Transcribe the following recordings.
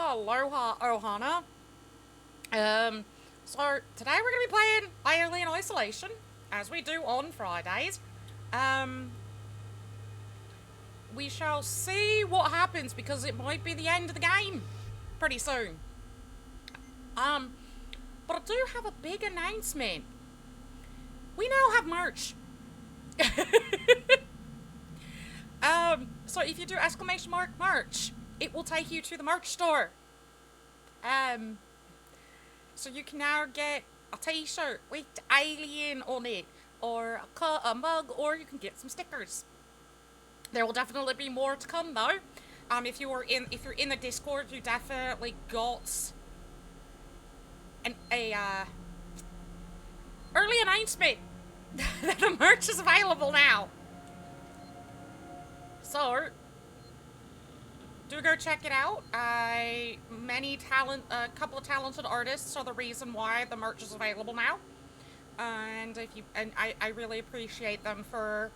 Aloha, Ohana. So today we're gonna be playing Alien Isolation, as we do on Fridays. Um, we shall see what happens because it might be the end of the game pretty soon. Um, but I do have a big announcement. We now have merch. So if you do exclamation mark merch, it will take you to the merch store. Um, So you can now get a t-shirt with alien on it, or a mug, or you can get some stickers. There will definitely be more to come though. If you're in the Discord, you definitely got a early announcement that the merch is available now. So do go check it out. A couple of talented artists are the reason why the merch is available now. And I really appreciate them for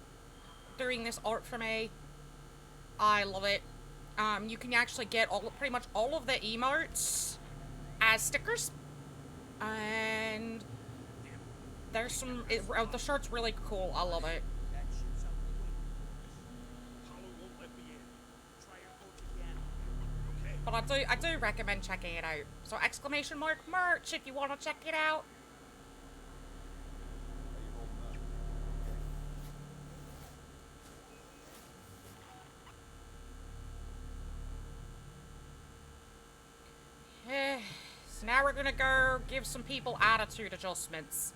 doing this art for me. I love it. You can actually get pretty much all of the emotes as stickers, and the shirt's really cool. I love it. But I do recommend checking it out. So exclamation mark merch if you want to check it out. So now we're gonna go give some people attitude adjustments.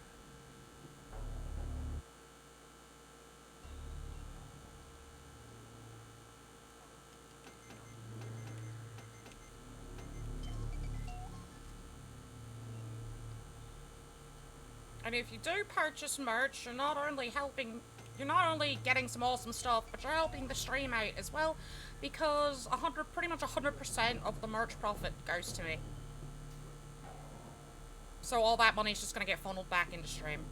And if you do purchase merch, you're not only getting some awesome stuff, but you're helping the stream out as well, because pretty much 100% of the merch profit goes to me. So all that money is just gonna get funneled back into stream.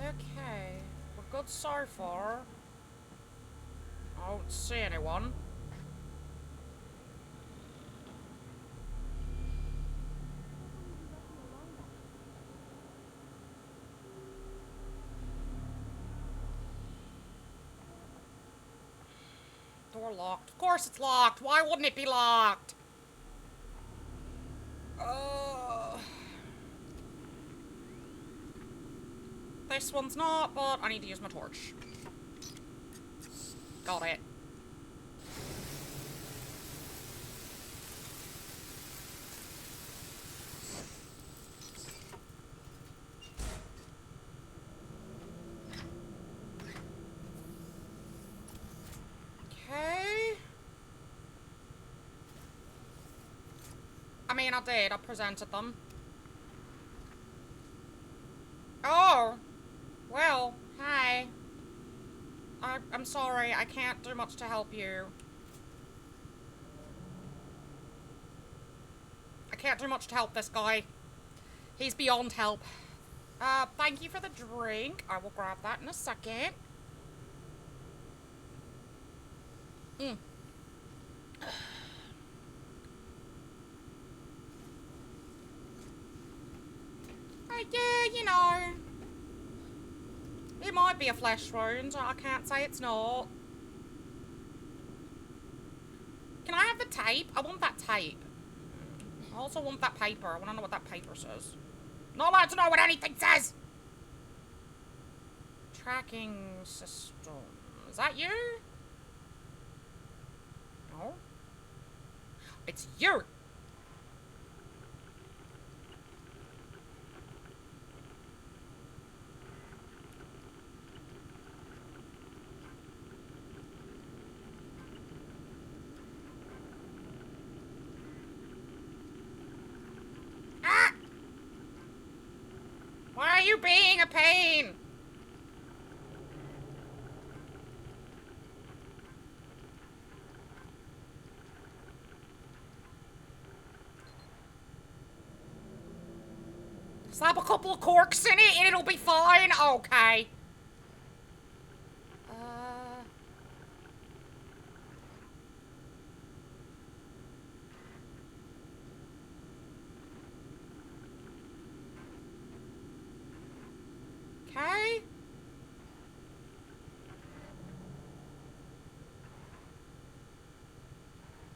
Okay, we're good so far. I don't see anyone. Door locked. Of course it's locked. Why wouldn't it be locked? This one's not, but I need to use my torch. Got it. Okay. I mean, I did. I presented them. Oh. Well, hi. I'm sorry. I can't do much to help you. I can't do much to help this guy. He's beyond help. Thank you for the drink. I will grab that in a second. Yeah, you know. It might be a flesh wound. I can't say it's not. Can I have the tape? I want that tape. I also want that paper. I want to know what that paper says. Not allowed to know what anything says! Tracking system. Is that you? No. It's you! Why are you being a pain? Slap a couple of corks in it and it'll be fine. Okay. Okay.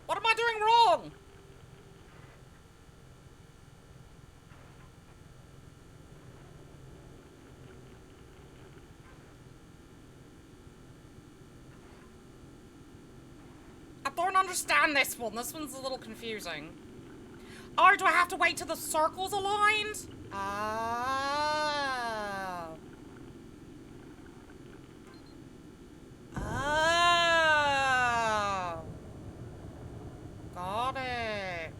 What am I doing wrong? I don't understand this one. This one's a little confusing. Oh, do I have to wait till the circle's aligned? Oh. Oh. Got it.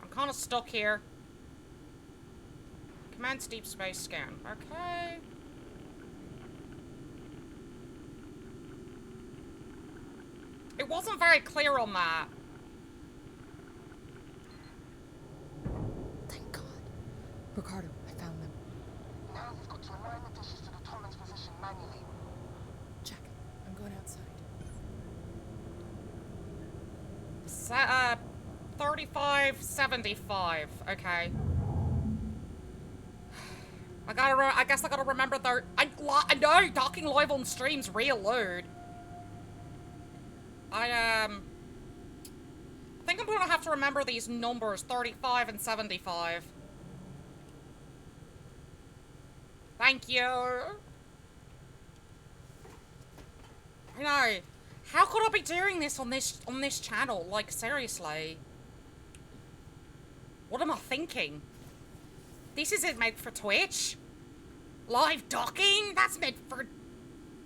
I'm kind of stuck here. Commence deep space scan. Okay. It wasn't very clear on that. Thank God. Ricardo, I found them. Now you've got to align the dishes to the Torrens position manually. Check. I'm going outside. 3575. Okay. I guess I gotta remember their. I know talking live on stream's real loud. I think I'm gonna have to remember these numbers, 35 and 75. Thank you. I know. How could I be doing this on this channel? Like, seriously. What am I thinking? This isn't meant for Twitch. Live docking? That's meant for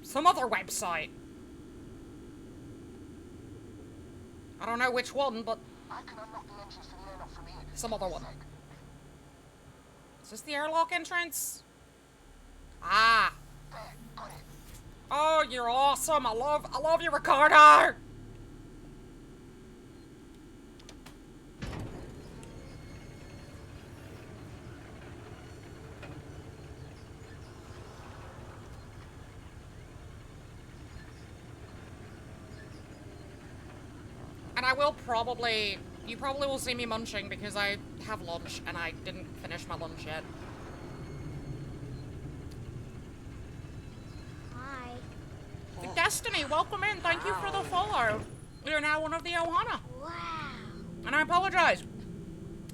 some other website. I don't know which one, but I can unlock the entrance to the airlock from here. some other one. Is this the airlock entrance? Ah. There, got it. Oh, you're awesome. I love you, Ricardo. And I will probably, you probably will see me munching because I have lunch and I didn't finish my lunch yet. Hi. Destiny, welcome in. Thank you for the follow. You're now one of the Ohana. Wow. And I apologize.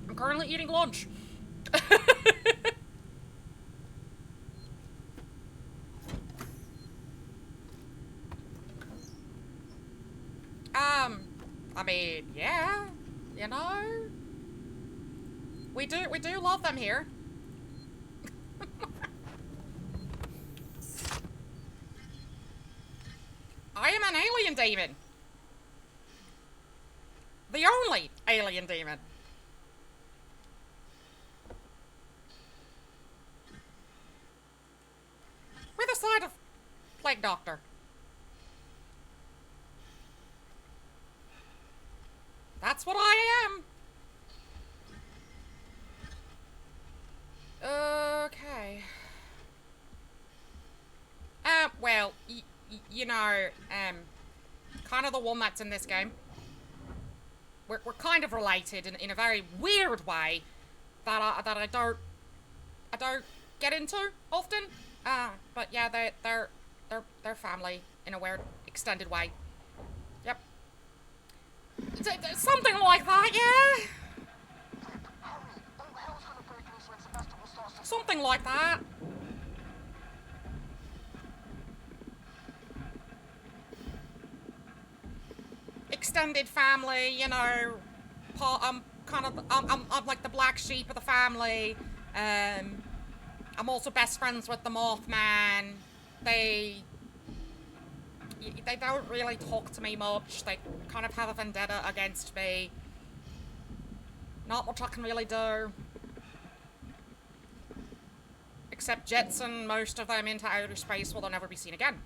I'm currently eating lunch. I mean, yeah, you know, we do love them here. I am an alien demon. The only alien demon. With a side of Plague Doctor. That's what I am. Okay. Well, you know, kind of the one that's in this game. We're kind of related in a very weird way that I don't get into often. But yeah, they're family in a weird extended way. Yep. Something like that, yeah. Something like that. Extended family, you know. I'm like the black sheep of the family. I'm also best friends with the Mothman. They don't really talk to me much. They kind of have a vendetta against me. Not much I can really do. Except jetson most of them into outer space where they'll never be seen again.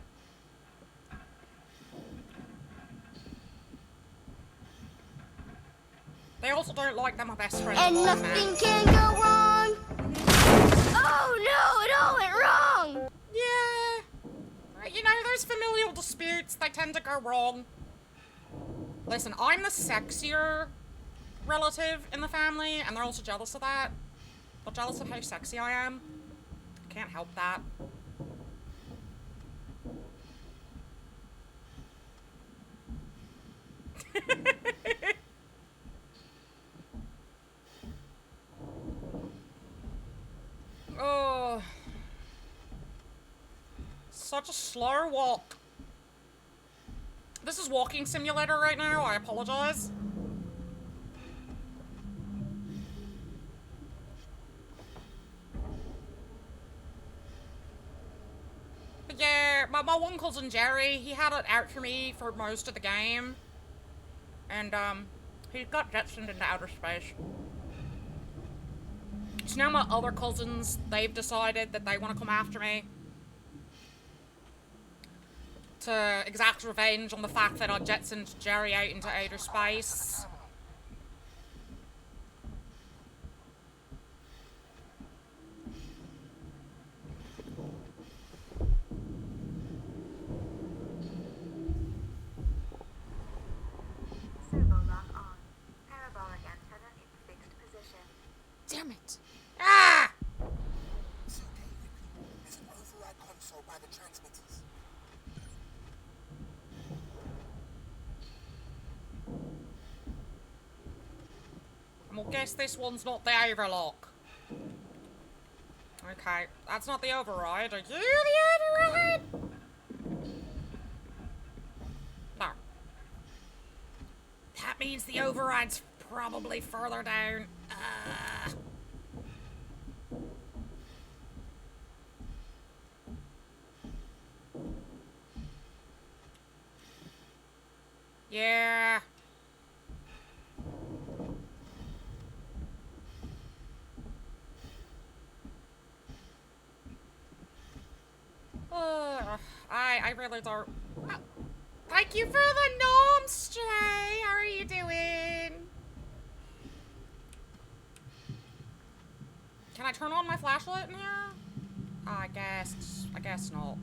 They also don't like them, my best friends. And nothing can go wrong. Oh no, it all went wrong. Yeah. You know, those familial disputes, they tend to go wrong. Listen, I'm the sexier relative in the family, and they're also jealous of that. They're jealous of how sexy I am. Can't help that. Oh. Such a slow walk. This is walking simulator right now, I apologize. But yeah, my one cousin Jerry, he had it out for me for most of the game. And, he got jettisoned into outer space. So now my other cousins, they've decided that they want to come after me. To exact revenge on the fact that I jettisoned Jerry out into outer space. Servo lock on. Parabolic antenna in fixed position. Damn it! Ah! It's okay, Ripley. There's an override console by the transmitters. And we'll guess this one's not the overlock. Okay, that's not the override. Are you the override? No. That means the override's probably further down. Yeah. I really don't. Oh, thank you for the gnome stray. How are you doing? Can I turn on my flashlight in here? I guess not.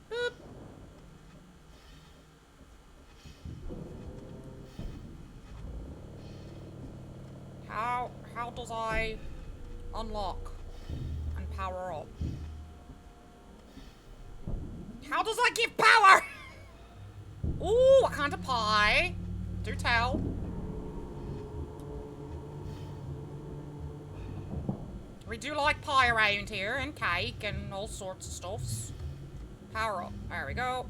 Boop. How does I unlock and power up? How does I give power? Ooh, a kind of pie. Do tell. We do like pie around here, and cake, and all sorts of stuffs. Power up. There we go.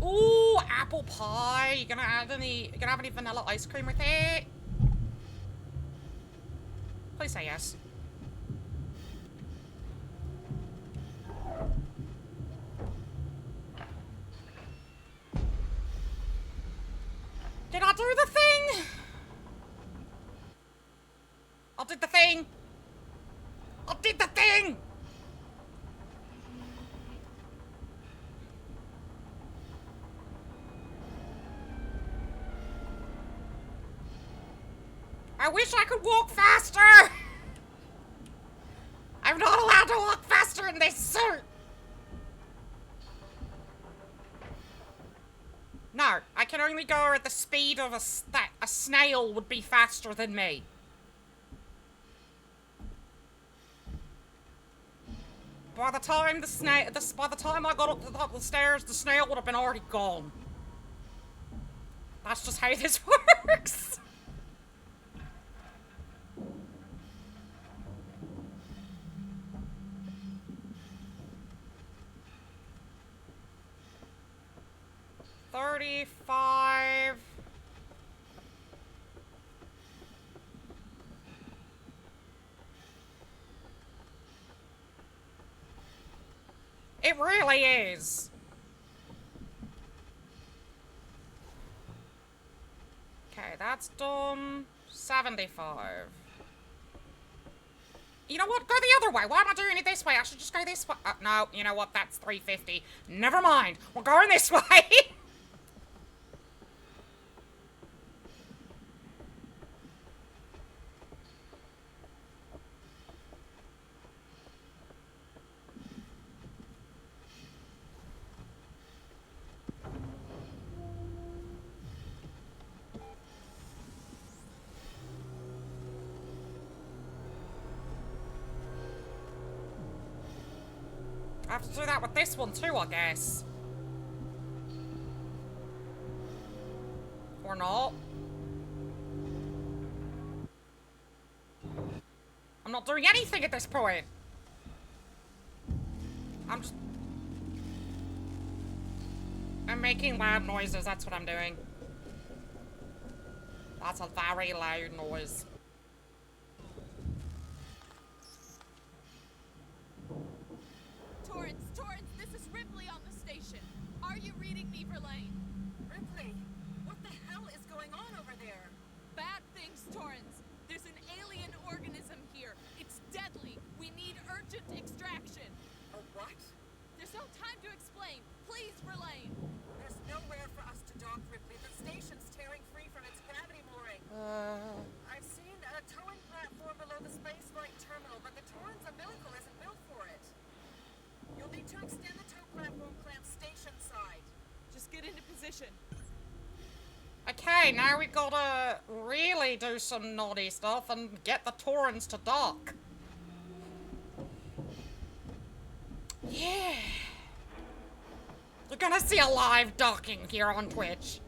Ooh, apple pie. You gonna have any vanilla ice cream with it? Please say yes. Did I do the thing? I did the thing. I did the thing. I wish I could walk faster. I'm not allowed to walk faster in this suit. No, I can only go at the speed of a snail would be faster than me. By the time by the time I got up to the top of the stairs, the snail would have been already gone. That's just how this works. $35. It really is. Okay, that's done. 75. You know what? Go the other way. Why am I doing it this way? I should just go this way. No, you know what? That's 350. Never mind. We're going this way. I have to do that with this one too, I guess. Or not. I'm not doing anything at this point. I'm making loud noises, that's what I'm doing. That's a very loud noise. Torrance, this is Ripley on the station. Are you reading me, Verlaine? Ripley, what the hell is going on over there? Bad things, Torrance. There's an alien organism here. It's deadly. We need urgent extraction. A what? There's no time to explain. Please, Verlaine. There's nowhere for us to dock, Ripley. The station's tearing free from its gravity mooring. I've seen a towing platform below the spaceflight terminal, but the Torrens umbilical isn't built for it. You'll need to extend the tow platform clamp station side. Just get into position. Okay, now we gotta really do some naughty stuff and get the Torrens to dock. Yeah. You're gonna see a live docking here on Twitch.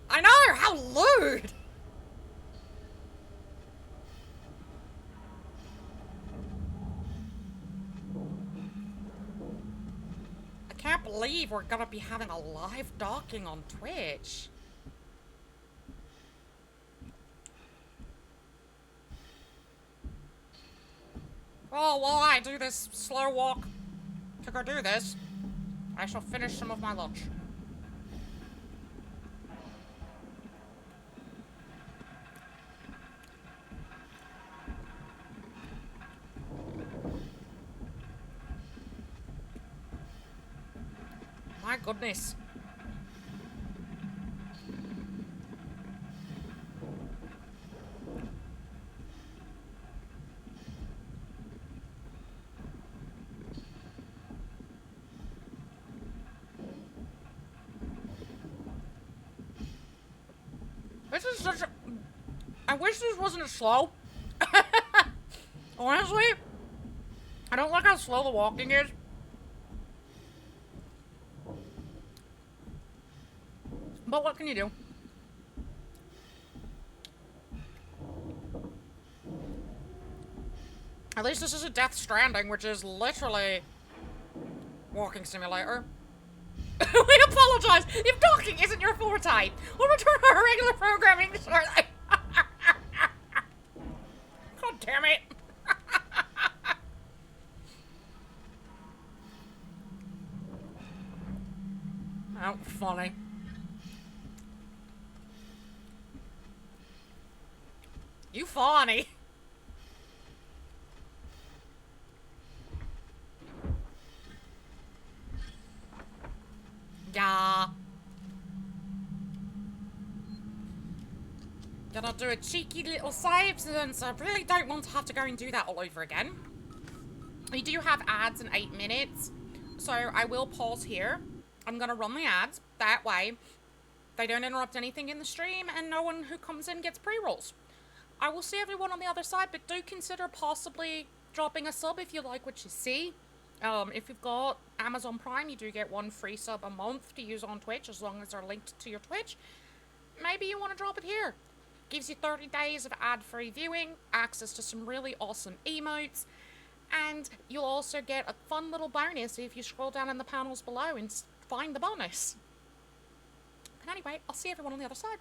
I know, how lewd! I can't believe we're gonna be having a live docking on Twitch. Well, while I do this slow walk to go do this, I shall finish some of my lunch. My goodness. This is such a... I wish this wasn't slow. Honestly, I don't like how slow the walking is. But what can you do? At least this isn't Death Stranding, which is literally walking simulator. We apologize if docking isn't your forte. We'll return to our regular programming shortly. God damn it. Oh, funny. You funny. Yeah. Gonna do a cheeky little save since I really don't want to have to go and do that all over again. We do have ads in 8 minutes, so I will pause here. I'm gonna run the ads. That way, they don't interrupt anything in the stream and no one who comes in gets pre-rolls. I will see everyone on the other side, but do consider possibly dropping a sub if you like what you see. If you've got Amazon Prime, you do get 1 free sub a month to use on Twitch, as long as they're linked to your Twitch. Maybe you want to drop it here. Gives you 30 days of ad-free viewing, access to some really awesome emotes, and you'll also get a fun little bonus if you scroll down in the panels below and find the bonus. But anyway, I'll see everyone on the other side.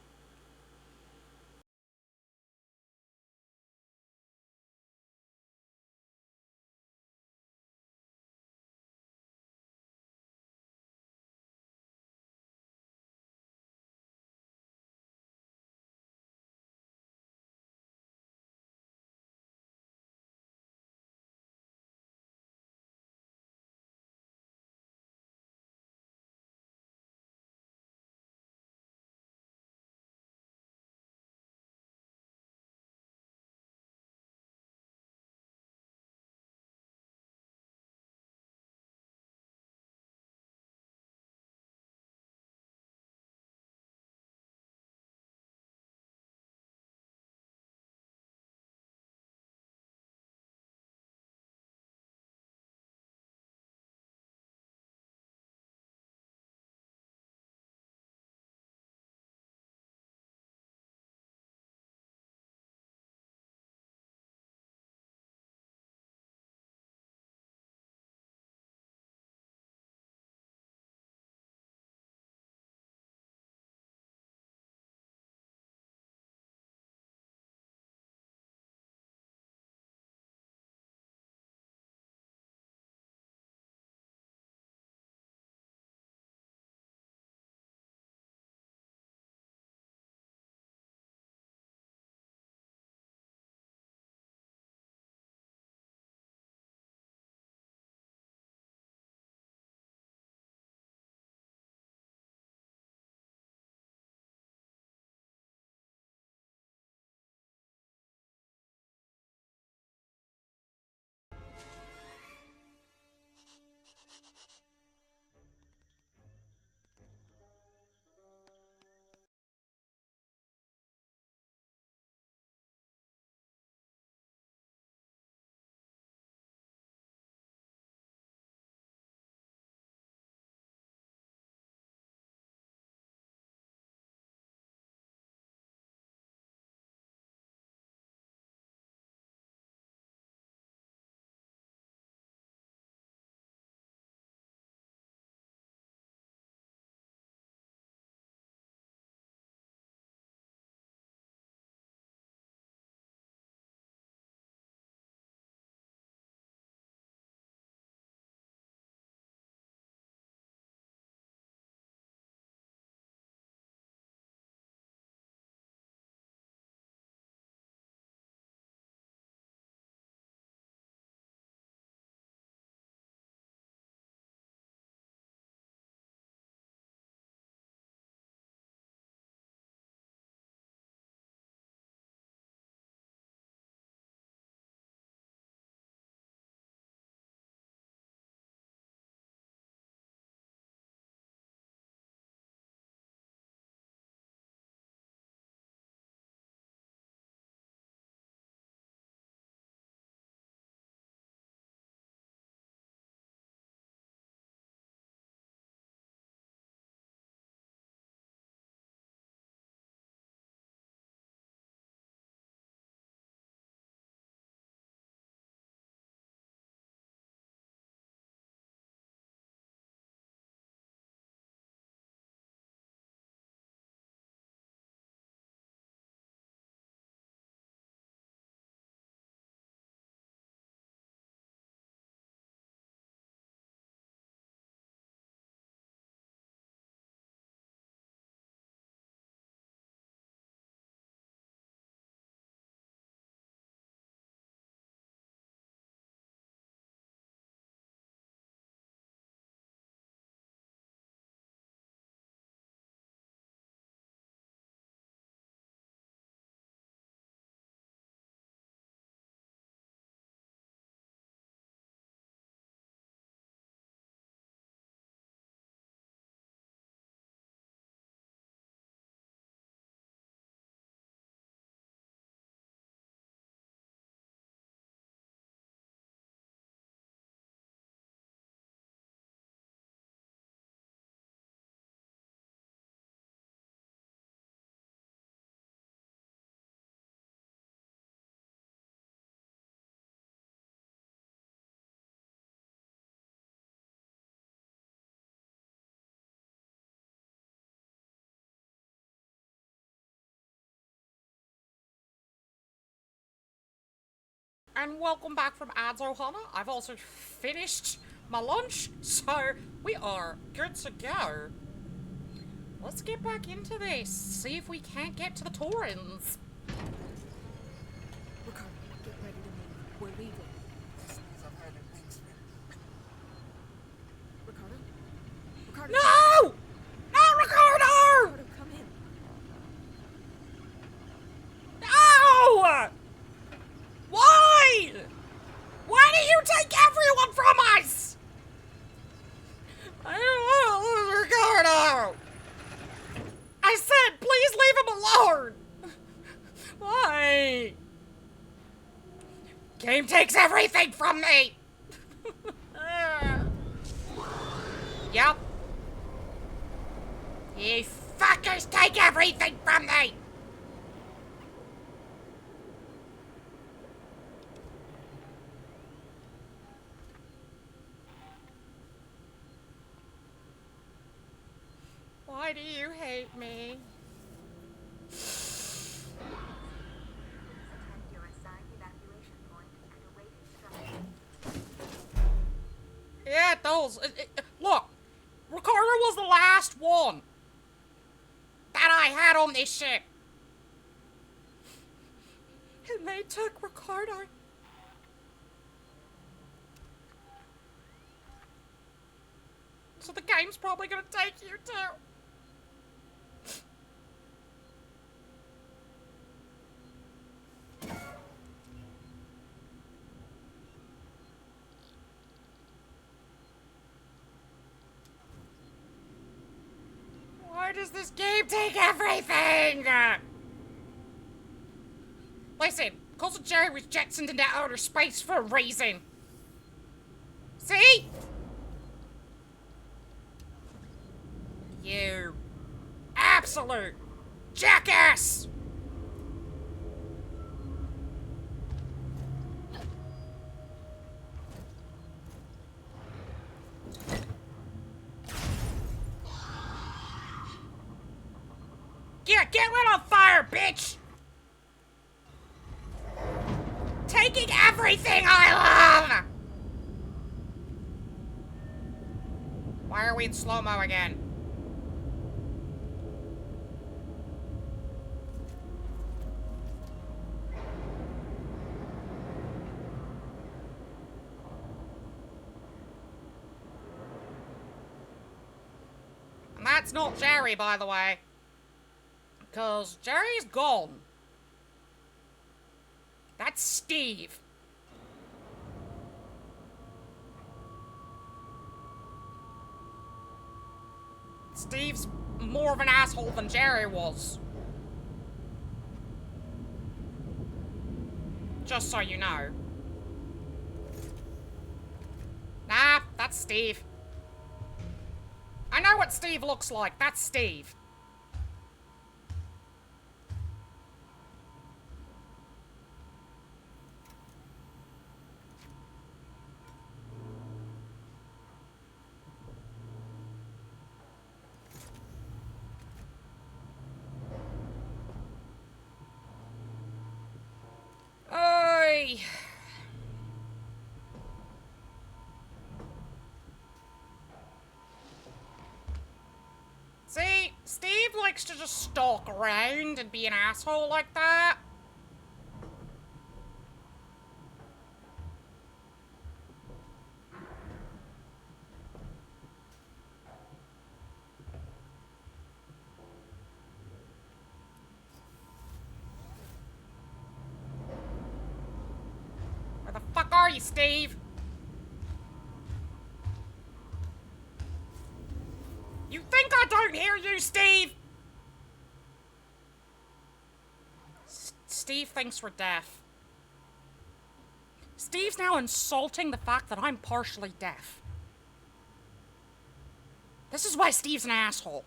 And welcome back from Ads Ohana. I've also finished my lunch, so we are good to go. Let's get back into this, see if we can't get to the Torrens. Ricardo, get ready to move. We're leaving. This means I've had an incident. Ricardo? Ricardo! No! No, Ricardo! Ricardo, come in. No! Why? Why do you take everyone from us? I don't want to lose Ricardo. I said, please leave him alone. Why? Game takes everything from me. Yep. You fuckers take everything from me. Why do you hate me? Attend your assigned evacuation point and await instructions. Yeah, it does. Look, Ricardo was the last one that I had on this ship. And they took Ricardo. So the game's probably gonna take you too. Why does this game take everything? Listen, Cousin Jerry was jetsoned into outer space for a reason. See? You absolute jackass! Get lit on fire, bitch! Taking everything I love! Why are we in slow-mo again? And that's not Jerry, by the way. Because Jerry's gone. That's Steve. Steve's more of an asshole than Jerry was. Just so you know. Nah, that's Steve. I know what Steve looks like. That's Steve. Oy. See, Steve likes to just stalk around and be an asshole like that. Where the fuck are you, Steve? You think I don't hear you, Steve? Steve thinks we're deaf. Steve's now insulting the fact that I'm partially deaf. This is why Steve's an asshole.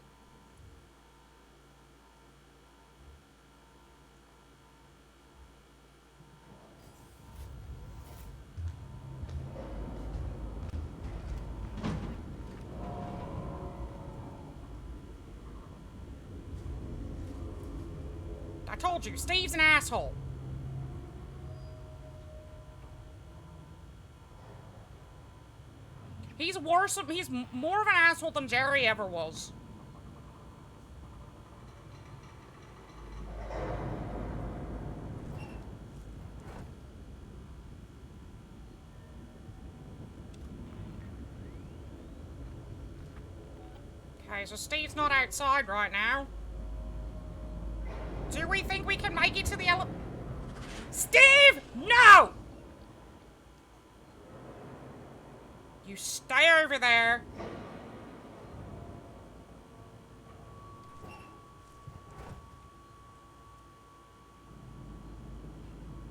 I told you, Steve's an asshole. He's worse. He's more of an asshole than Jerry ever was. Okay, so Steve's not outside right now. Do we think we can make it to the Steve! No! You stay over there.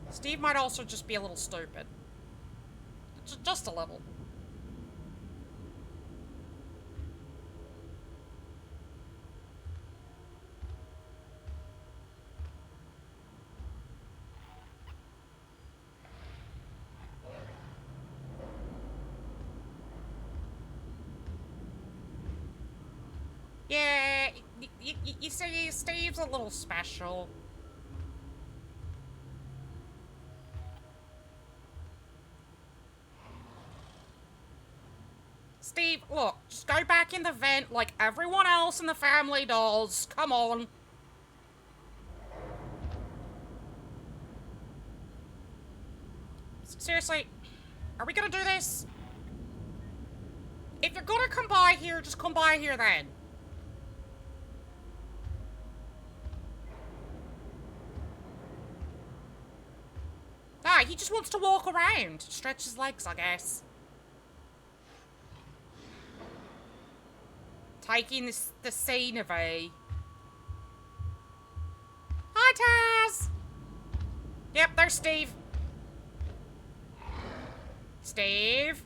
Steve might also just be a little stupid. Just a little. Yeah, you see, Steve's a little special. Steve, look, just go back in the vent like everyone else in the family does. Come on. Seriously, are we gonna do this? If you're gonna come by here, just come by here then. Ah, he just wants to walk around. Stretch his legs, I guess. Taking the scenery. Hi, Taz! Yep, there's Steve. Steve?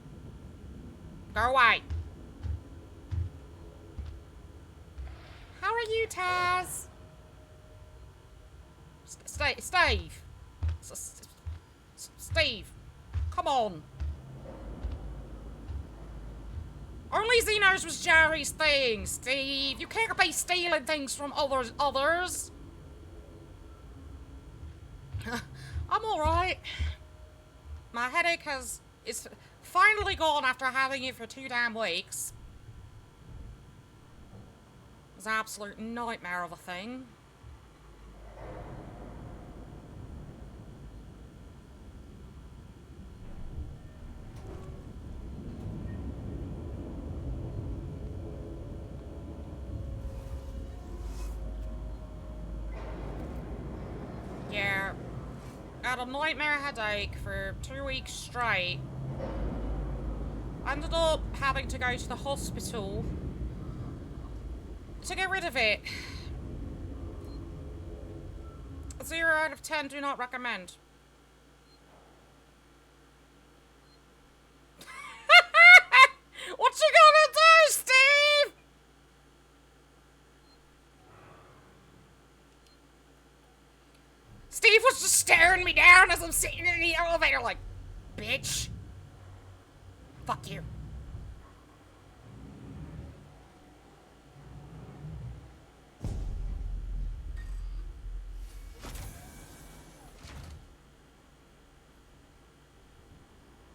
Go away. How are you, Taz? Steve. Steve, come on. Only Xenos was Jerry's thing, Steve. You can't be stealing things from others. I'm alright. My headache is finally gone after having it for 2 damn weeks. It was an absolute nightmare of a thing. Yeah, I had a nightmare headache for 2 weeks straight. I ended up having to go to the hospital to get rid of it. 0 out of 10, do not recommend. What you gonna do, Steve? Steve was just staring me down as I'm sitting in the elevator like, bitch. Fuck you.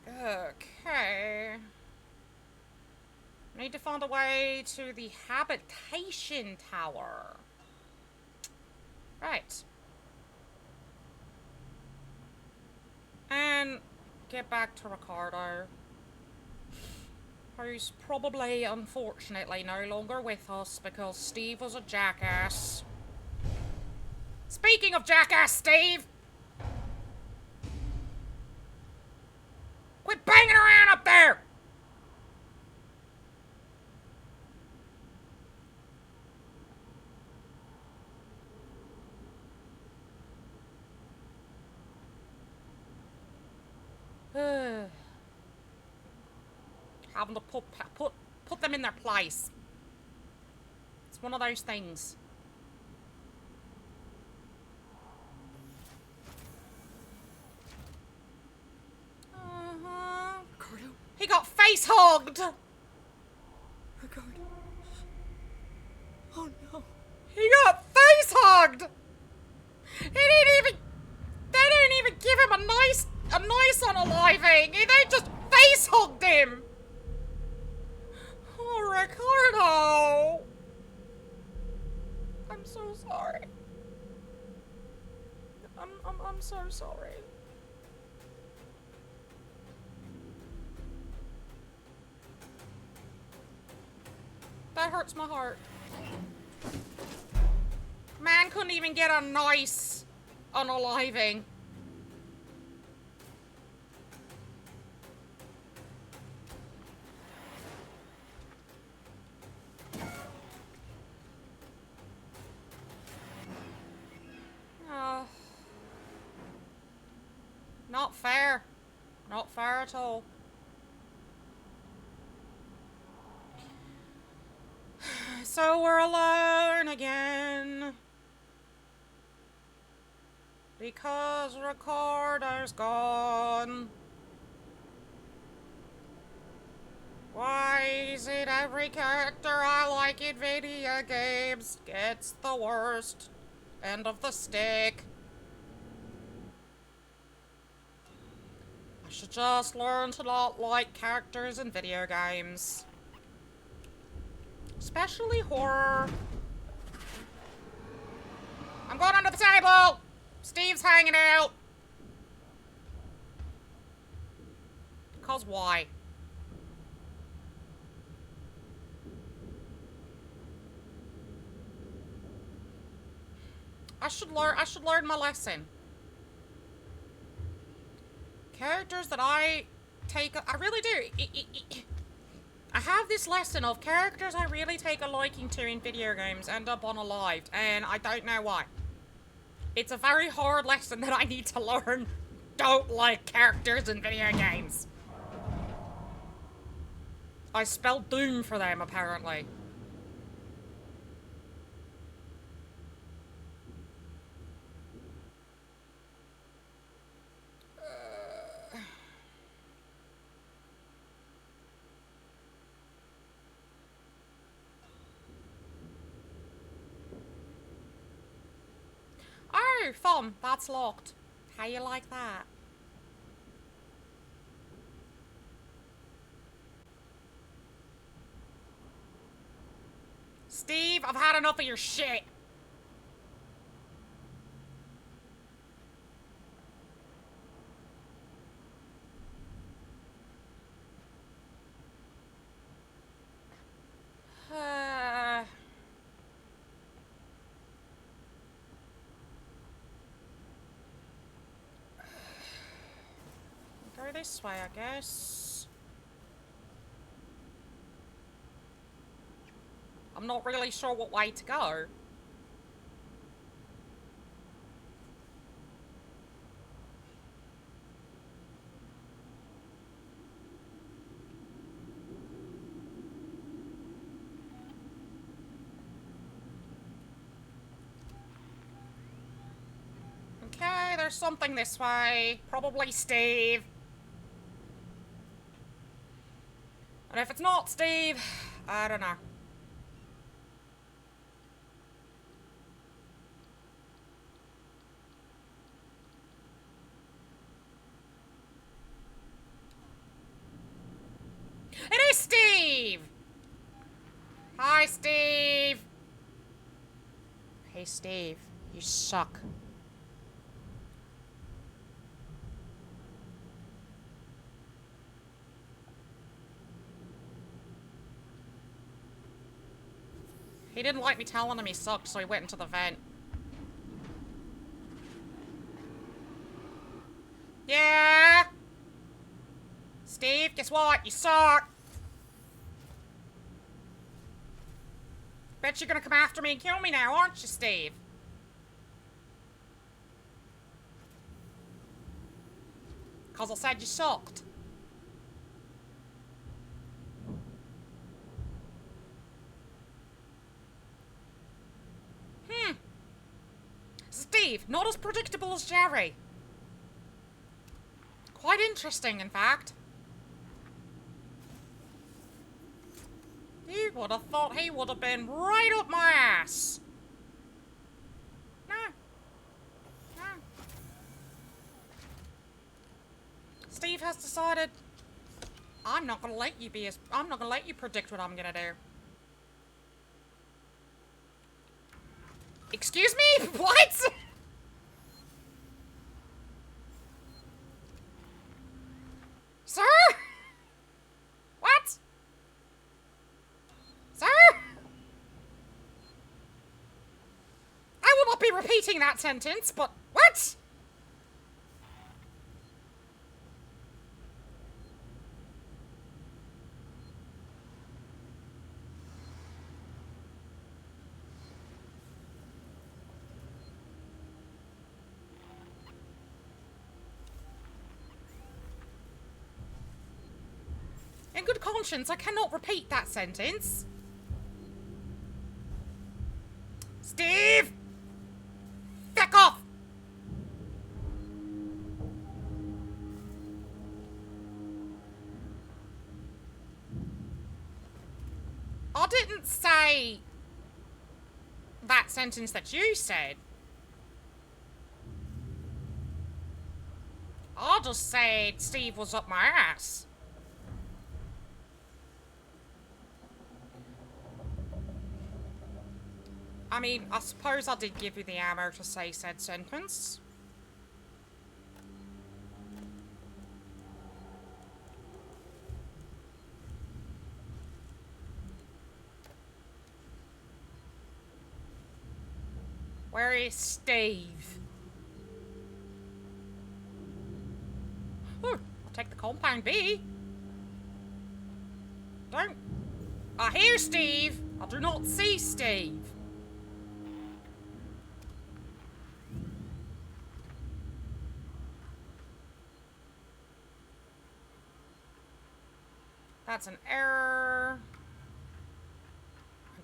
Okay. Need to find a way to the habitation tower. Right. And get back to Ricardo, who's probably, unfortunately, no longer with us because Steve was a jackass. Speaking of jackass, Steve! Quit banging around up there! Having to put them in their place. It's one of those things. Ricardo? He got face hogged. Ricardo. Oh no. He got face hogged. They didn't even give him a nice unaliving. They just face hogged him. that hurts my heart. Man couldn't even get a nice unaliving. Oh. Not fair. Not fair at all. So we're alone again. Because Ricardo's gone. Why is it every character I like in video games gets the worst end of the stick? I should just learn to not like characters in video games. Especially horror. I'm going under the table! Steve's hanging out! Cause why? I should learn my lesson. Characters that I really do. I have this lesson of characters I really take a liking to in video games end up unalived, and I don't know why. It's a very hard lesson that I need to learn. Don't like characters in video games. I spelled doom for them, apparently. Oh, fun. That's locked. How you like that? Steve, I've had enough of your shit. Go this way, I guess. I'm not really sure what way to go. Okay, there's something this way. Probably Steve. And if it's not Steve, I don't know. It is Steve! Hi, Steve! Hey, Steve. You suck. He didn't like me telling him he sucked, so he went into the vent. Yeah? Steve, guess what? You suck! Bet you're gonna come after me and kill me now, aren't you, Steve? Cause I said you sucked. Steve, not as predictable as Jerry. Quite interesting, in fact. You would have thought he would have been right up my ass. No. No. Steve has decided I'm not gonna let you predict what I'm gonna do. Excuse me? What? Sir? What? Sir? not be repeating that sentence, but what? In good conscience, I cannot repeat that sentence. Steve! Back off! I didn't say that sentence that you said. I just said Steve was up my ass. I mean, I suppose I did give you the ammo to say said sentence. Where is Steve? Oh, I'll take the compound B. Don't. I hear Steve. I do not see Steve. That's an error.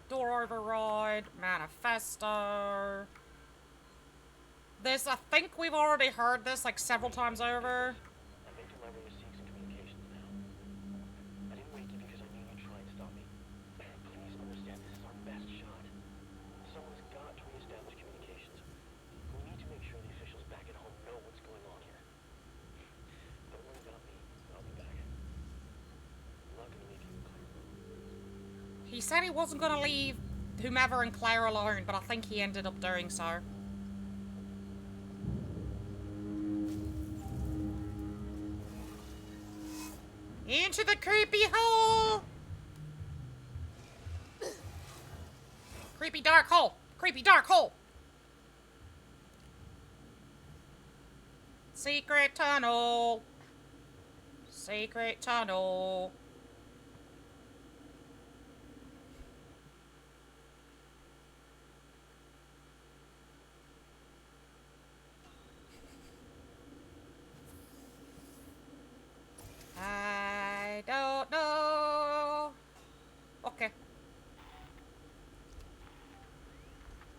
Door override. Manifesto. This, I think we've already heard this like several times over. I think the library is seeing some communications now. I didn't wake you because I knew you'd try and stop me. Please understand this is our best shot. Someone's got to reestablish communications. We need to make sure the officials back at home know what's going on here. Don't worry about me. I'll be back. I'm not gonna leave you and Claire alone. He said he wasn't gonna leave whomever and Claire alone, but I think he ended up doing so. Into the creepy hole! Creepy dark hole! Creepy dark hole! Secret tunnel! Secret tunnel! I don't know. Okay.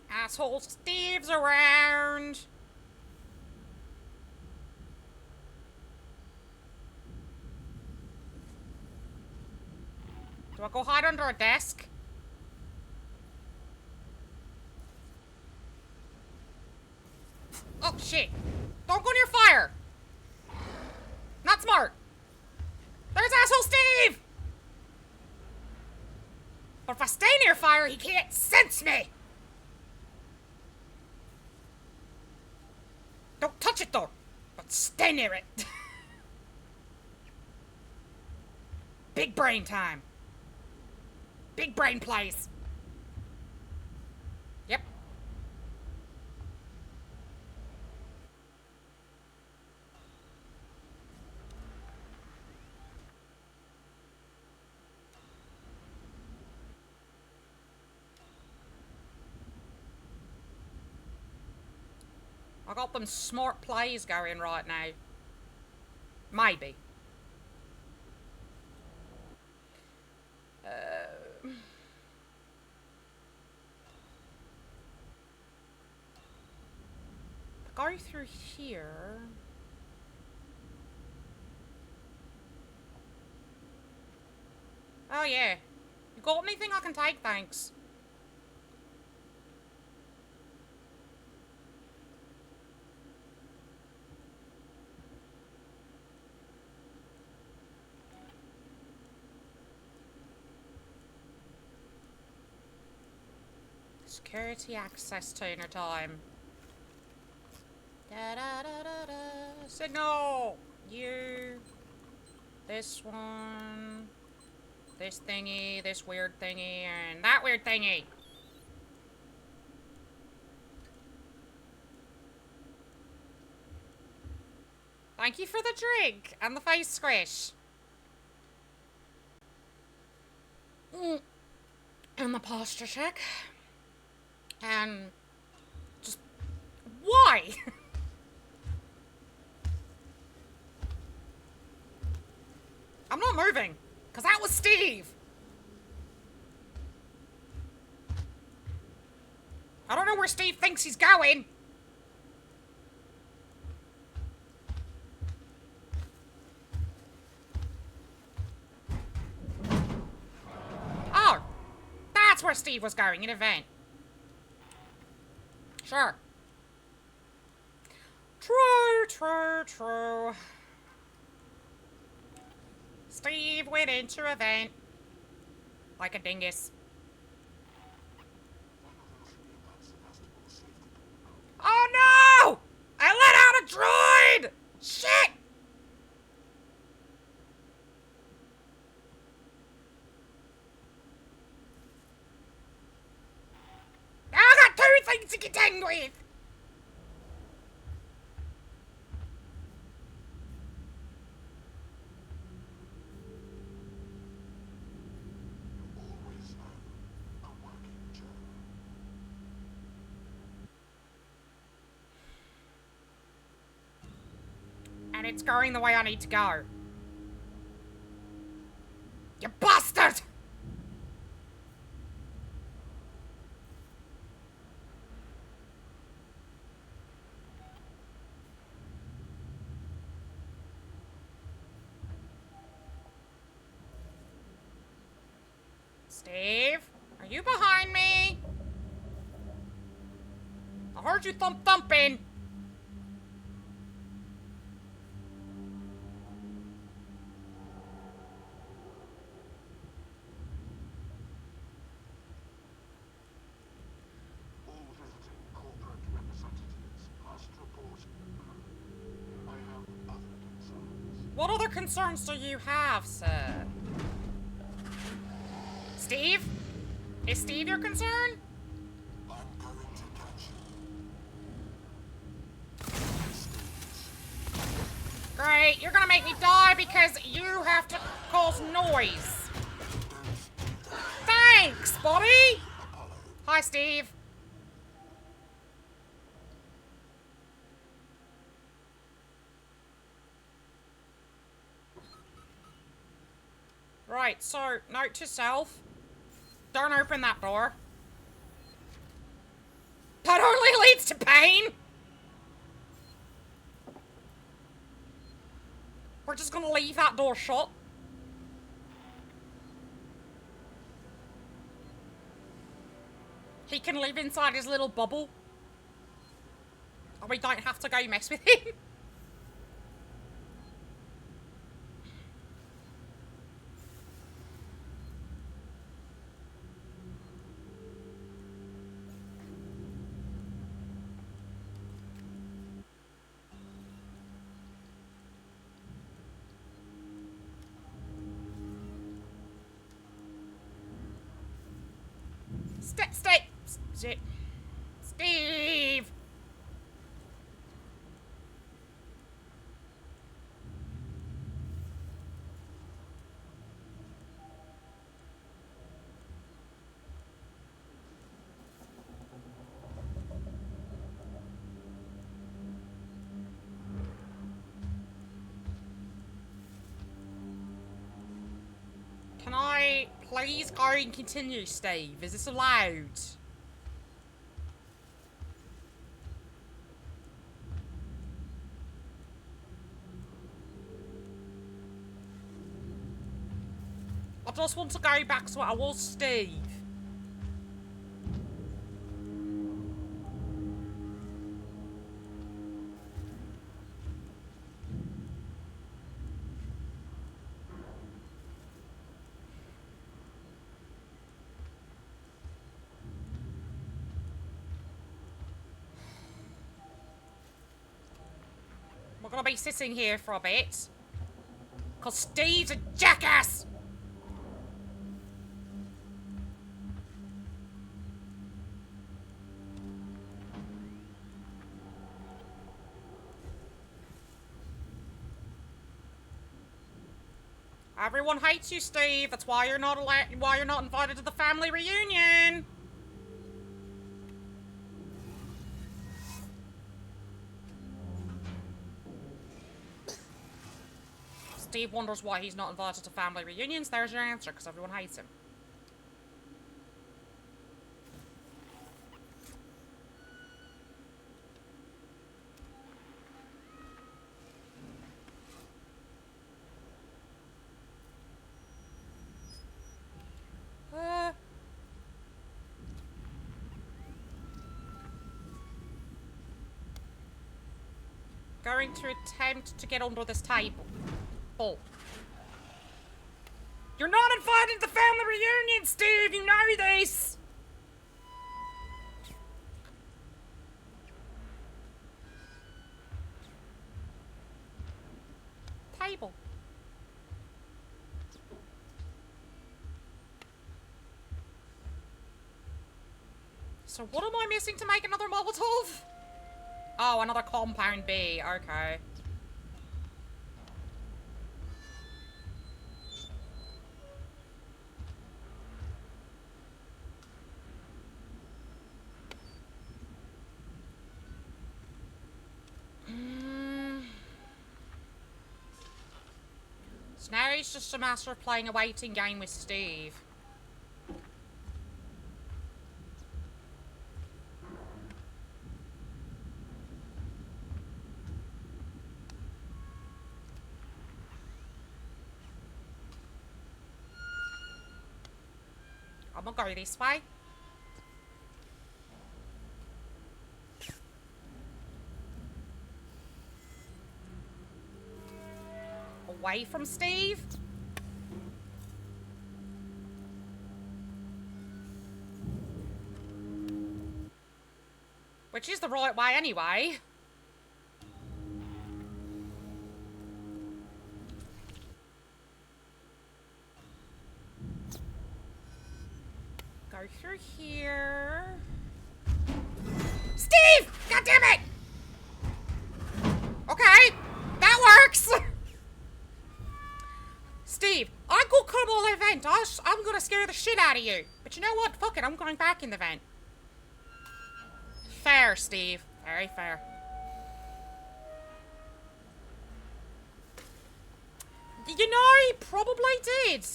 Asshole Steve's around. Do I go hide under a desk? Oh shit. Don't go near fire. Not smart. There's asshole Steve! But if I stay near fire, he can't sense me! Don't touch it though, but stay near it. Big brain time. Big brain plays. Yep. I got them smart plays going right now. Maybe. Go through here. Oh yeah. You got anything I can take, thanks? Security access tuner time. Da da da da da. Signal! You. This one. This thingy. This weird thingy. And that weird thingy. Thank you for the drink and the face squish. And the posture check. And just why? I'm not moving, because that was Steve. I don't know where Steve thinks he's going. Oh, that's where Steve was going, an event. Sure. True. Steve went into event. Like a dingus. Oh no! I let out a droid! Shit! Now I got two things to contend with! Always know a working journal. And it's going the way I need to go. You bastard! Steve? Are you behind me? I heard you thumping. All visiting corporate representatives must report. I have other concerns. What other concerns do you have, sir? Steve? Is Steve your concern? I'm going to catch you. Great, you're gonna make me die because you have to cause noise. Thanks, buddy! Hi, Steve. Right, so, note to self. Don't open that door. That only leads to pain! We're just gonna leave that door shut. He can live inside his little bubble. And we don't have to go mess with him. Steve! Can I please go and continue, Steve? Is this allowed? I just want to go back to what I was, Steve. We're gonna be sitting here for a bit. Cause Steve's a jackass! Everyone hates you, Steve. That's why you're not why you're not invited to the family reunion. Steve wonders why he's not invited to family reunions. There's your answer, because everyone hates him. Going to attempt to get under this table. Oh. You're not invited to the family reunion, Steve! You know this! Table. So what am I missing to make another Molotov? Oh, another compound B. Okay. So now he's just a master of playing a waiting game with Steve. I'm gonna go this way. Away from Steve. Which is the right way anyway. Go through here. Steve! God damn it! Okay, that works. Steve, I could come all the vent. I'm gonna scare the shit out of you. But you know what? Fuck it, I'm going back in the vent. Fair, Steve. Very fair. You know, he probably did.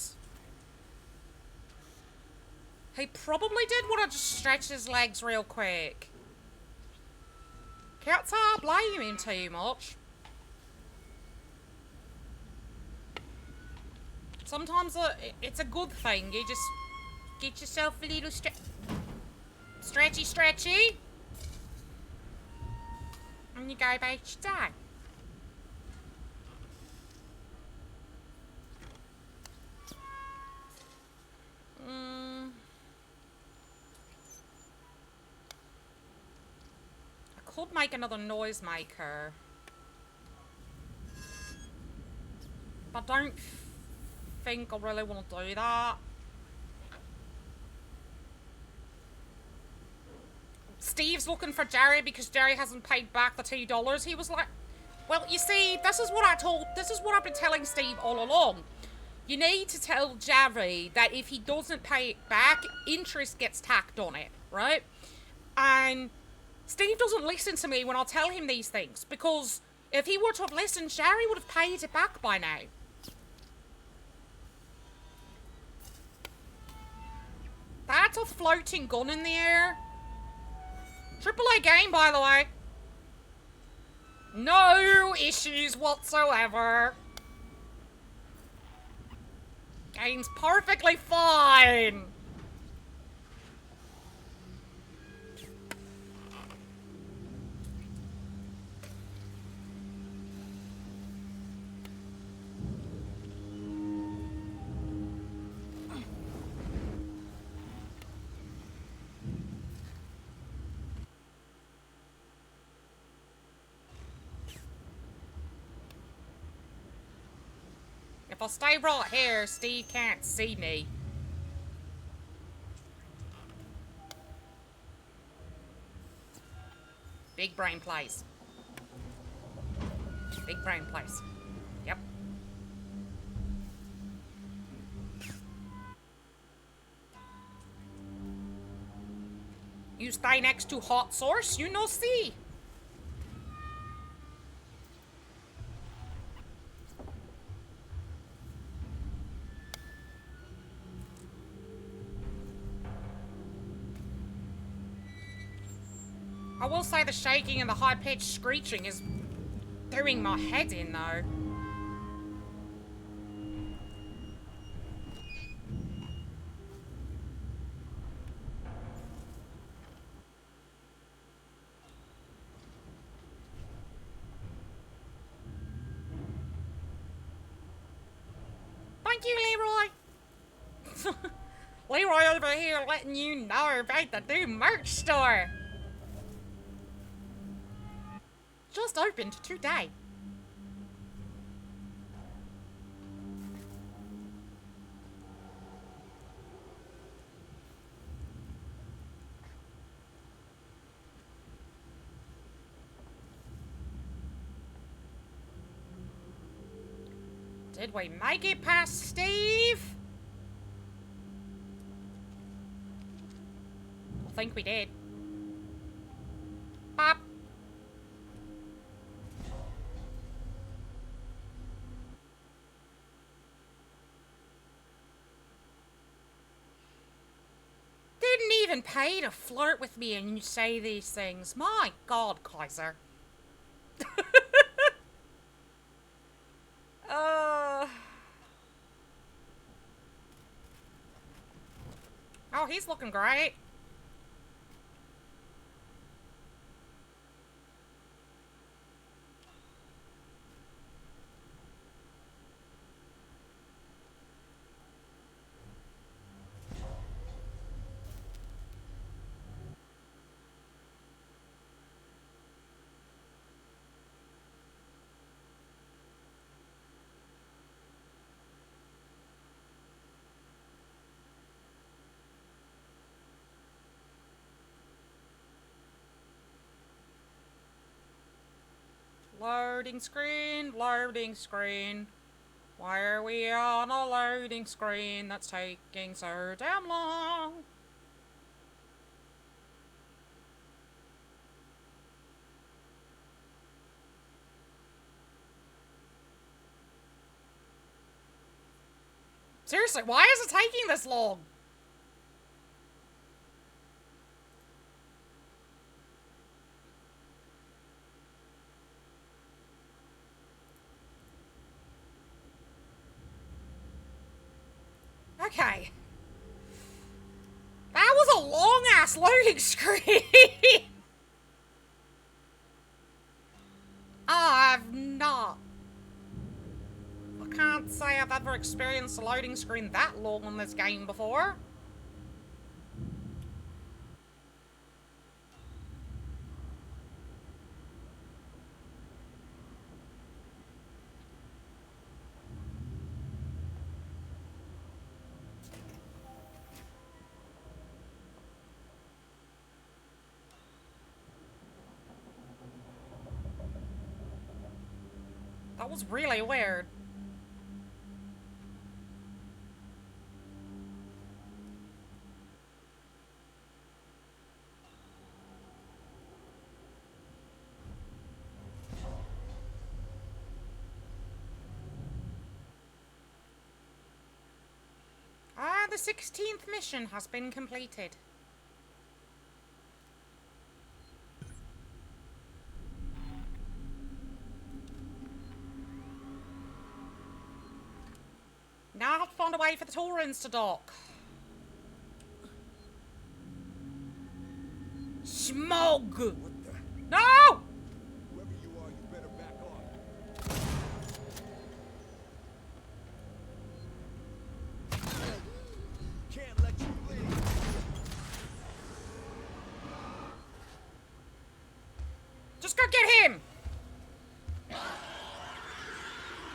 He probably did want to just stretch his legs real quick. Can't say I blame him too much. Sometimes it's a good thing. You just get yourself a little stretchy. And you go about your day. I could make another noisemaker. But I don't think I really want to do that. Steve's looking for Jerry because Jerry hasn't paid back the $2. He was like, well, you see, this is what I've been telling Steve all along. You need to tell Jerry that if he doesn't pay it back, interest gets tacked on it, right? And Steve doesn't listen to me when I tell him these things, because if he were to have listened, Jerry would have paid it back by now. That's a floating gun in the air. AAA game, by the way. No issues whatsoever. Game's perfectly fine. If I stay right here, Steve can't see me. Big brain plays. Big brain plays. Yep. You stay next to hot source, you no see. I will say the shaking and the high-pitched screeching is doing my head in, though. Thank you, Leroy. Leroy over here letting you know about the new merch store. Just opened today. Did we make it past Steve? I think we did. Pop. Didn't even pay to flirt with me and you say these things. My God, Kaiser. Oh, he's looking great. Loading screen, loading screen. Why are we on a loading screen that's taking so damn long? Seriously, why is it taking this long? Okay. That was a long-ass loading screen. I've not. I can't say I've ever experienced a loading screen that long on this game before. That was really weird. Ah, the 16th mission has been completed. Now I have to find a way for the Taurans to dock. Smog! No! Whoever you are, you better back off. Can't let you leave. Just go get him!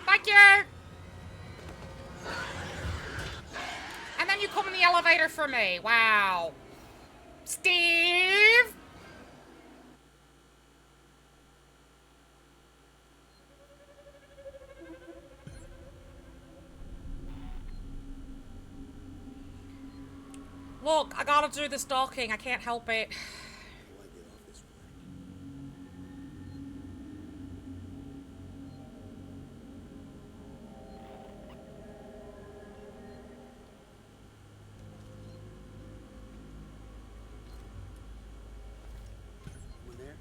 Thank you! And then you come in the elevator for me. Wow. Steve! Look, I gotta do this docking. I can't help it. How do I get off this wreck? You in there?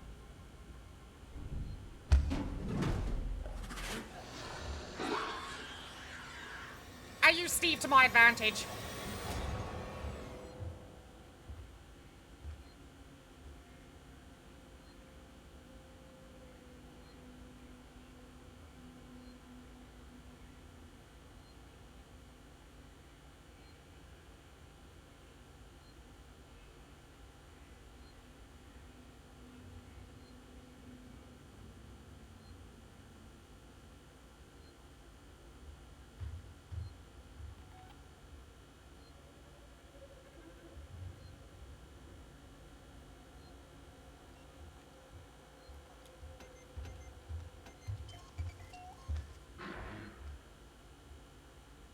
I use Steve to my advantage.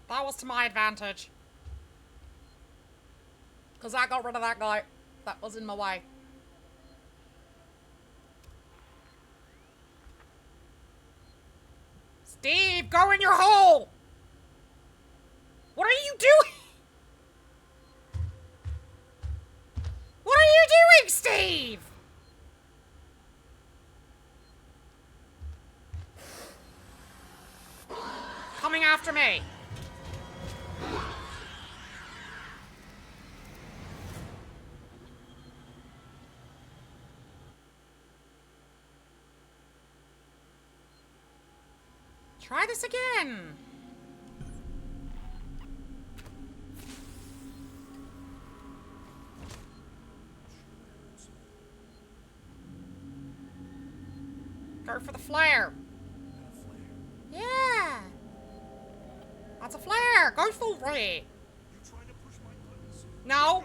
That was to my advantage. Because I got rid of that guy that was in my way. Steve, go in your hole! What are you doing? What are you doing, Steve? Coming after me. Try this again. Go for the flare. Yeah. That's a flare. Go for it. No.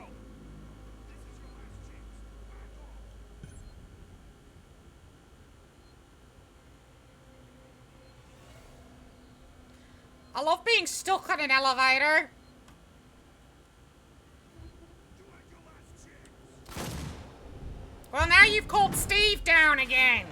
I love being stuck on an elevator. Well, now you've called Steve down again.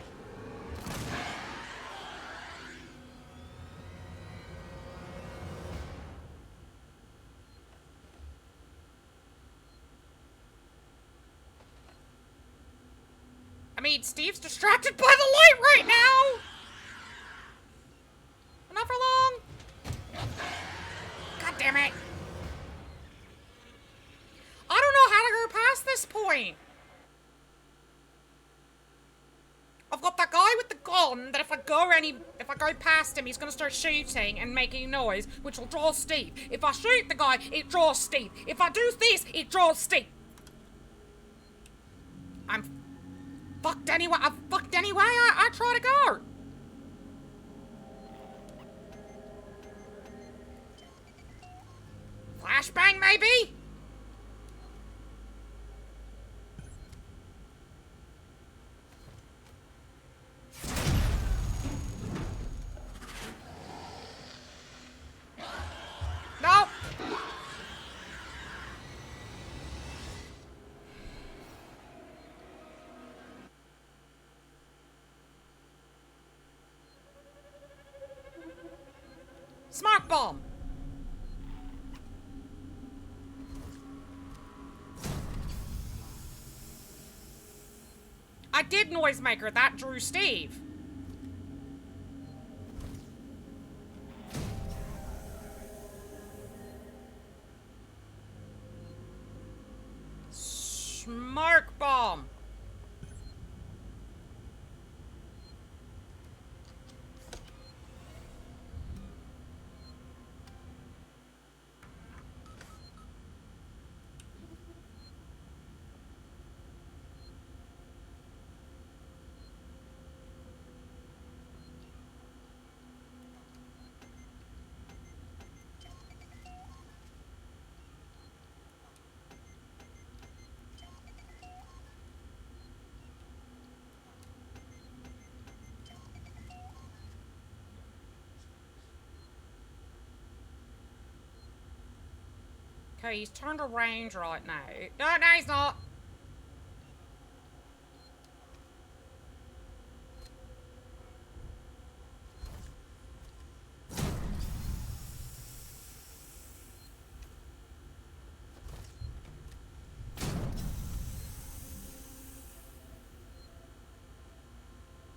I mean, Steve's distracted by the light right now. Not for long. God damn it. I don't know how to go past this point. I've got that guy with the gun that if I go past him, he's gonna start shooting and making noise, which will draw Steve. If I shoot the guy, it draws Steve. If I do this, it draws Steve. I'm fucked anyway. I'm fucked anyway. I try to go. Flashbang, maybe? No. Smart bomb. I did noisemaker. That drew Steve. Smoke bomb. Okay, he's turned to range right now. No, no, he's not.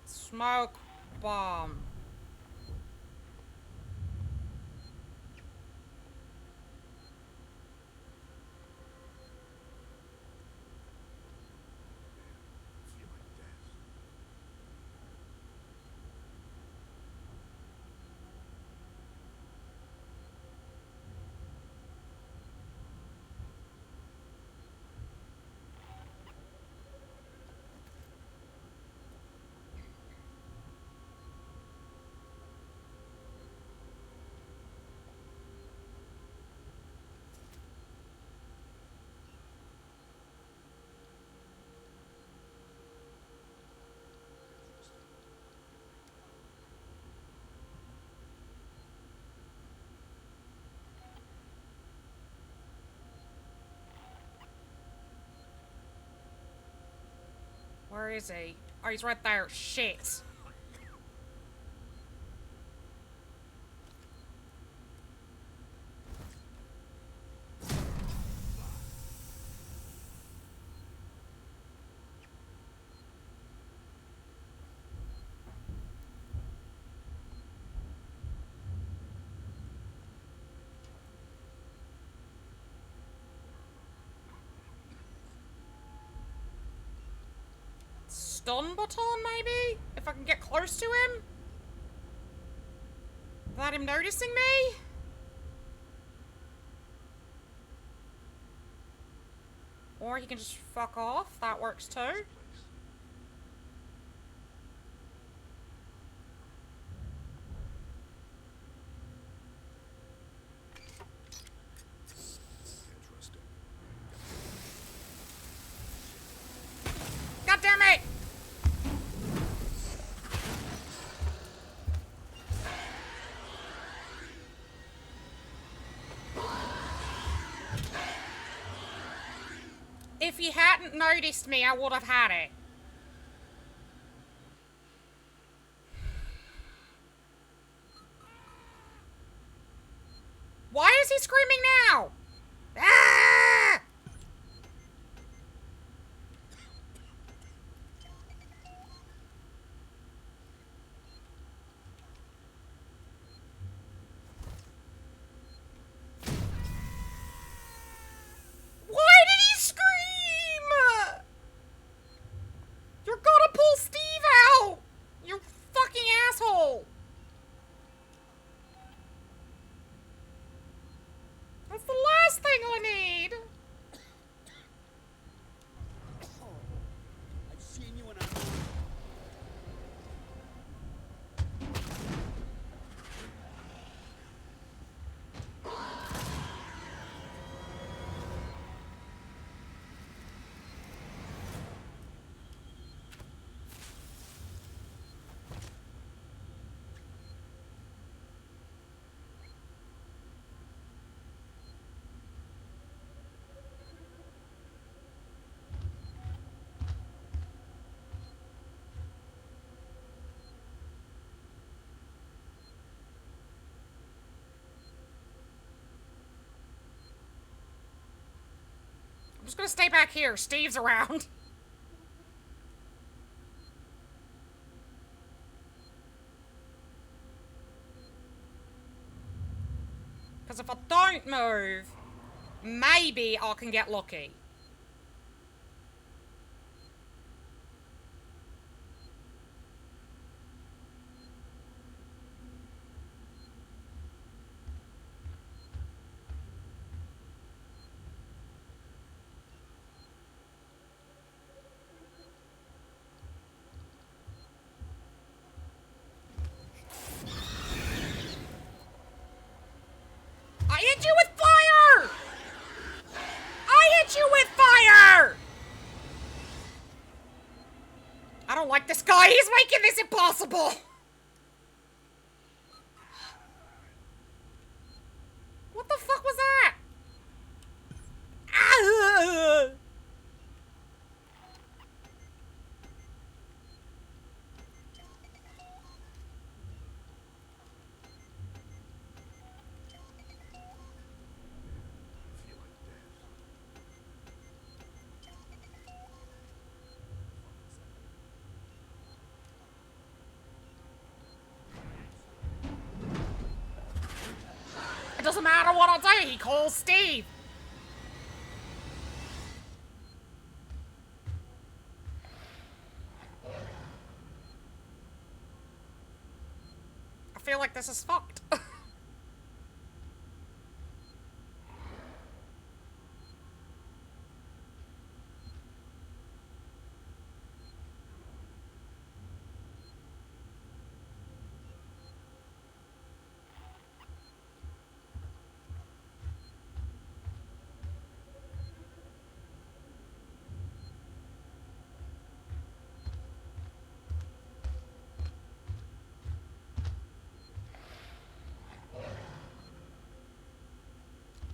Smoke bomb. Where is he? Oh, he's right there. Shit. Stun baton, maybe? If I can get close to him? Without him noticing me? Or he can just fuck off. That works too. God damn it! If he hadn't noticed me, I would have had it. Why is he screaming now? Ah! Why did he scream? You're gonna pull Steve out! You fucking asshole! That's the last thing I need! I've seen you in a... I'm just gonna stay back here. Steve's around. Because if I don't move, maybe I can get lucky. I hit you with fire! I hit you with fire! I don't like this guy. He's making this impossible. What the fuck was that? doesn't matter what I do, he calls Steve. I feel like this is fucked.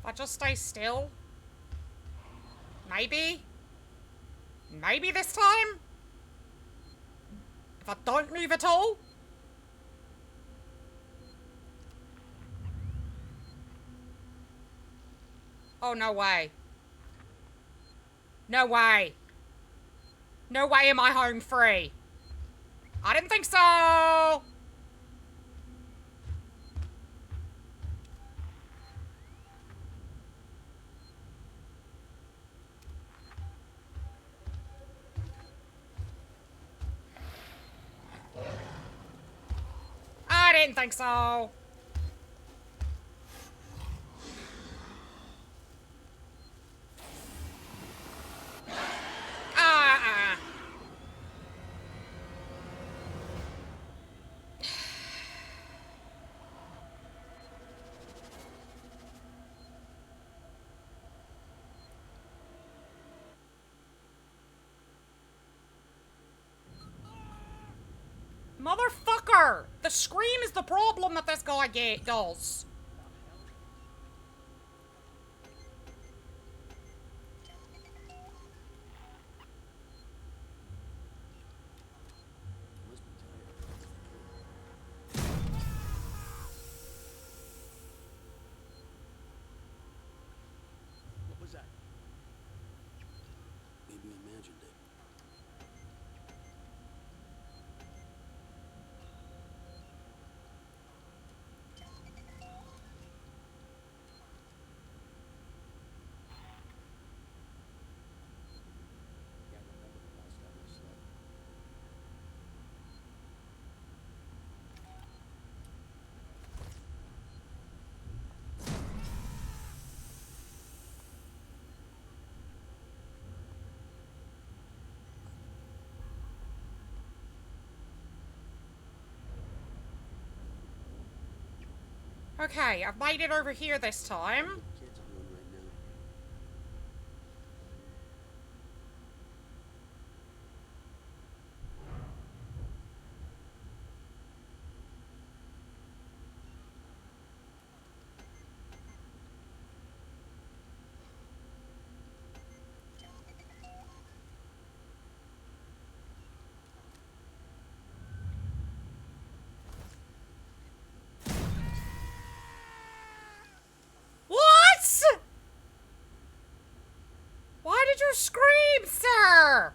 If I just stay still? Maybe? Maybe this time? If I don't move at all? Oh, no way. No way. No way am I home free. I didn't think so! I didn't think so. Ah. Motherfucker! The scream is the problem that this guy does. What was that? Maybe I imagined it. Yeah, I remember the last time I slept. Okay, I've made it over here this time. What the kids are doing right now. What? Why did you scream, sir?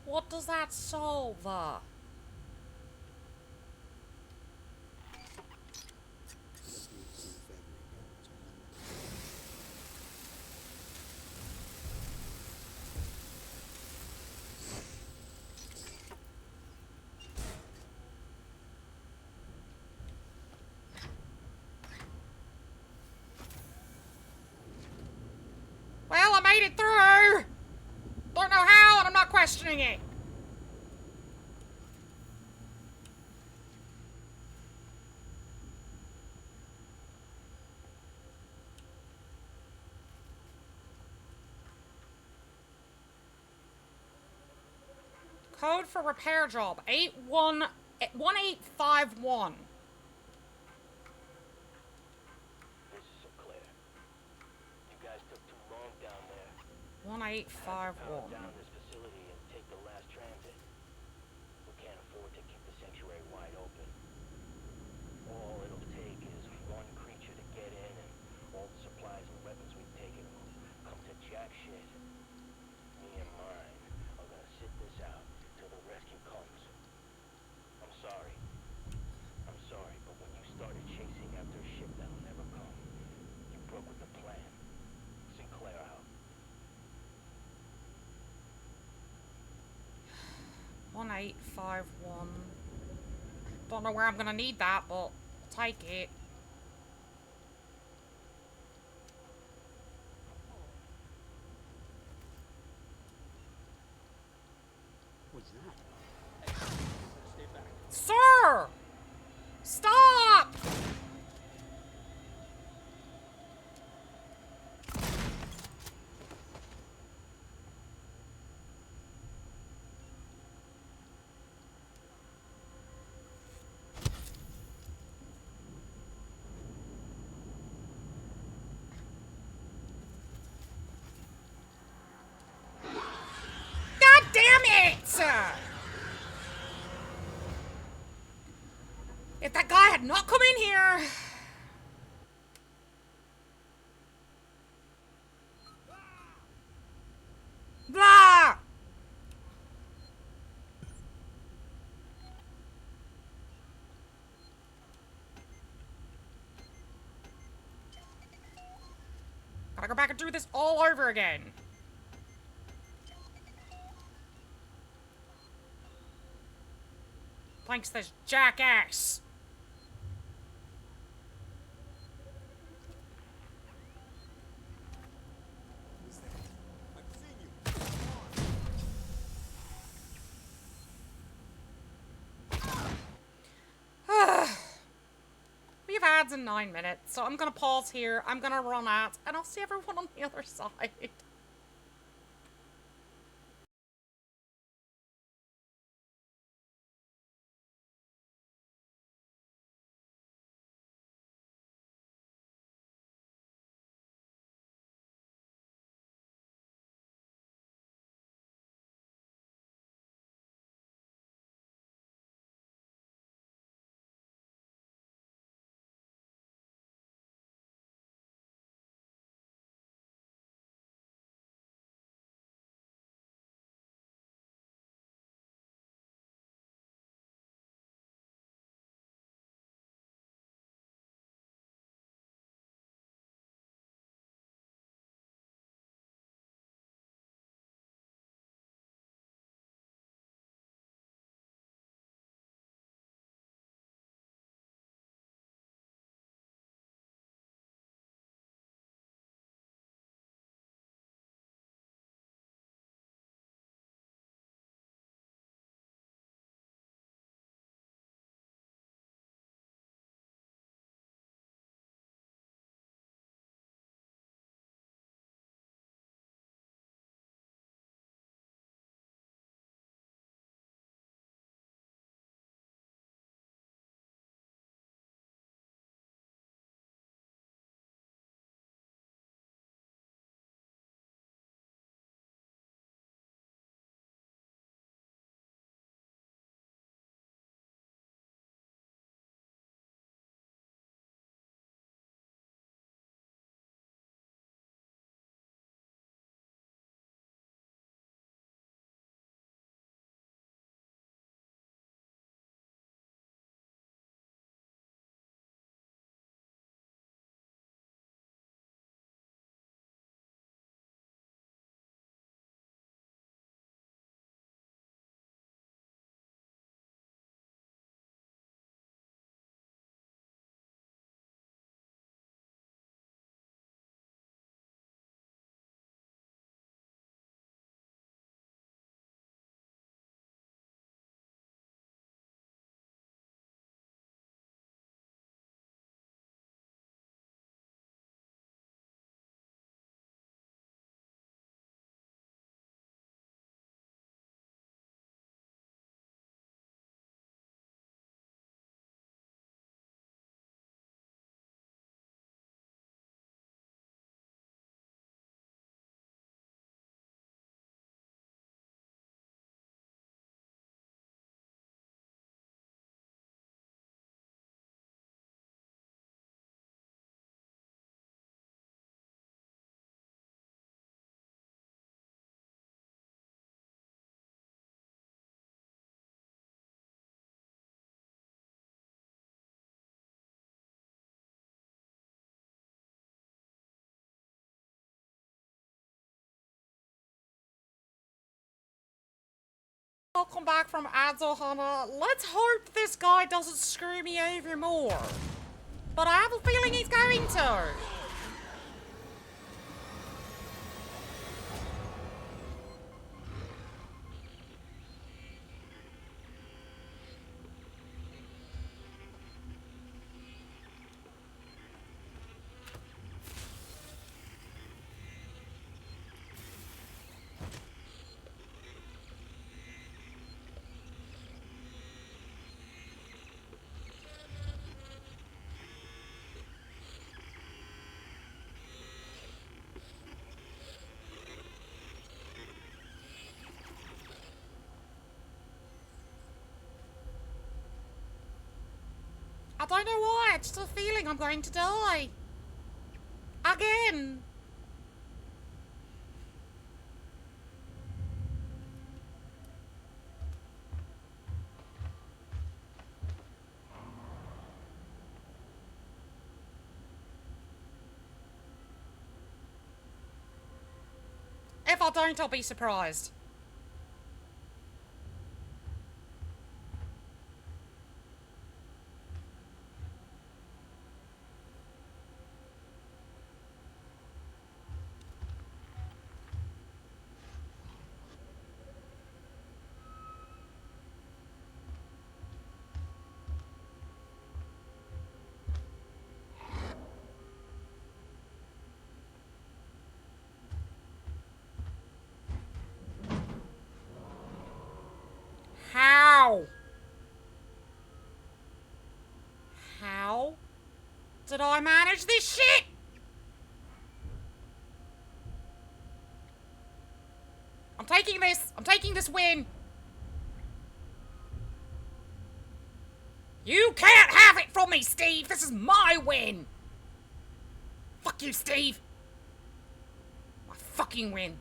What does that solve? Just need to see the factory again. That's all I know. Well, I made it through. Don't know how, and I'm not questioning it. Code for repair job 1851. This is Sinclair. You guys took too long down there. 1851. Power down this facility and take the last transit. We can't afford to keep the sanctuary wide open. All it'll take is one creature to get in, and all the supplies and weapons we've taken will come to jack shit. Me and mine are gonna sit this out till the rescue comes. I'm sorry. 851. Don't know where I'm gonna need that, but I'll take it. What's that? Sir! Stop! God damn it! If that guy had not come in here... Blah! Gotta go back and do this all over again. Thanks to this jackass. We have ads in 9 minutes, so I'm gonna pause here. I'm gonna run out, and I'll see everyone on the other side. Welcome back from Adzohana. Let's hope this guy doesn't screw me over more. But I have a feeling he's going to. I don't know why, it's just a feeling I'm going to die. Again. If I don't, I'll be surprised. How? How did I manage this shit? I'm taking this. I'm taking this win. You can't have it from me, Steve. This is my win. Fuck you, Steve. My fucking win.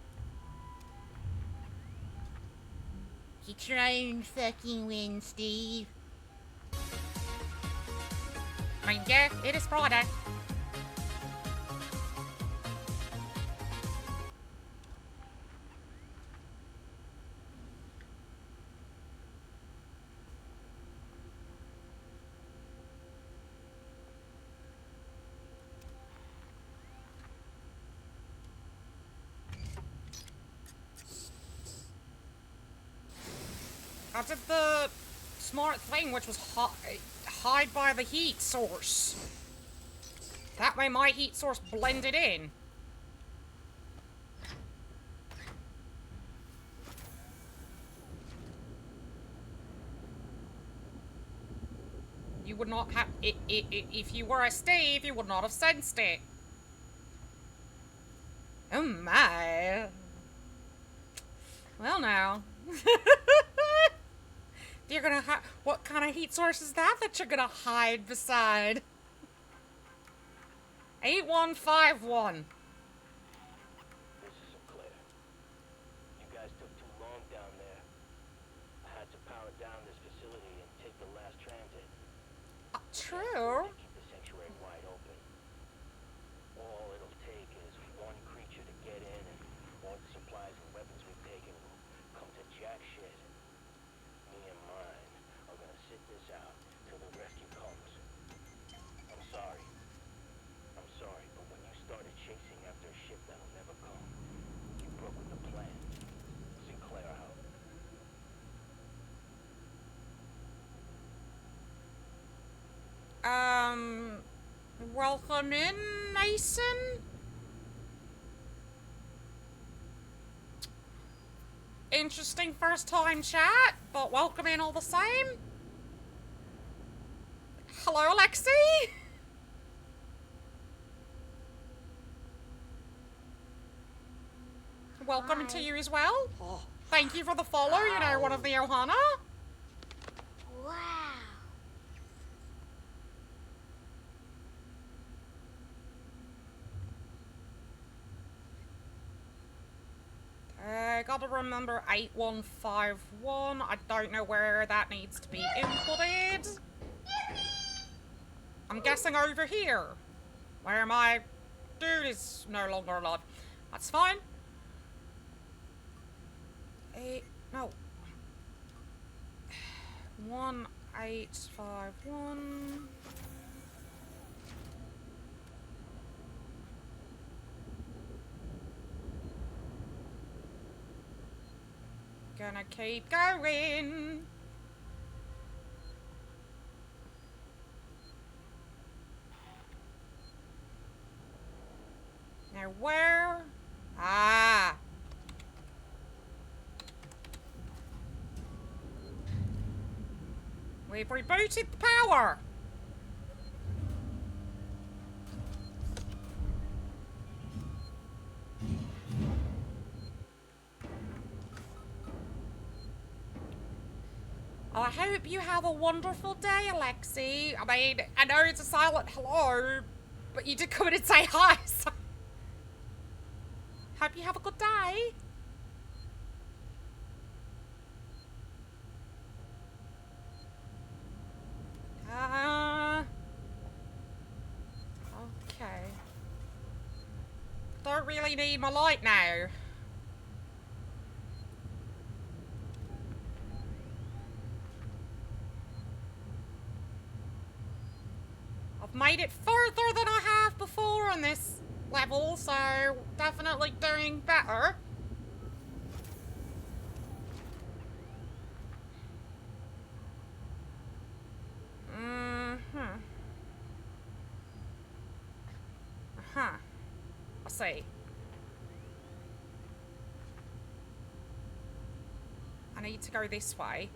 It's your own fucking win, Steve. I mean, yeah, it is Friday. I did the smart thing, which was hide by the heat source. That way my heat source blended in. You would not have... if you were a Steve, you would not have sensed it. Oh my. Well now. You're gonna what kind of heat source is that you're gonna hide beside? 8151. This is Sinclair. You guys took too long down there. I had to power down this facility and take the last transit. True. To keep the sanctuary wide open. All it'll take is one creature to get in, and all the supplies and weapons we've taken will come to jack shit. Me and mine are gonna sit this out till the rescue comes. I'm sorry. I'm sorry, but when you started chasing after a ship that'll never come, you broke with the plan. Sinclair out. Welcome in, Mason? Interesting first time chat, but welcome in all the same. Hello, Alexi? Welcome to you as well. Thank you for the follow, you know, one of the Ohana. Wow. Gotta remember 8151. I don't know where that needs to be inputted. I'm guessing over here, where my dude is no longer alive. That's fine. No. 1851. Gonna keep going. Now where? Ah. We've rebooted the power. I hope you have a wonderful day, Alexi. I mean, I know it's a silent hello, but you did come in and say hi, so... Hope you have a good day. Okay. Don't really need my light now. I've made it further than I have before on this level, so definitely doing better. I see. I need to go this way.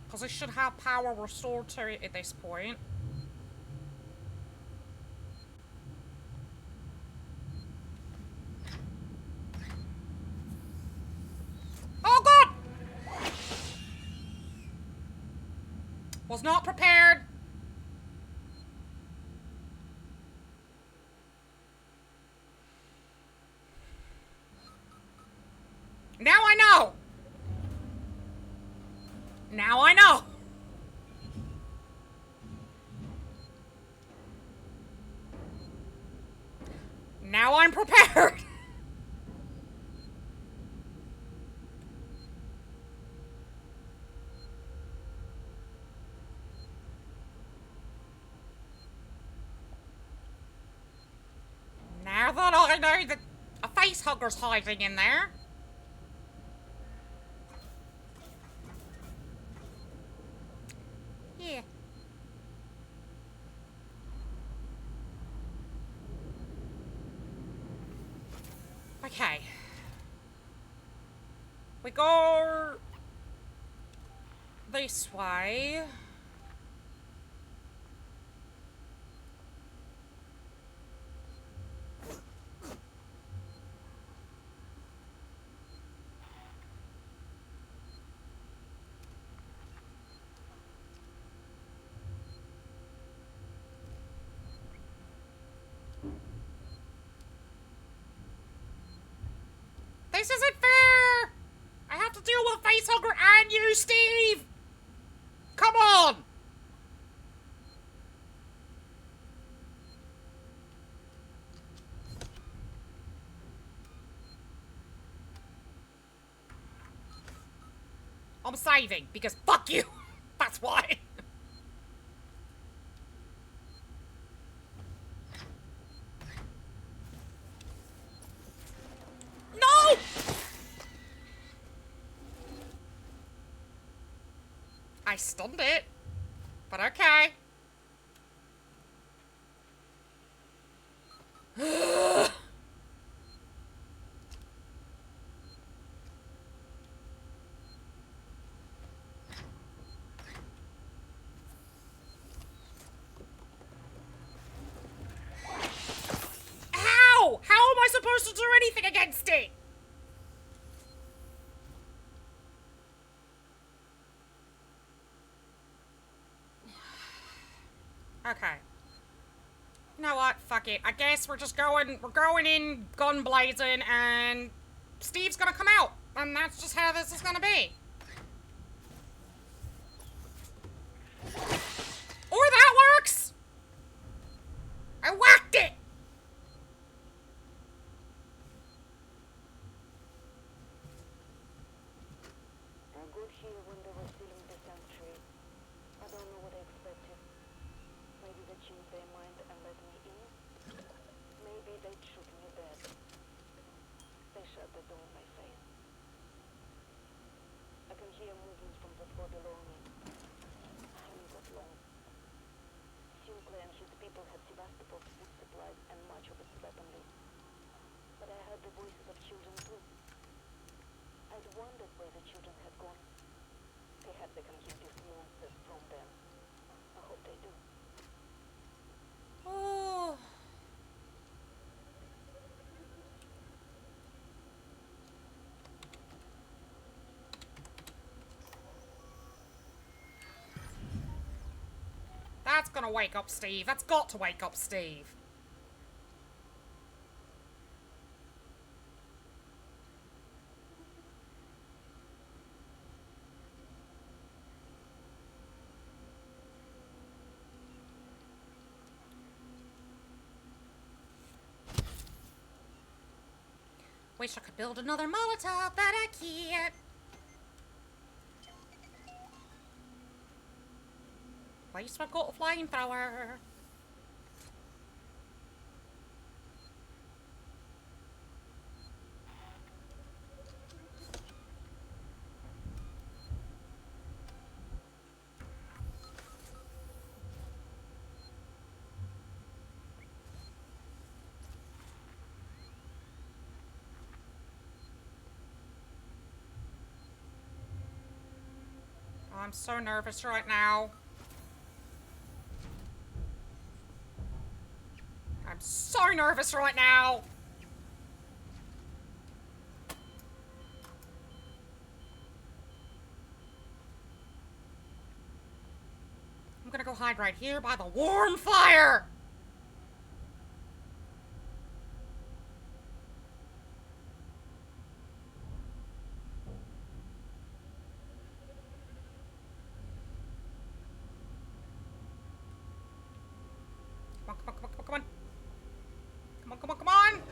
Because I should have power restored to it at this point. Oh god! Was not prepared. Now I know. Now I know. Now I'm prepared. Now that I know that a face hugger's hiding in there. Yeah. Okay. We go this way. This isn't fair! I have to deal with a facehugger and you, Steve! Come on! I'm saving, because fuck you! That's why! No! I stunned it. But okay. How? How am I supposed to do anything against it? Okay. You know what? Fuck it. I guess we're going in gun blazing and Steve's gonna come out. And that's just how this is gonna be. Or that works! I whacked it! they change their mind and let me in, maybe they'd shoot me dead. They shut the door in my face. I can hear movements from the floor below me. It was long. Sinclair and his people had Sevastopol's food supplies and much of its weaponry. But I heard the voices of children too. I'd wondered where the children had gone. Perhaps they can hear these monsters from them. I hope they do. Oh. That's gonna wake up Steve. That's got to wake up Steve. Wish I could build another Molotov, but I can't. At least I've got a flamethrower. I'm so nervous right now. I'm so nervous right now. I'm gonna go hide right here by the warm fire. Come on, come on, come on, come on, come on. Come on, come on, come on.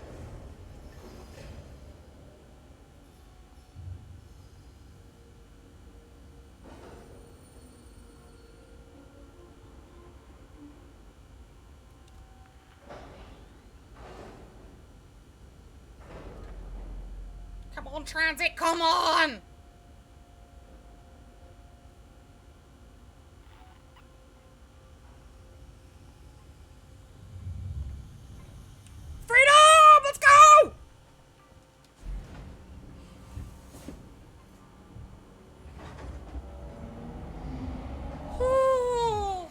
Come on, transit, come on! Freedom! Let's go! Ooh.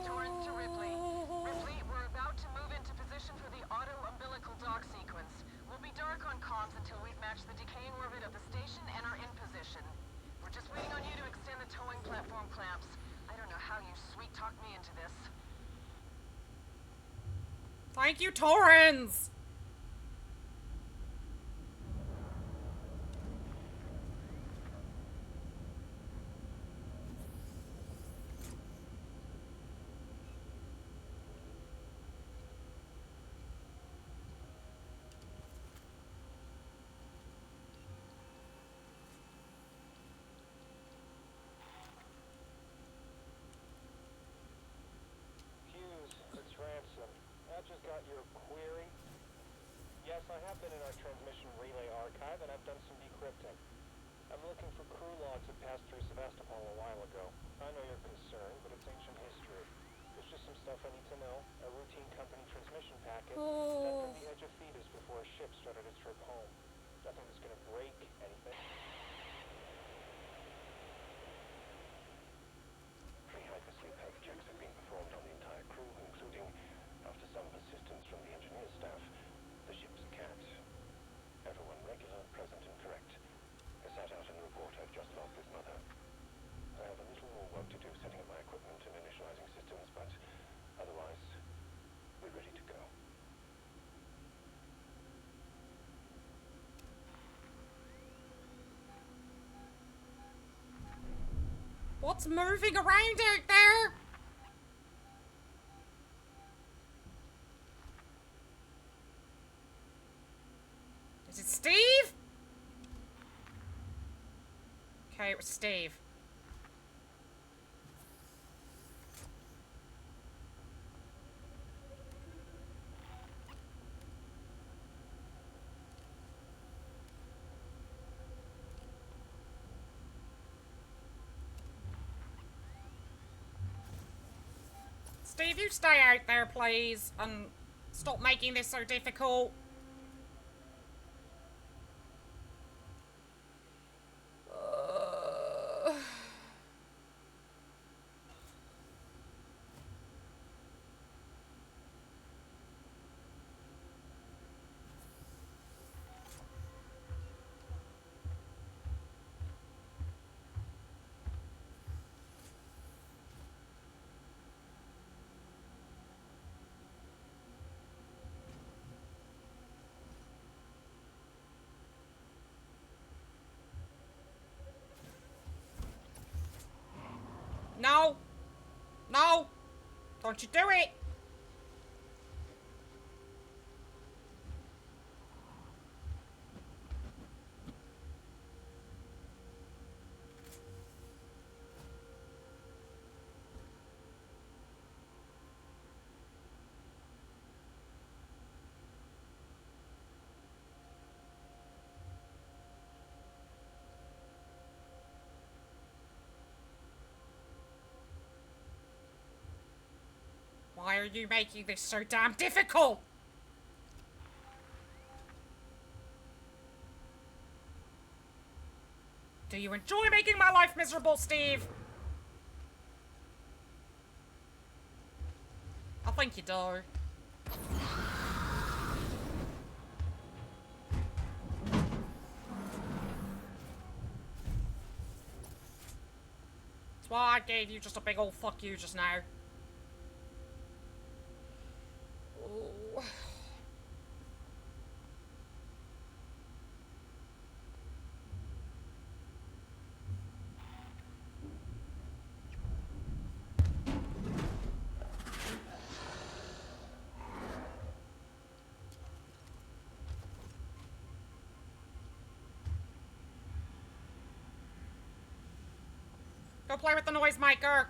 Torrens to Ripley. Ripley, we're about to move into position for the auto-umbilical dock sequence. We'll be dark on comms until we've matched the decaying orbit of the station and are in position. We're just waiting on you to extend the towing platform clamps. I don't know how you sweet-talked me into this. Thank you, Torrens! Hughes, it's Ransom. I just got your query. Yes, I have been in our transmission relay archive, and I've done some decrypting. I'm looking for crew logs that passed through Sevastopol a while ago. I know you're concerned, but it's ancient history. There's just some stuff I need to know. A routine company transmission packet sent from the edge of Phoebus before a ship started its trip home. Nothing that's gonna break anything. Pre-hypersleep health checks have been performed on the entire crew, including, after some persistence from the engineer staff, the ship's cat. Everyone regular, present, and correct. I sat out in the report I've just logged with Mother. I have a little more work to do setting up my equipment and initializing systems, but otherwise, we're ready to go. What's moving around out there? Is it Steve? Okay, it was Steve. Steve, you stay out there, please, and stop making this so difficult. No. No. Don't you do it. Why are you making this so damn difficult? Do you enjoy making my life miserable, Steve? I think you do. That's why I gave you just a big old fuck you just now. Oh. Go play with the noisemaker.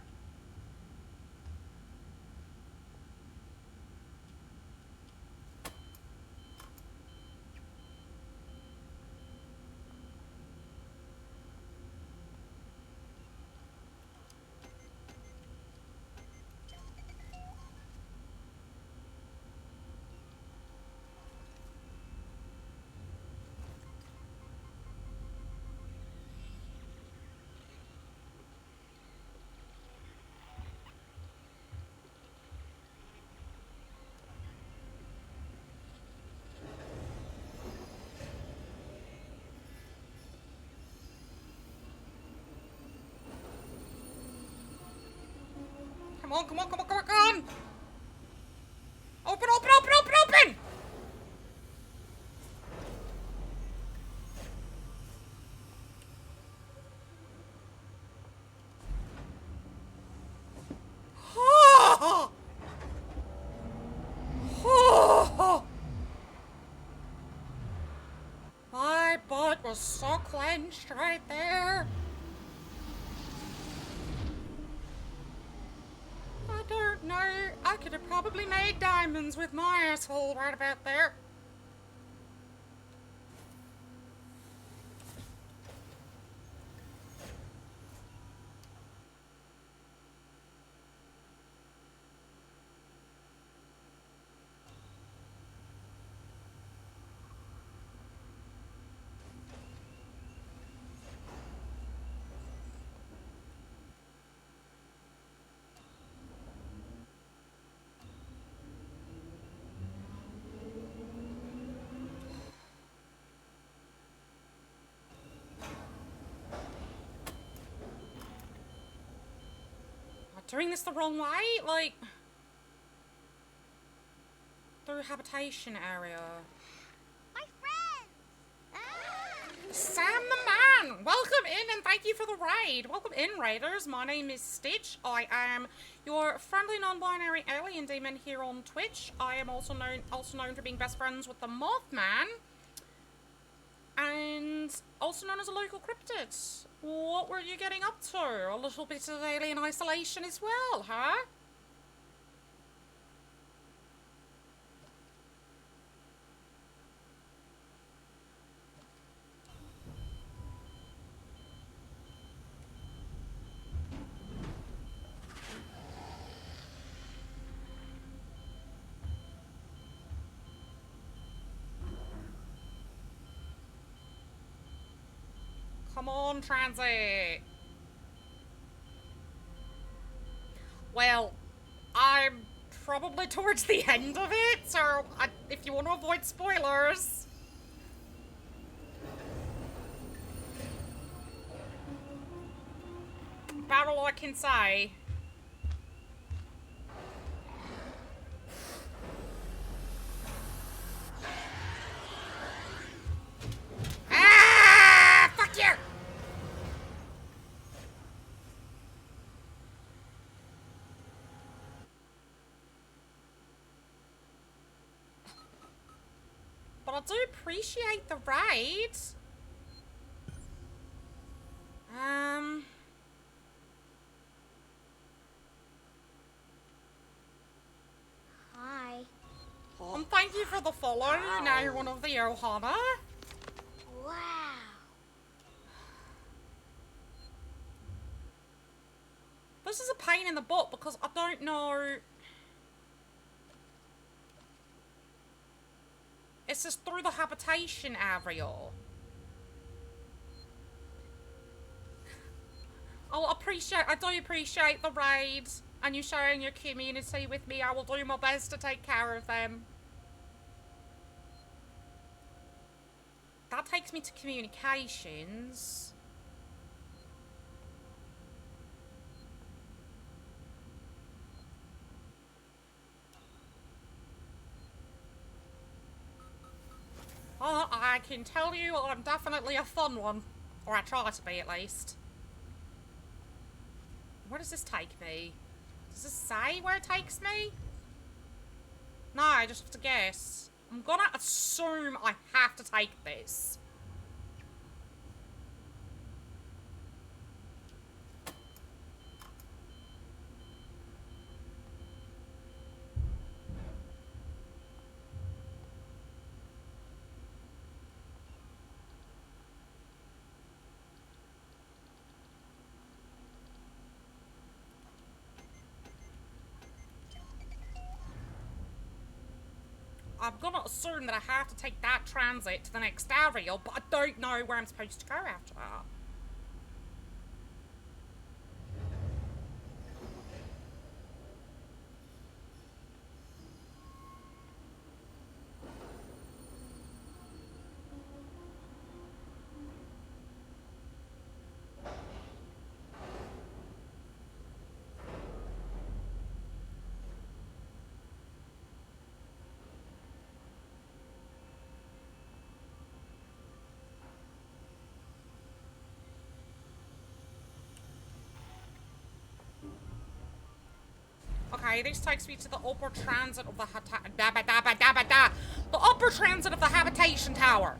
Come on, come on, come on, come on, come on! Open, open, open, open, open! Oh! Oh! My butt was so clenched right there. I don't know. I could have probably made diamonds with my asshole right about there. Doing this the wrong way? Like, through habitation area. My friends! Ah! Sam the man! man! Welcome in and thank you for the raid. Welcome in, raiders. My name is Stitch. I am your friendly non-binary alien demon here on Twitch. I am also known for being best friends with the Mothman. And also known as a local cryptid. What were you getting up to? A little bit of alien isolation as well, huh? Come on, transit. Well, I'm probably towards the end of it, so if you want to avoid spoilers. About all I can say. Ah! Fuck you! But I do appreciate the raid. Hi. And thank you for the follow. Now you're one of the Ohana. Wow. This is a pain in the butt because I don't know. It says through the habitation area. I do appreciate the raid and you sharing your community with me. I will do my best to take care of them. That takes me to communications. I can tell you I'm definitely a fun one. Or I try to be, at least. Where does this take me? Does this say where it takes me? No, I just have to guess. I'm gonna assume I have to take this. I'm gonna assume that I have to take that transit to the next area, but I don't know where I'm supposed to go after that. Okay, this takes me to the upper transit of the the upper transit of the habitation tower.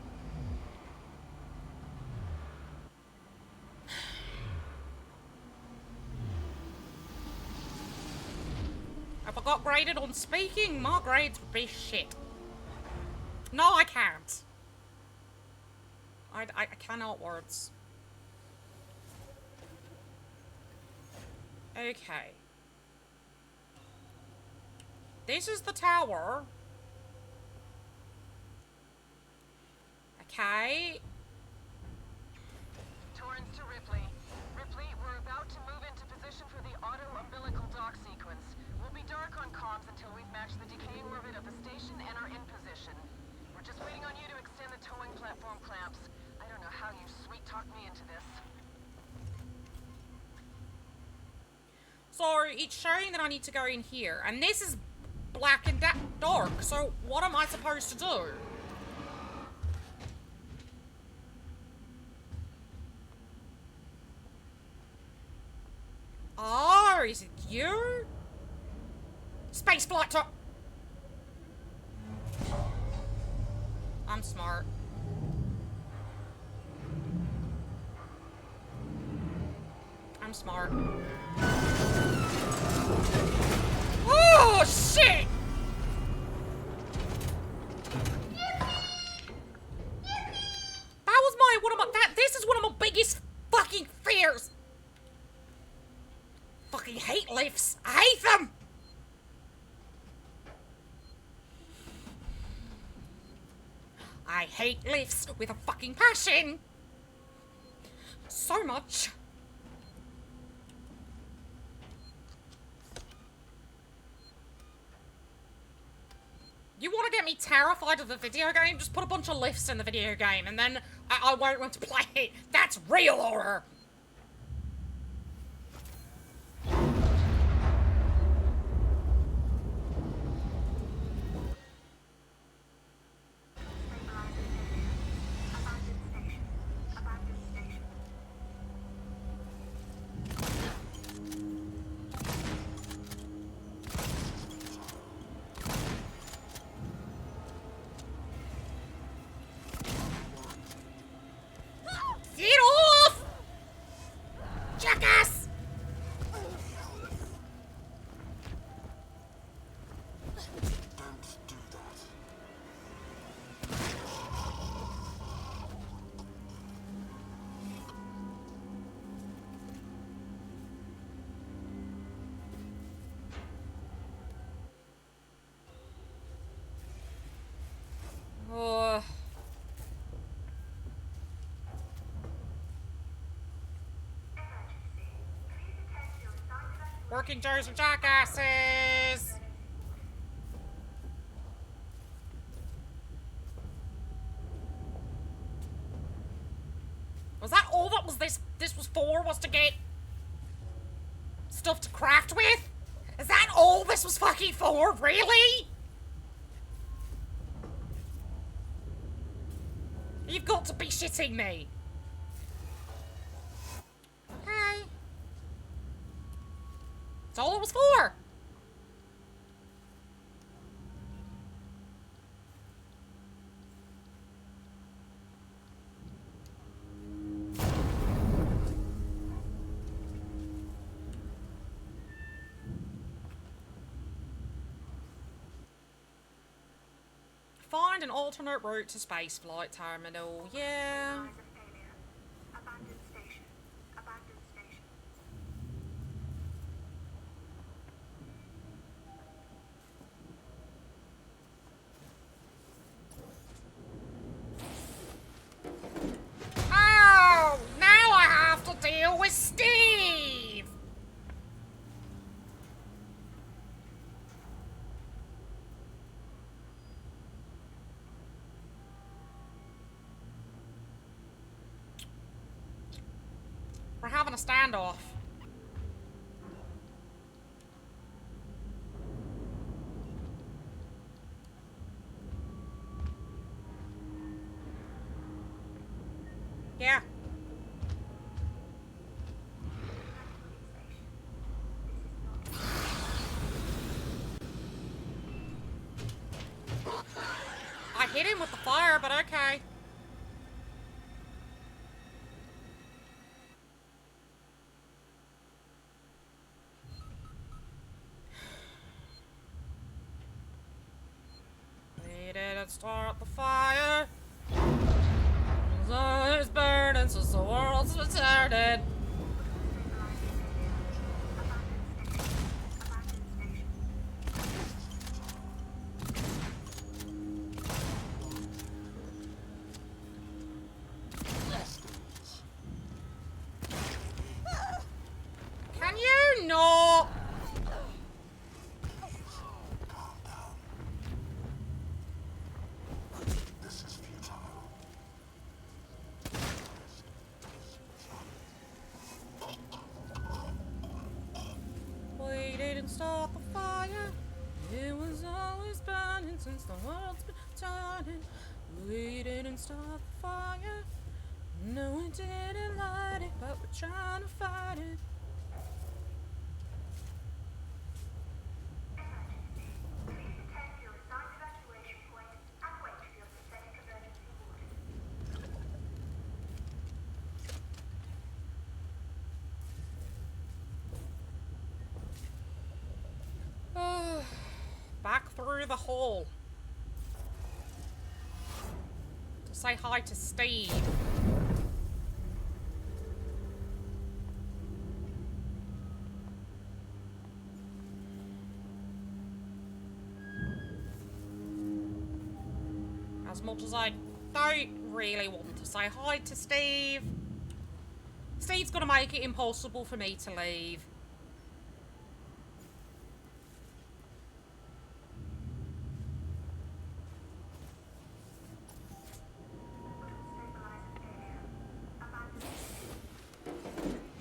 If I got graded on speaking, my grades would be shit. No, I can't. I cannot words. Okay. This is the tower. Okay. Torrens to Ripley. Ripley, we're about to move into position for the auto-umbilical dock sequence. We'll be dark on comms until we've matched the decaying orbit of the station and are in position. We're just waiting on you to extend the towing platform clamps. I don't know how you sweet-talked me into this. So it's showing that I need to go in here, and this is black and dark, so what am I supposed to do? Or is it you? Space flight to... I'm smart. I'm smart. Oh, shit! This is one of my biggest fucking fears. Fucking hate lifts. I hate them. I hate lifts with a fucking passion. So much. You want to get me terrified of the video game? Just put a bunch of lifts in the video game and then I won't want to play it. That's real horror. Get off! Jackass! Don't do that. Oh. Working Joes and jackasses! Was that all that was this was for? Was to get stuff to craft with? Is that all this was fucking for? Really? You've got to be shitting me. Okay. That's all it was for. Find an alternate route to spaceflight terminal. Yeah. Abandoned station. Abandoned station. Oh, now I have to deal with Steve. We're having a standoff. Yeah. I hit him with the fire, but okay. We didn't start the fire. It's burning since the world's retarded. Can you not? This is futile. We didn't start the fire. It was always burning since the world's been turning. We didn't start the fire. No, we didn't light it, but we're trying to fight it. the hall. To say hi to Steve. As much as I don't really want to say hi to Steve, Steve's gonna make it impossible for me to leave.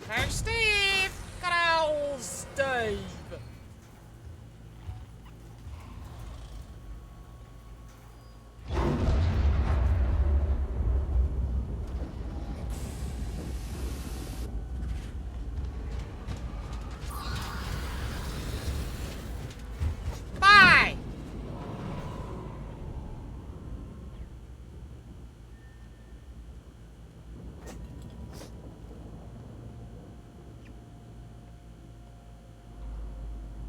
There's Steve! Good old Steve! Bye!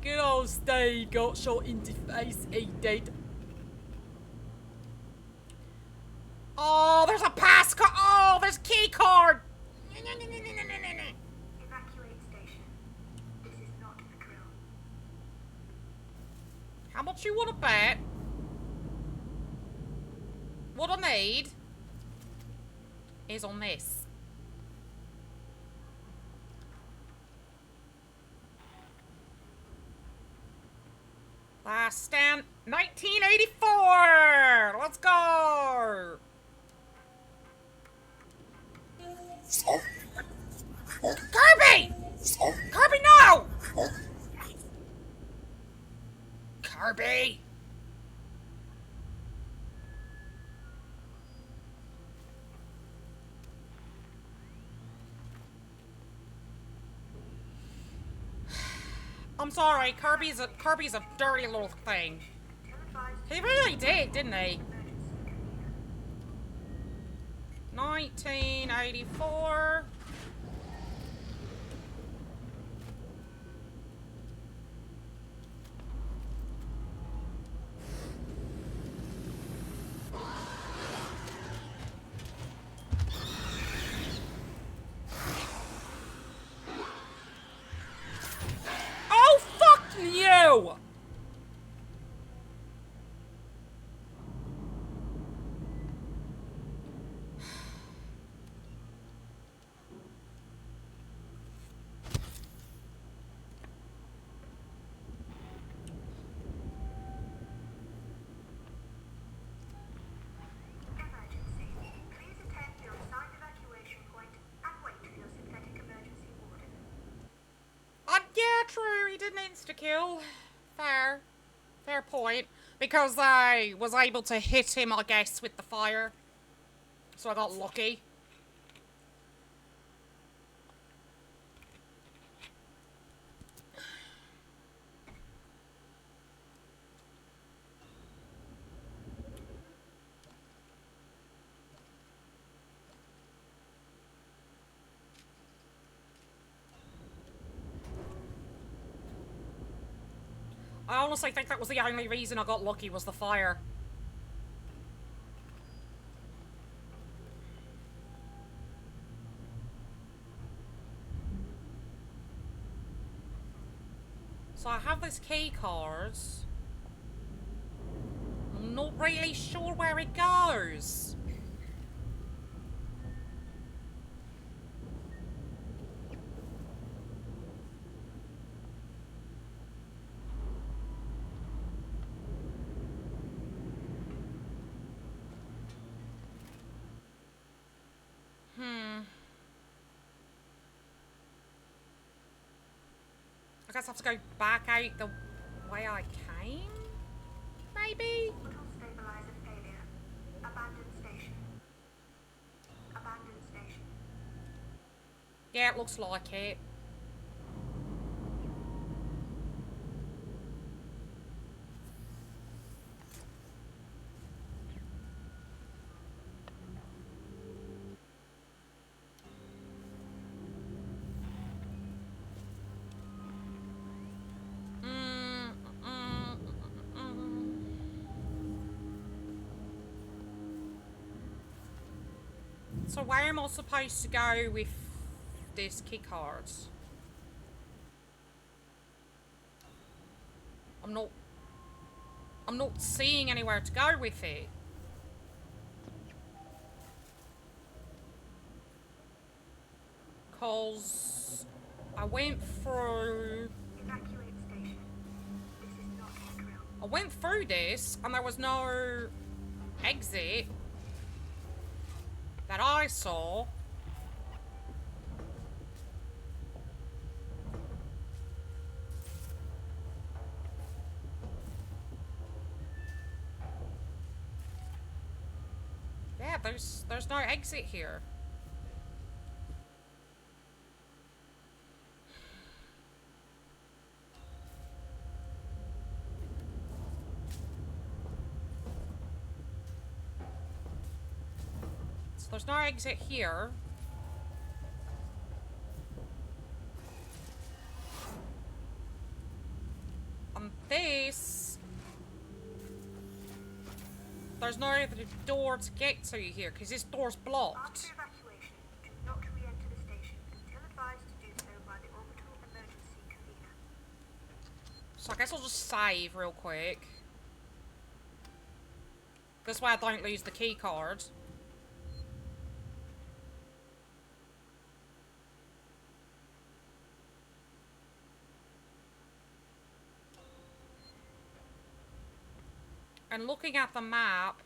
Good old Steve got shot in the face, he did. Oh, there's a pass card. Oh, there's a key card. Evacuate station. This is not a drill. How much you want to bet? What I need is on this. Last stand, 1984. Let's go. Kirby! Kirby, no! Kirby! I'm sorry, Kirby's a dirty little thing. He really did, didn't he? 1984. Oh, fuck you! Emergency. Please attend your assigned evacuation point and wait for your synthetic emergency warden. Yeah, true, he didn't insta-kill. Fair. Fair point. Because I was able to hit him, I guess, with the fire. So I got lucky. I honestly think that was the only reason I got lucky was the fire. So I have this key card. I'm not really sure where it goes. I guess I have to go back out the way I came? Maybe? Auto stabilizer failure. Abandoned station. Abandoned station. Yeah, it looks like it. So where am I supposed to go with this key card? I'm not seeing anywhere to go with it. Cause I went through. Evacuate station. This is not a drill. I went through this and there was no exit that I saw. Yeah, there's no exit here. So there's no exit here. And this... There's no other door to get to here, because this door's blocked. After evacuation, do not re-enter the station until advised to do so by the orbital emergency convener. So I guess I'll just save real quick. This way I don't lose the key card. And looking at the map,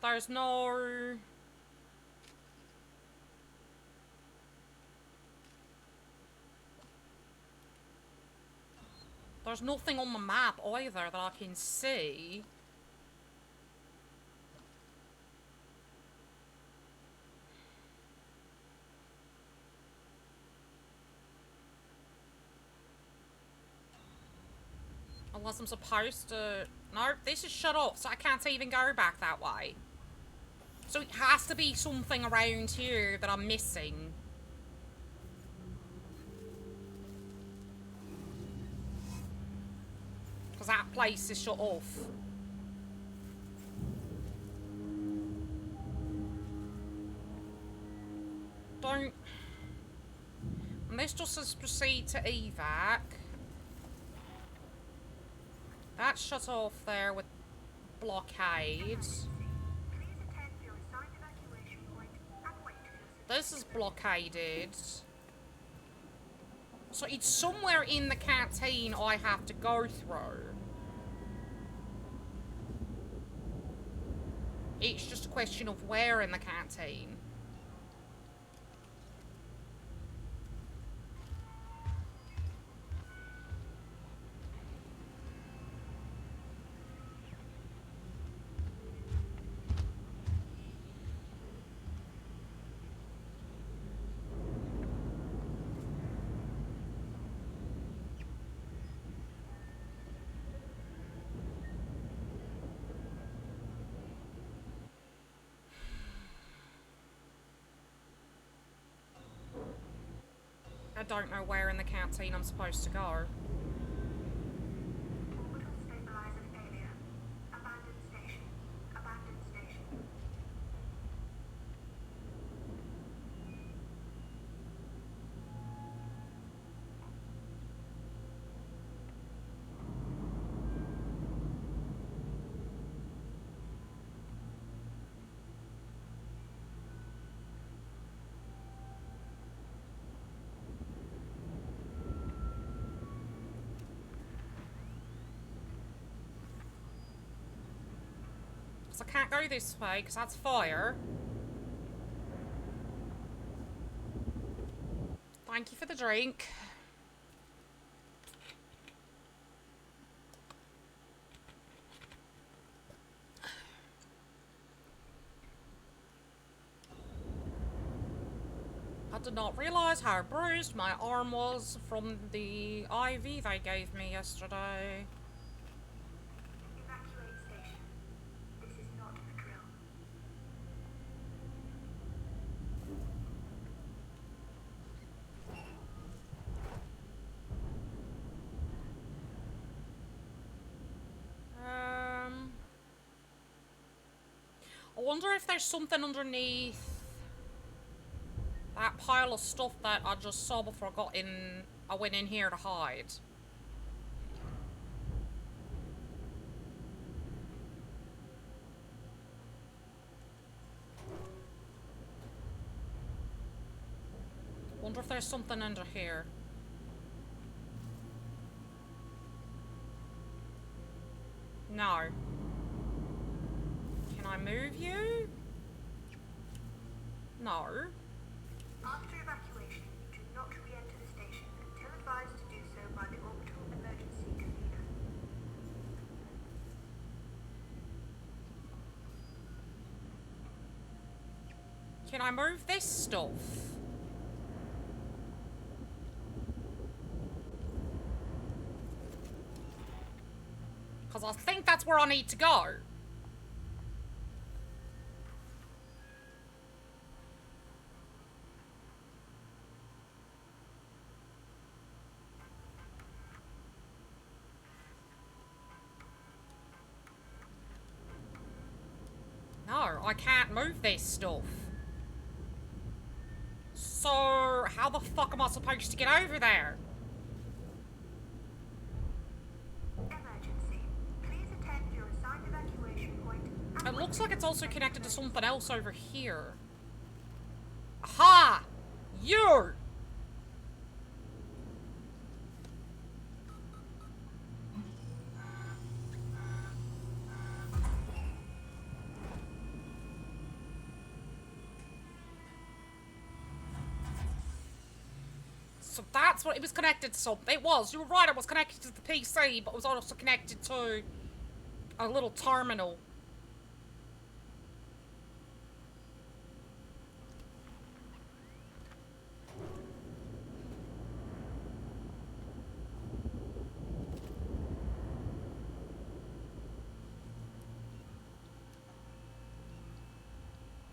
there's no... There's nothing on the map either that I can see. Unless I'm supposed to... No, this is shut off, so I can't even go back that way. So it has to be something around here that I'm missing. Because that place is shut off. Don't... And this just says proceed to evac. That's shut off there with blockades. Please attend your assigned evacuation point and wait for your This is blockaded. So it's somewhere in the canteen I have to go through. It's just a question of where in the canteen. I don't know where in the canteen I'm supposed to go. orbital stabilizer failure. Abandoned station. Abandoned station. So I can't go this way because that's fire. Thank you for the drink. I did not realize how bruised my arm was from the IV they gave me yesterday. Evacuate station. This is not a drill. wonder if there's something underneath that pile of stuff that I just saw before I went in here to hide. Wonder if there's something under here. No. Can I move you? No. After evacuation, do not re-enter the station until advised to do so by the orbital emergency convener. Can I move this stuff? Because I think that's where I need to go. No, I can't move this stuff. So, how the fuck am I supposed to get over there? Emergency. Please attend your assigned evacuation point. It looks like it's also connected to something else over here. Aha! You! So that's what it was connected to something. It was. You were right, it was connected to the PC, but it was also connected to a little terminal.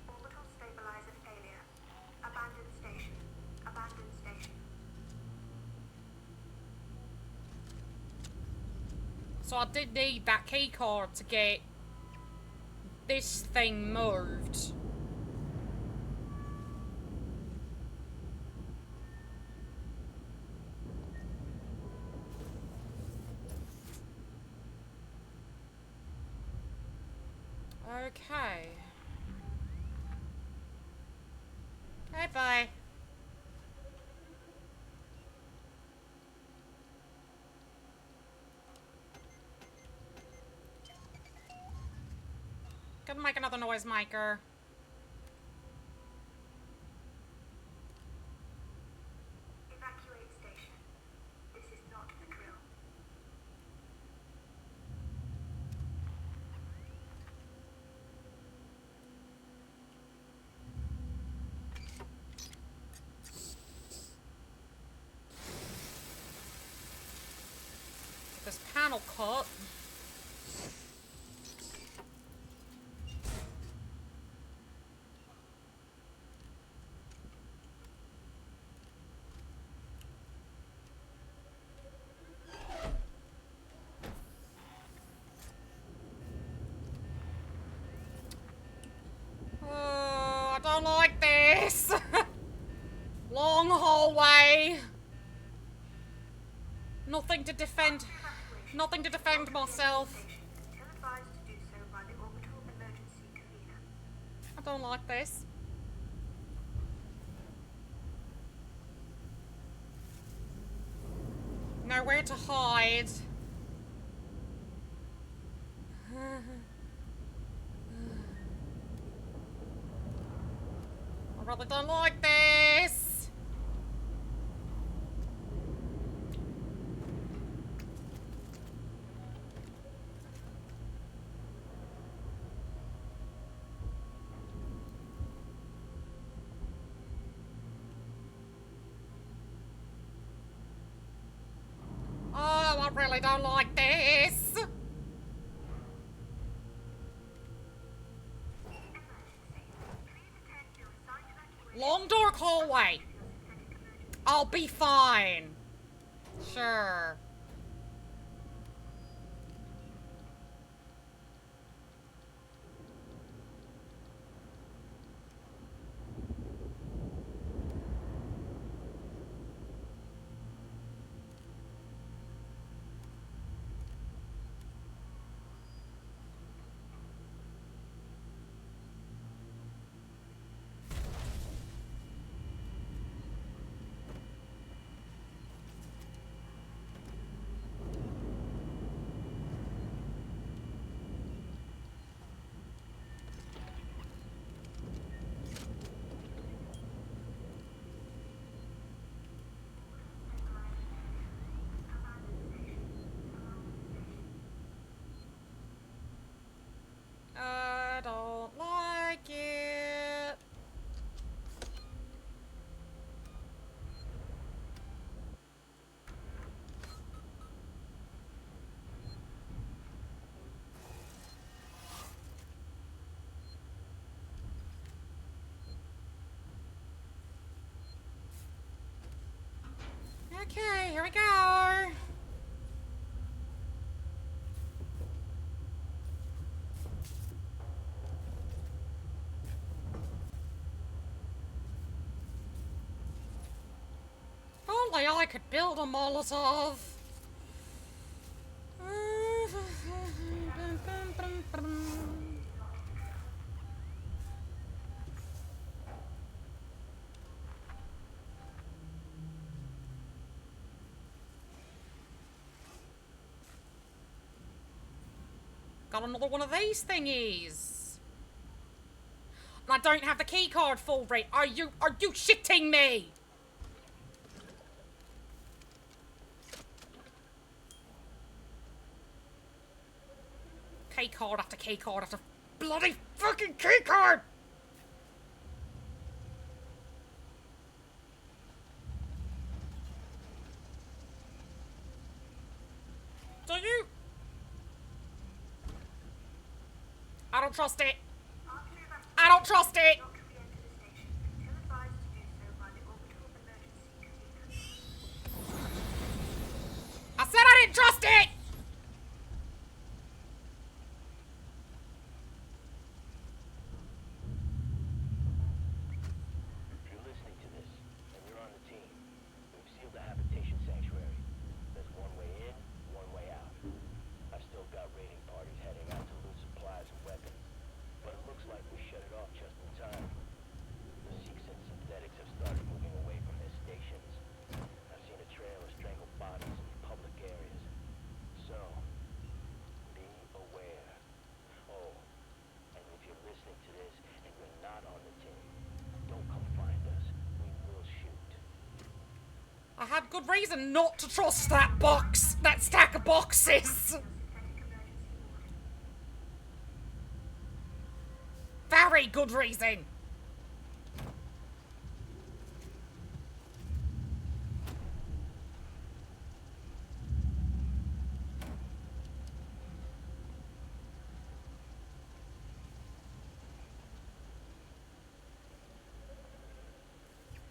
Orbital stabilizer failure. Abandoned station. Abandoned station. So I did need that key card to get this thing moved. Okay. Hey, bye. Couldn't make another noise maker. Evacuate station. This is not a drill. This panel cut. I don't like this. Long hallway. Nothing to defend. Nothing to defend myself. Station until advised to do so by the orbital emergency convener. I don't like this. Nowhere to hide. I really don't like this. Oh, I really don't like this. Long dark hallway. I'll be fine. Sure. Okay, here we go. Only I could build a Molotov. Got another one of these thingies. And I don't have the key card for it. Are you shitting me? Key card after key card after bloody fucking key card. Do you? I don't trust it. After evacuation, I don't trust it. not to re-enter the station until advised to do so by the orbital emergency convener. I said I didn't trust it. If you're listening to this, and you're on the team, we've sealed the habitation sanctuary. There's one way in, one way out. I've still got raiding parties heading out to loot supplies and weapons, but it looks like we shut it off just in time. The Sikhs and synthetics have started moving away from their stations. I've seen a trail of strangled bodies in public areas. So, be aware. Oh, and if you're listening to this and you're not on the team, don't come find us. We will shoot. I had good reason not to trust that box, that stack of boxes. Synthetic emergency warning. Very good reason.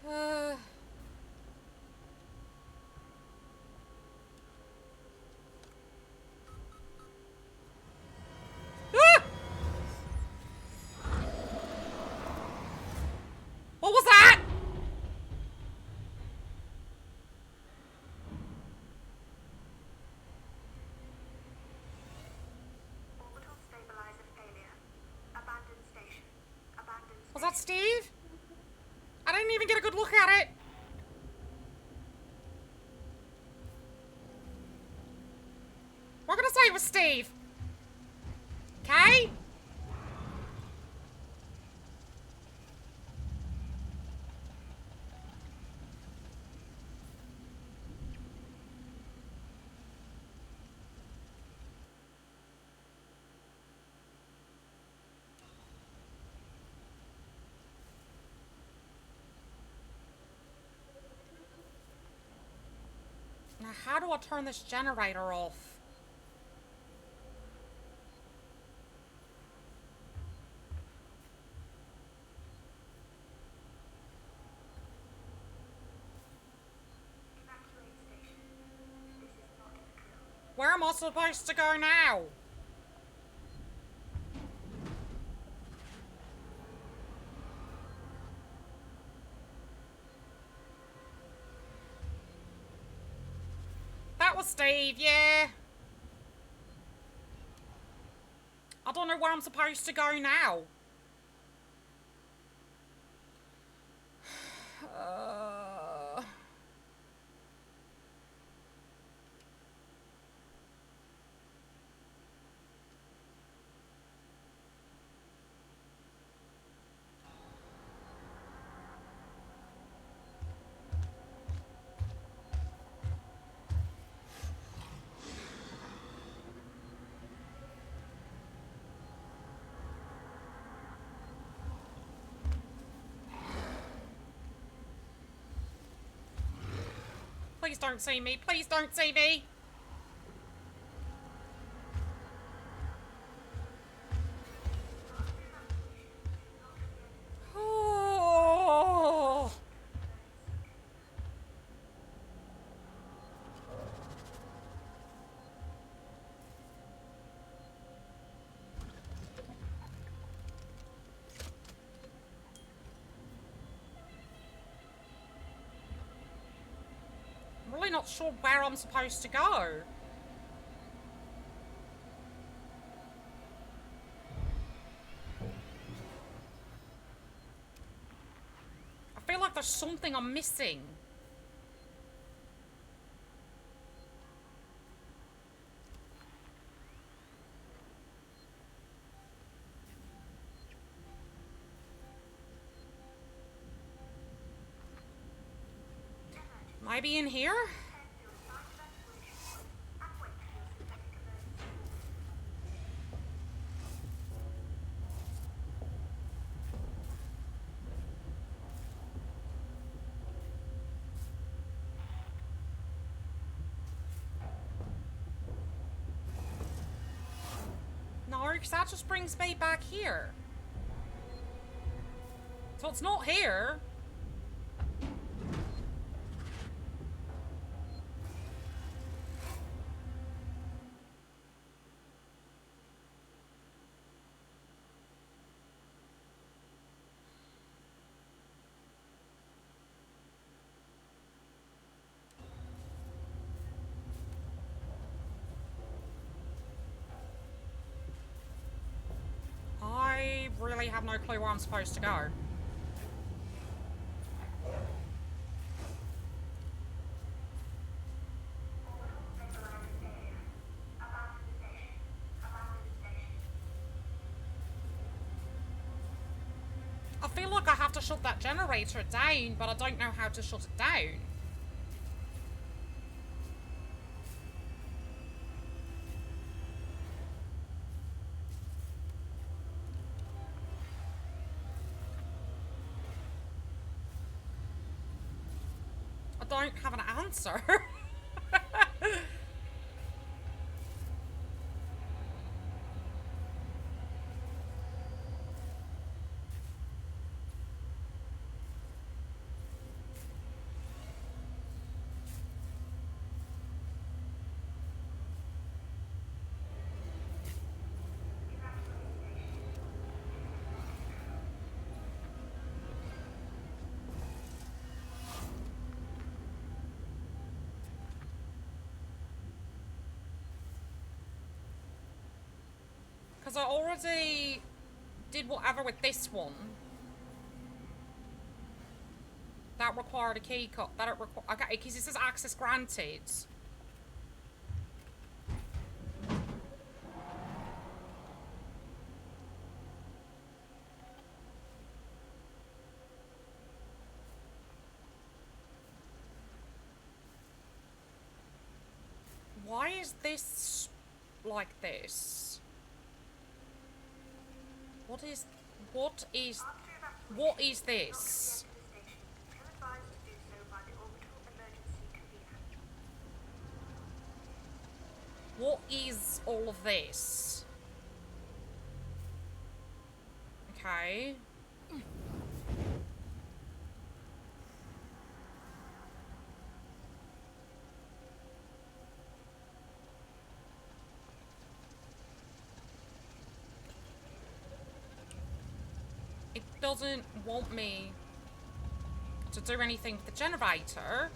Uh... Ah! What was that? Orbital stabilizer failure. Abandoned station. Abandoned Was that station. Steve? I didn't even get a good look at it. We're gonna say it was Steve. Okay? Now, how do I turn this generator off? Evacuate station. This is not a drill. Where am I supposed to go now? That was Steve, yeah. I don't know where I'm supposed to go now. Please don't see me. Please don't see me. Oh. not sure where I'm supposed to go. I feel like there's something I'm missing. Maybe in here? No, because that just brings me back here. So it's not here. I really have no clue where I'm supposed to go. I feel like I have to shut that generator down, but I don't know how to shut it down. I don't have an answer. Because I already did whatever with this one. That required a key code. That it required. Okay, because it says access granted. Why is this like this? What is this? What is all of this? Okay. It doesn't want me to do anything with the generator.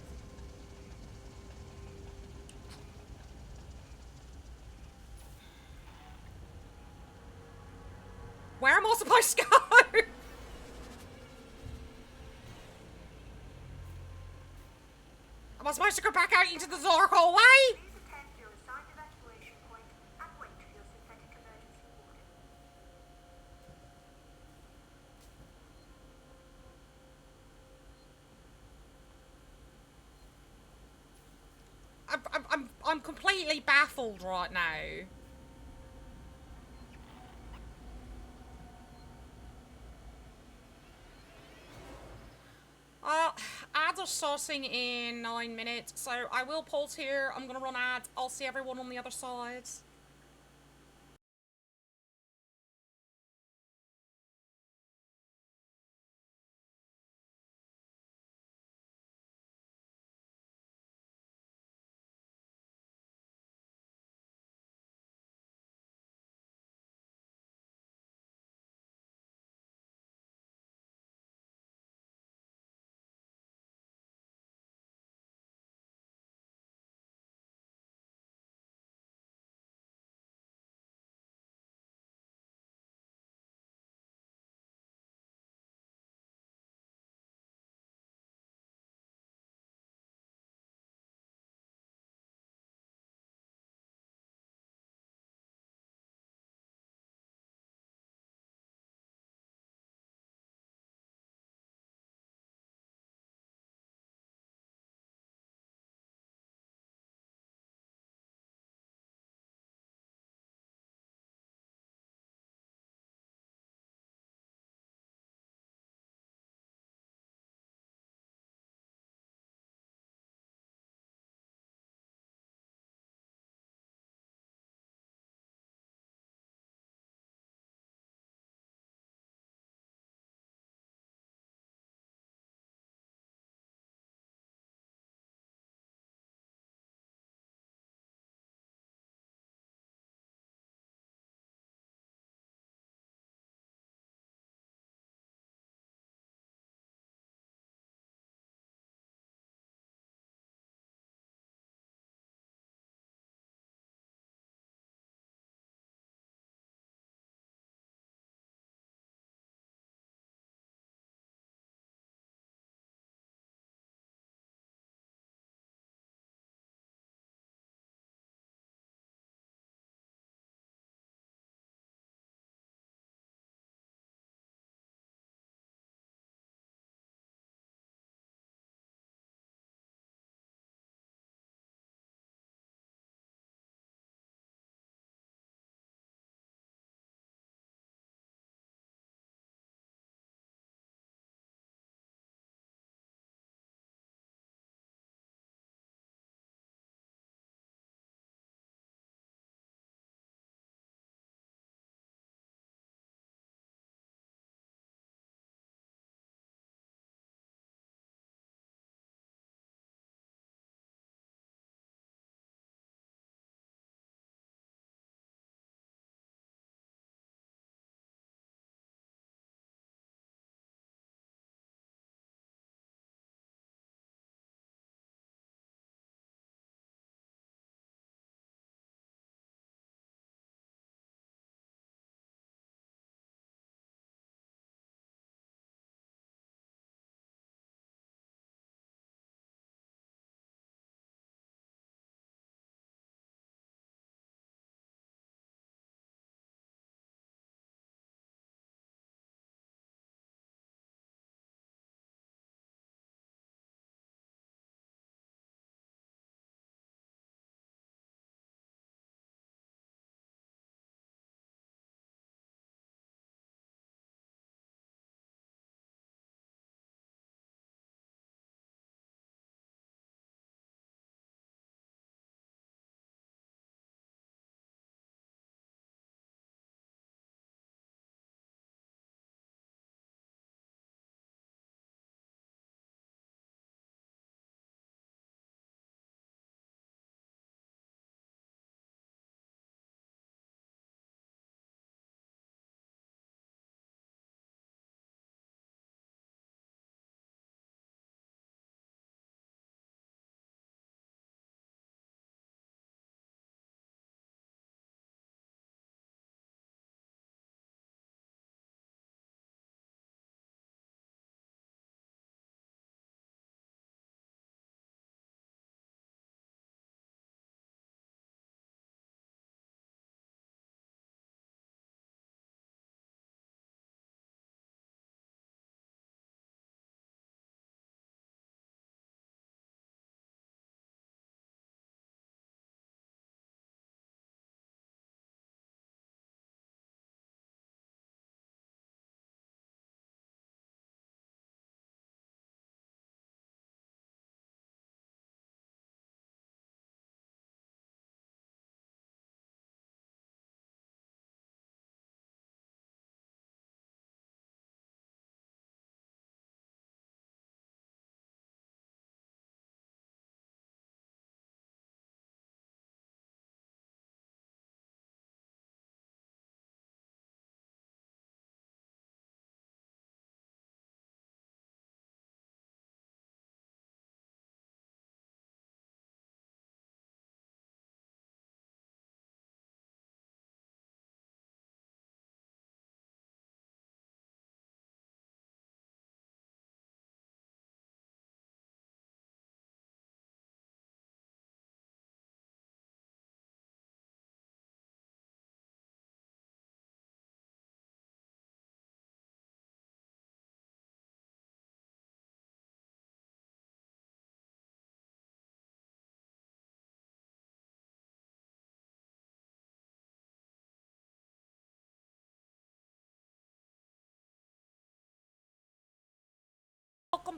Where am I supposed to go? Am I supposed to go back out into the dark hallway? Please attend your assigned evacuation point and wait for your synthetic emergency warning. I'm completely baffled right now. Ads are starting in 9 minutes, so I will pause here. I'm gonna run ads. I'll see everyone on the other side.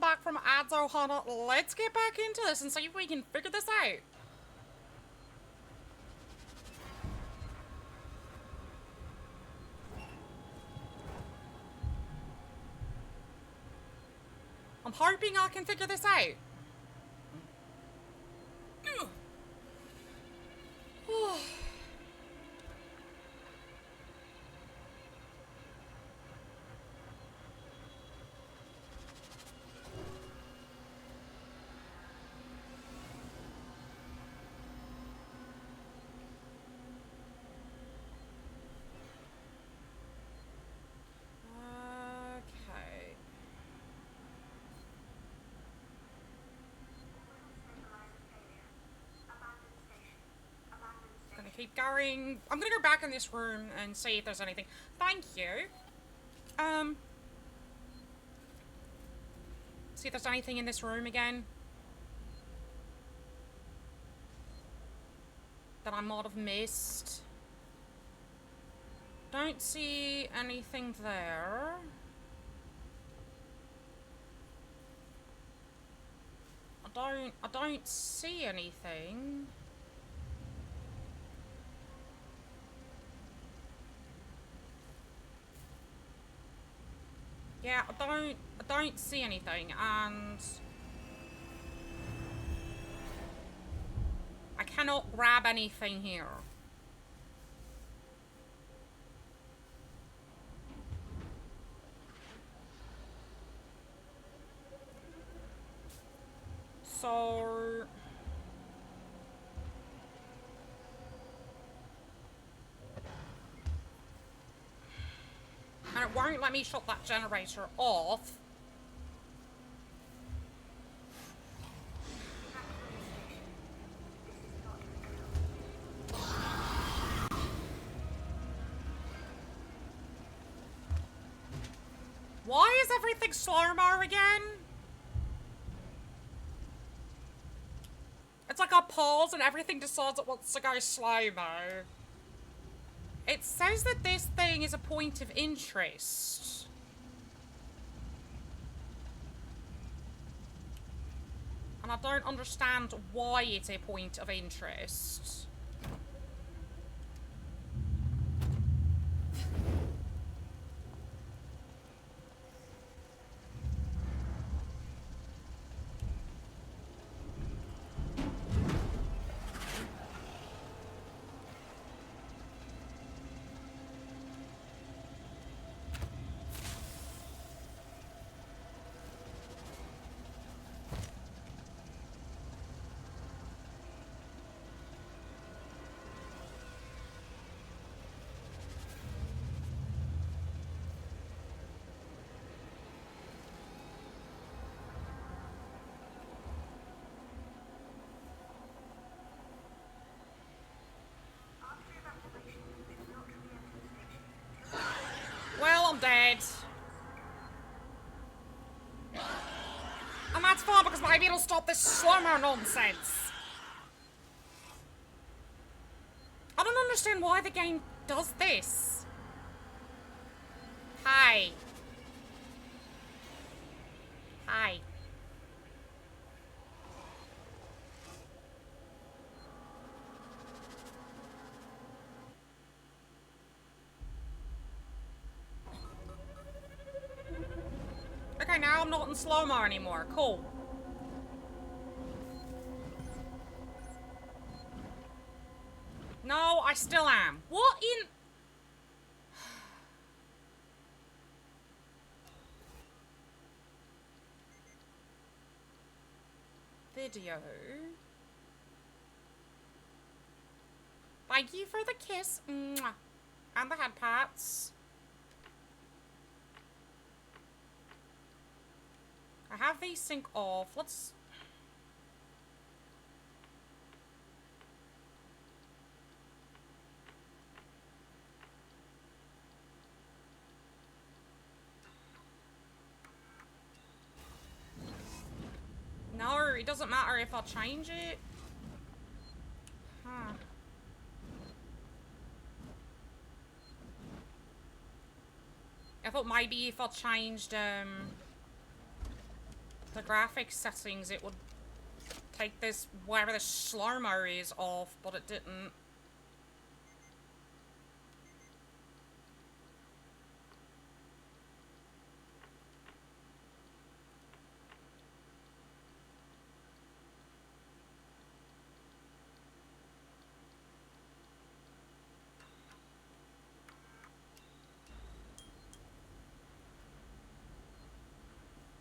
back from ads, Ohana. Let's get back into this and see if we can figure this out. I'm hoping I can figure this out. Okay. Gonna keep going. I'm gonna go back in this room and see if there's anything. Thank you. See if there's anything in this room again that I might have missed. Don't see anything there. I don't see anything. Yeah, I don't see anything, and I cannot grab anything here. So and it won't let me shut that generator off. Why is everything slow-mo again? It's like I pause and everything decides it wants to go slow-mo. It says that this thing is a point of interest. And I don't understand why it's a point of interest. Well, I'm dead. And that's fine because maybe it'll stop this slow-mo nonsense. I don't understand why the game does this. Hi. Hi. Okay, now I'm not in slow-mo anymore. Cool. No, I still am. What in... Video. Thank you for the kiss. Mwah. And the head pats. I have these sync off. Let's... No, it doesn't matter if I change it. Huh. I thought maybe if I changed, the graphics settings, it would take this, whatever this slow-mo is, off, but it didn't.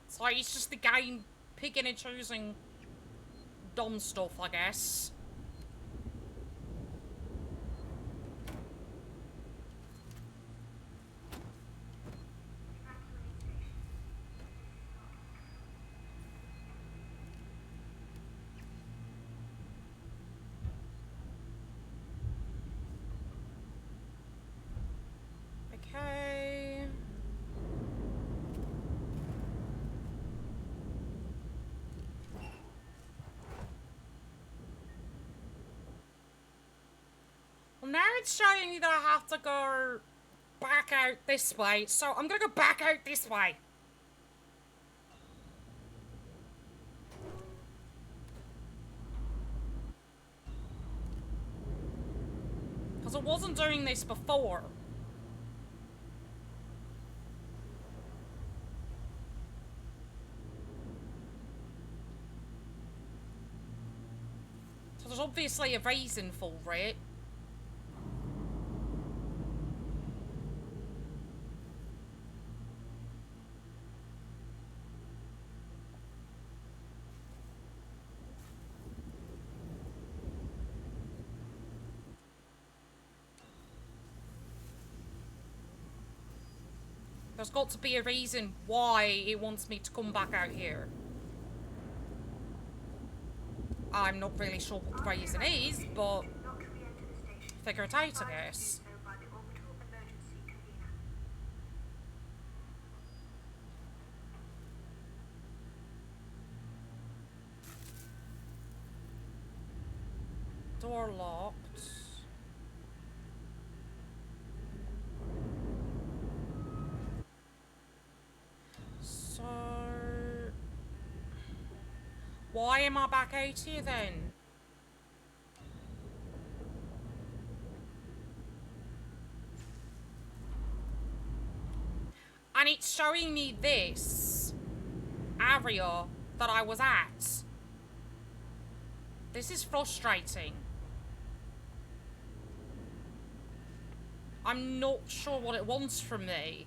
It's like, it's just the game picking and choosing dumb stuff, I guess. Okay. Well, now it's showing me that I have to go back out this way, so I'm gonna go back out this way. Because I wasn't doing this before. So there's obviously a reason for it. There's got to be a reason why it wants me to come back out here. I'm not really sure what the reason is, but figure it out, I guess. Door locked. So... why am I back out here then? And it's showing me this area that I was at. This is frustrating. I'm not sure what it wants from me.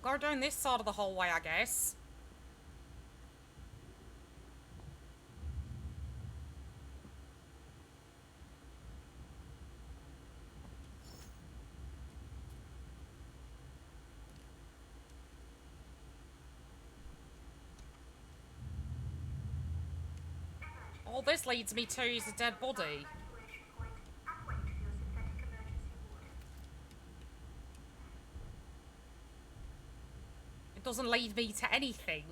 Go down this side of the hallway, I guess. All this leads me to is a dead body. It doesn't lead me to anything.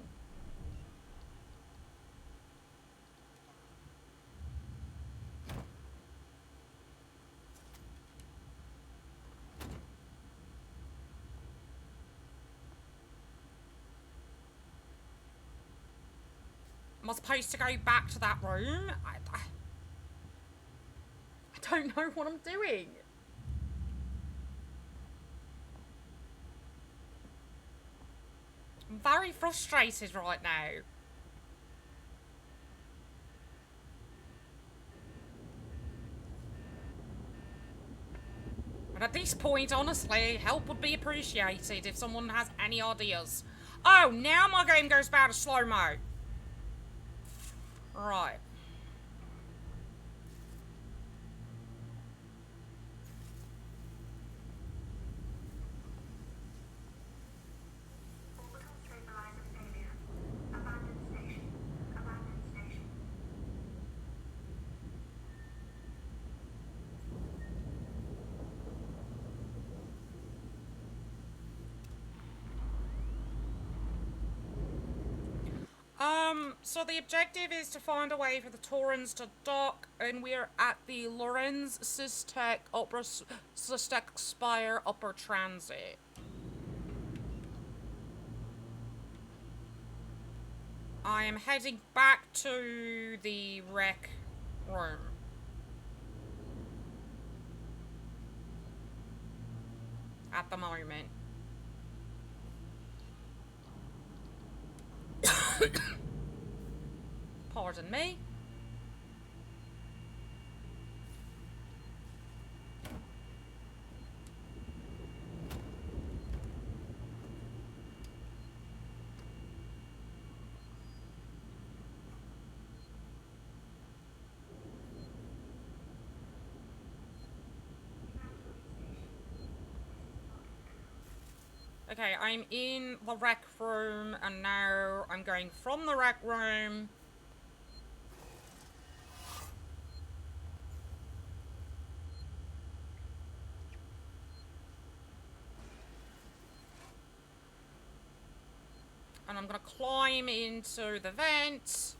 Am I supposed to go back to that room? I don't know what I'm doing. I'm very frustrated right now. And at this point, honestly, help would be appreciated if someone has any ideas. Oh, now my game goes back to slow-mo. Right. So the objective is to find a way for the Taurens to dock, and we're at the Lorenz Sistek Spire Upper Transit. I am heading back to the rec room. At the moment. Pardon me. Okay, I'm in the rec room, and now I'm going from the rec room. And I'm gonna climb into the vent.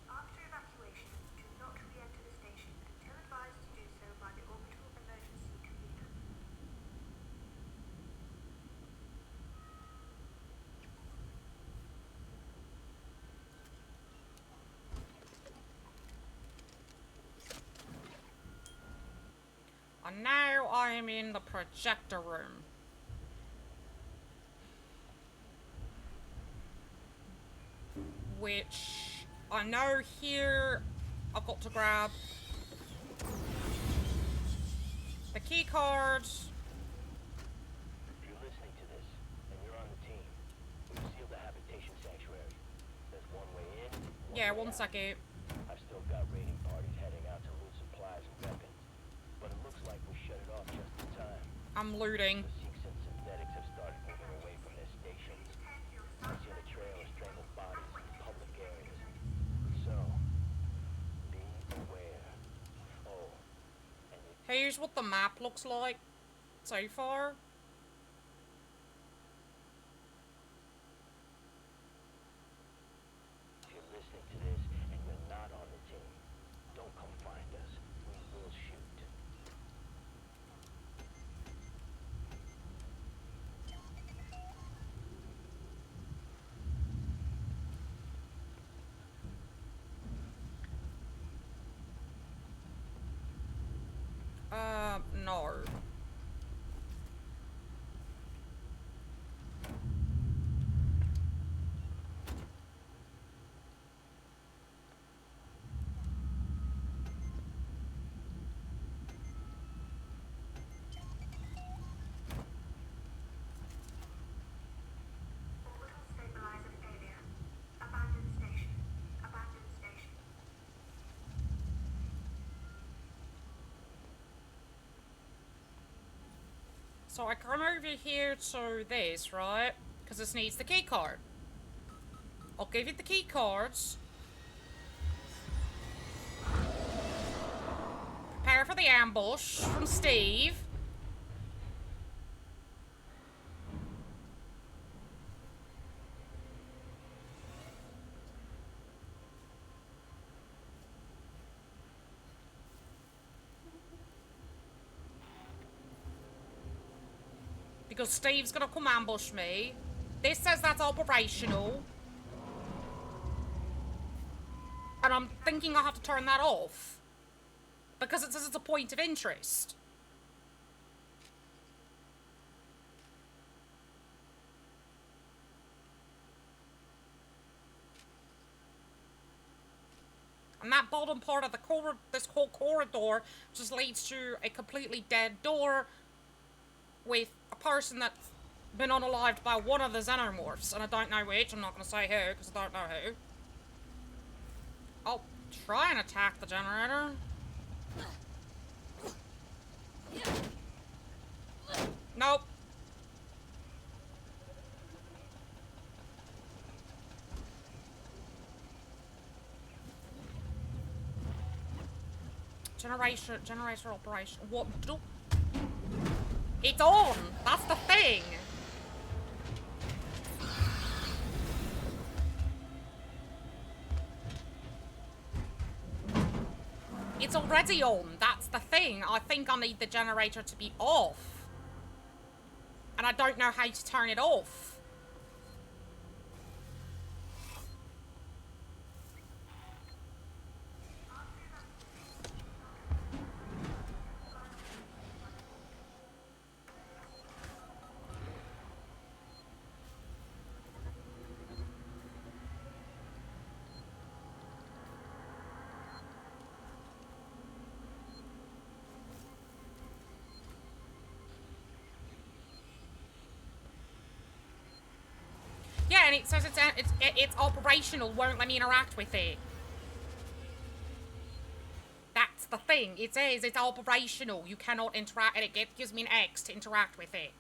After evacuation, do not re-enter the station until advised to do so by the orbital emergency convener. And now I am in the projector room. Which I know here I've got to grab the key card. If you're listening to this, and you're on the team, we've sealed the habitation sanctuary. There's one way in, Yeah, way one out. second. I've still got raiding parties heading out to loot supplies and weapons, but it looks like we shut it off just in time. I'm looting. The Sikhs and synthetics have started moving away from their stations. I see a trail of strangled bodies in public areas. So, be aware. Oh, and Here's what the map looks like so far. if you're listening to this and you're not on the team, don't come find us. We will shoot. No. Orbital stabilizer failure. Abandoned station. Abandoned station. So I come over here to this, right? Because this needs the key card. I'll give you the key cards. Prepare for the ambush from Steve. Because Steve's gonna come ambush me. This says that's operational. And I'm thinking I have to turn that off. Because it says it's a point of interest. And that bottom part of the this whole corridor just leads to a completely dead door with a person that's been unalived by one of the xenomorphs, and I don't know which. I'm not going to say who, because I don't know who. I'll try and attack the generator. Nope. Generator operation. What? It's on. That's the thing. It's already on. That's the thing. I think I need the generator to be off. And I don't know how to turn it off. Yeah, and it says it's operational, won't let me interact with it. That's the thing. It says it's operational. You cannot interact, and it gives me an X to interact with it.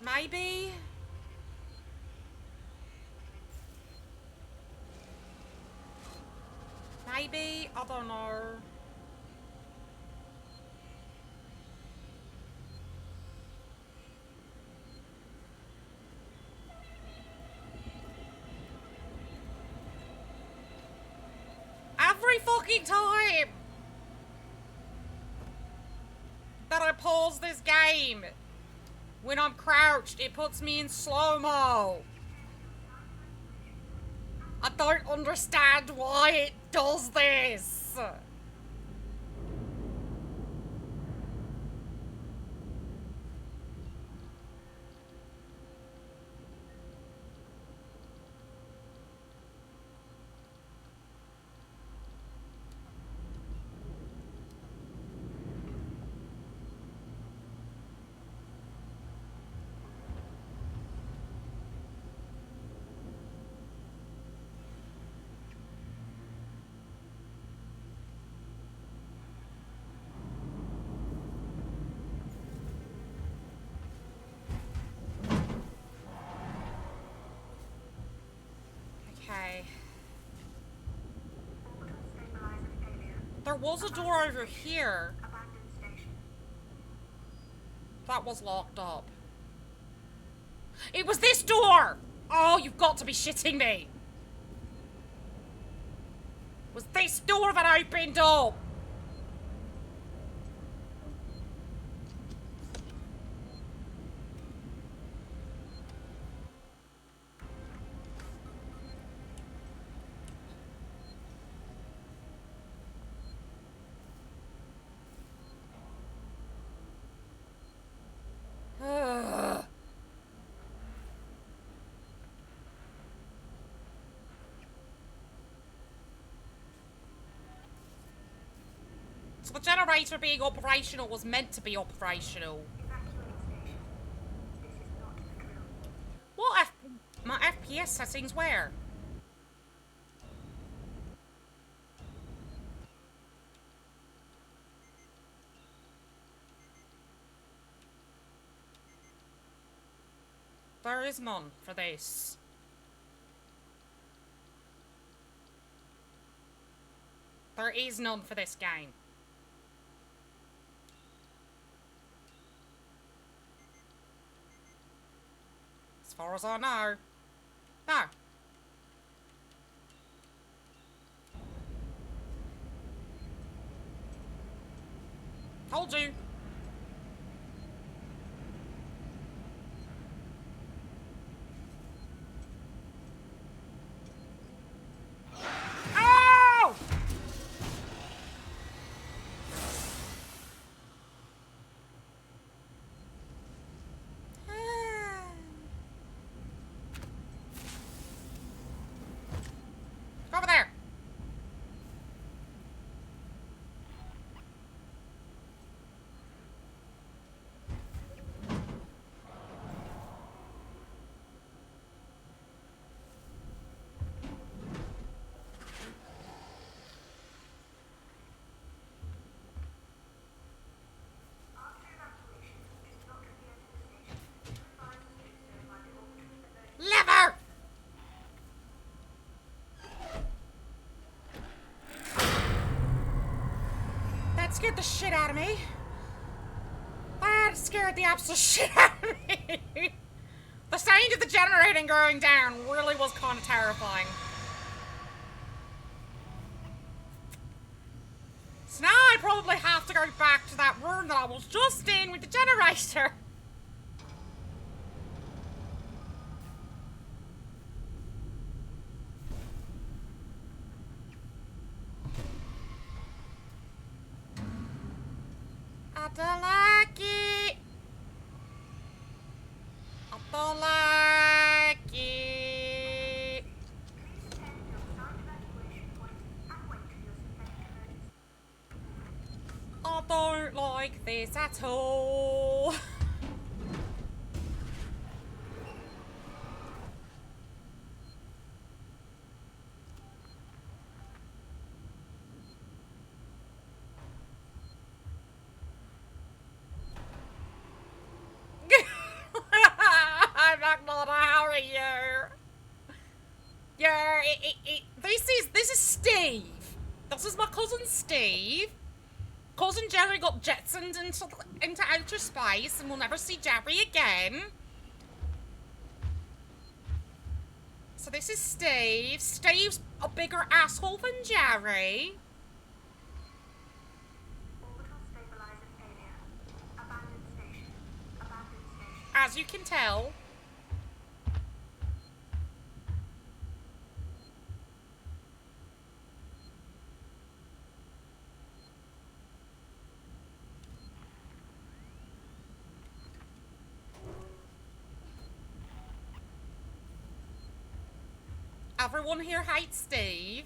Maybe? Maybe? I don't know. Every fucking time that I pause this game, when I'm crouched, it puts me in slow-mo. I don't understand why it does this. Okay. Orbital stabilizer failure. There was a door over here Abandoned station. that was locked up. It was this door! Oh, you've got to be shitting me. It was this door that opened up. Ugh. So the generator being operational was meant to be operational. Evacuate station. This is not a drill. What my FPS settings where? There is none for this. is none for this game. As far as I know. No. Told you. Oh! Over there. After evacuation, do not re-enter the station until advised to do so by the orbital emergency. Lever! That scared the shit out of me. That scared the absolute shit out of me. The sound of the generator going down really was kind of terrifying. So now I probably have to go back to that room that I was just in with the generator. I don't like it. I don't like it. Please attend your assigned evacuation point and wait for your sympathetic emergency. I don't like this at all. I'm not gonna hurry you. Yeah, this is Steve. This is my cousin Steve. Cousin Jerry got jetsoned into outer space and we'll never see Jerry again. So this is Steve. Steve's a bigger asshole than Jerry. Orbital stabilizer failure. Abandoned station. Abandoned station. As you can tell. Everyone here hates Steve.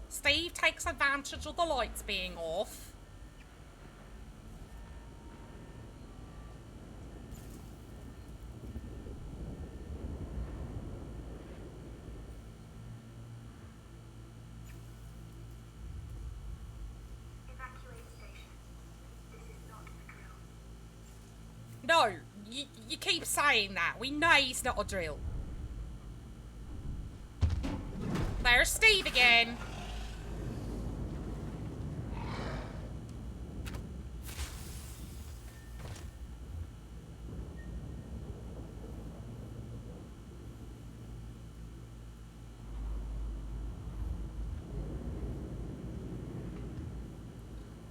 Steve takes advantage of the lights being off. Evacuate station. This is not a drill. No, you keep saying that. We know it's not a drill. There's Steve again.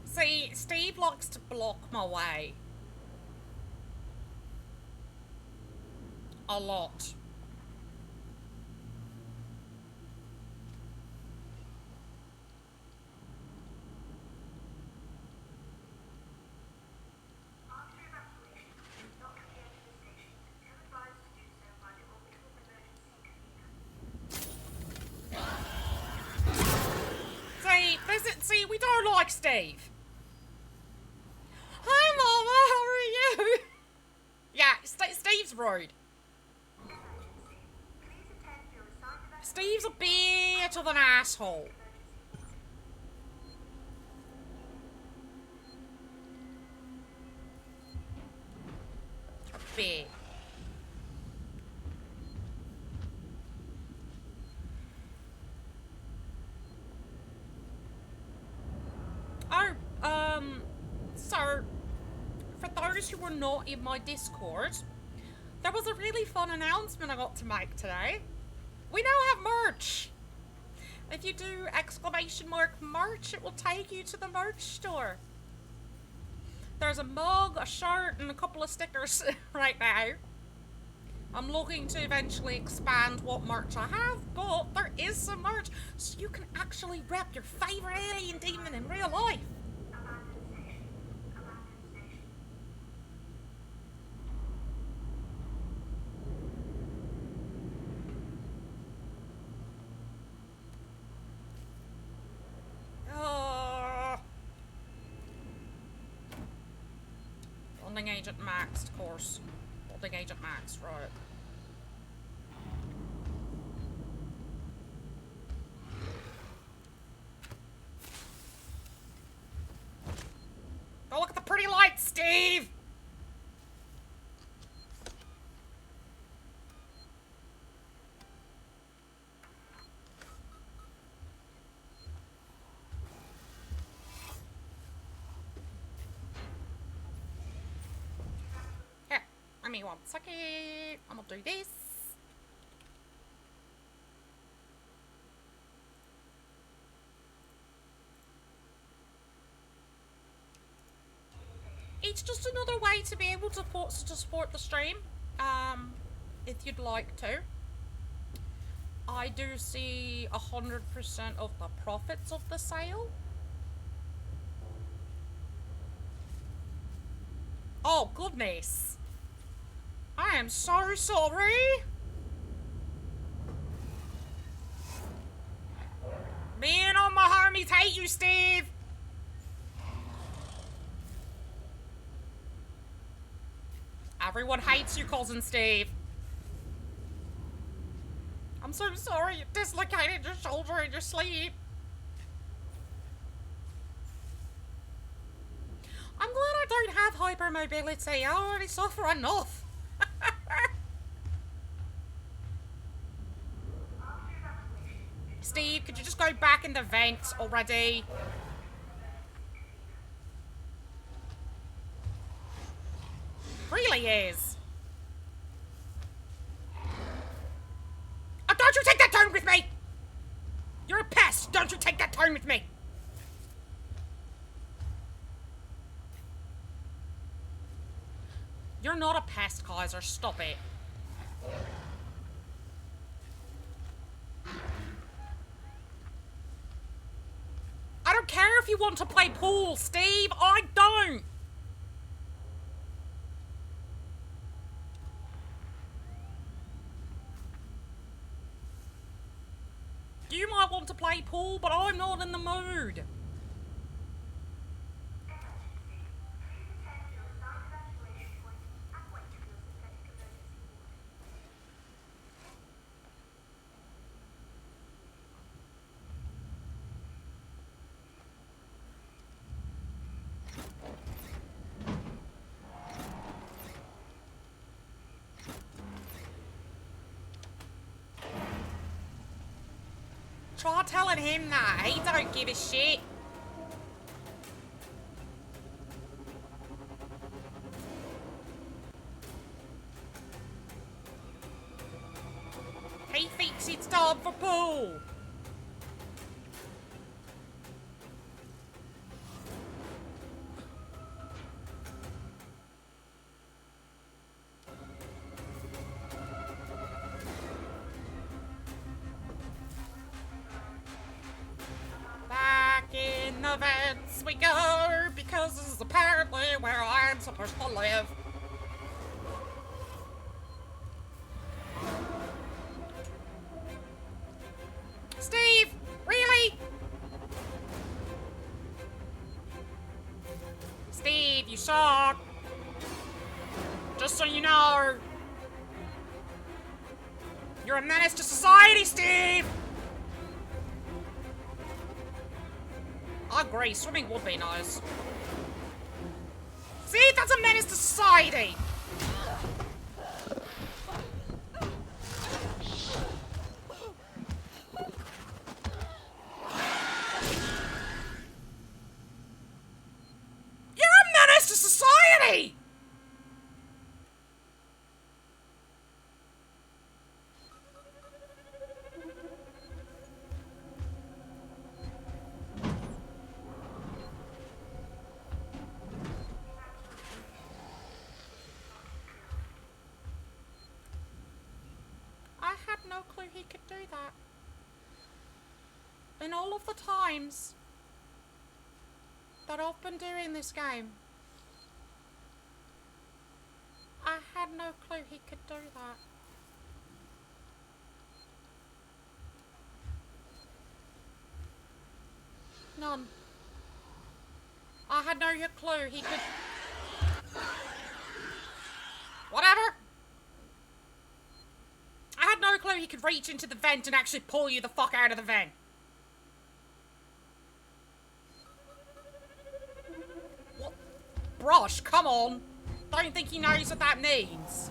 See, Steve likes to block my way. A lot. After evacuation, do not re-enter the station until advised to do so by the orbital emergency convener. See, we don't like Steve. Hi, Mama, how are you? Yeah, Steve's rude. Emergency. Please attend your assigned evacuation Steve's a bit of an asshole. emergency. A bit. those who were not in my Discord, there was a really fun announcement I got to make today. We now have merch. If you do !merch, it will take you to the merch store. There's a mug, a shirt, and a couple of stickers right now. I'm looking to eventually expand what merch I have, but there is some merch, so you can actually rep your favorite alien demon in real life. Bonding Agent Max, of course. Bonding Agent Max, right. Go look at the pretty lights, Steve! Here, give me 1 second. I'm gonna do this. It's just another way to be able to support the stream, if you'd like to. I do see 100% of the profits of the sale. Oh, goodness. I am so sorry. Me and all my homies hate you, Steve. Everyone hates you, cousin Steve. I'm so sorry you dislocated your shoulder in your sleep. I'm glad I don't have hypermobility. I already suffer enough. Steve, could you just go back in the vent already? Really is. Oh, don't you take that tone with me! You're a pest! Don't you take that tone with me! You're not a pest, Kaiser. Stop it. I don't care if you want to play pool, Steve. I don't. You might want to play pool, but I'm not in the mood. Try telling him that. He don't give a shit. He thinks it's time for pool. Events we go, because this is apparently where I'm supposed to live. Steve, really? Steve, you suck. Just so you know. You're a menace to society, Steve! I agree, swimming would be nice. See, that's a menace to society! You're a menace to society! no clue he could do that. In all of the times that I've been doing this game, I had no clue he could do that. None. I had no clue he could... Whatever! I had no clue he could reach into the vent and actually pull you the fuck out of the vent. What? Brush, come on. Don't think he knows what that means.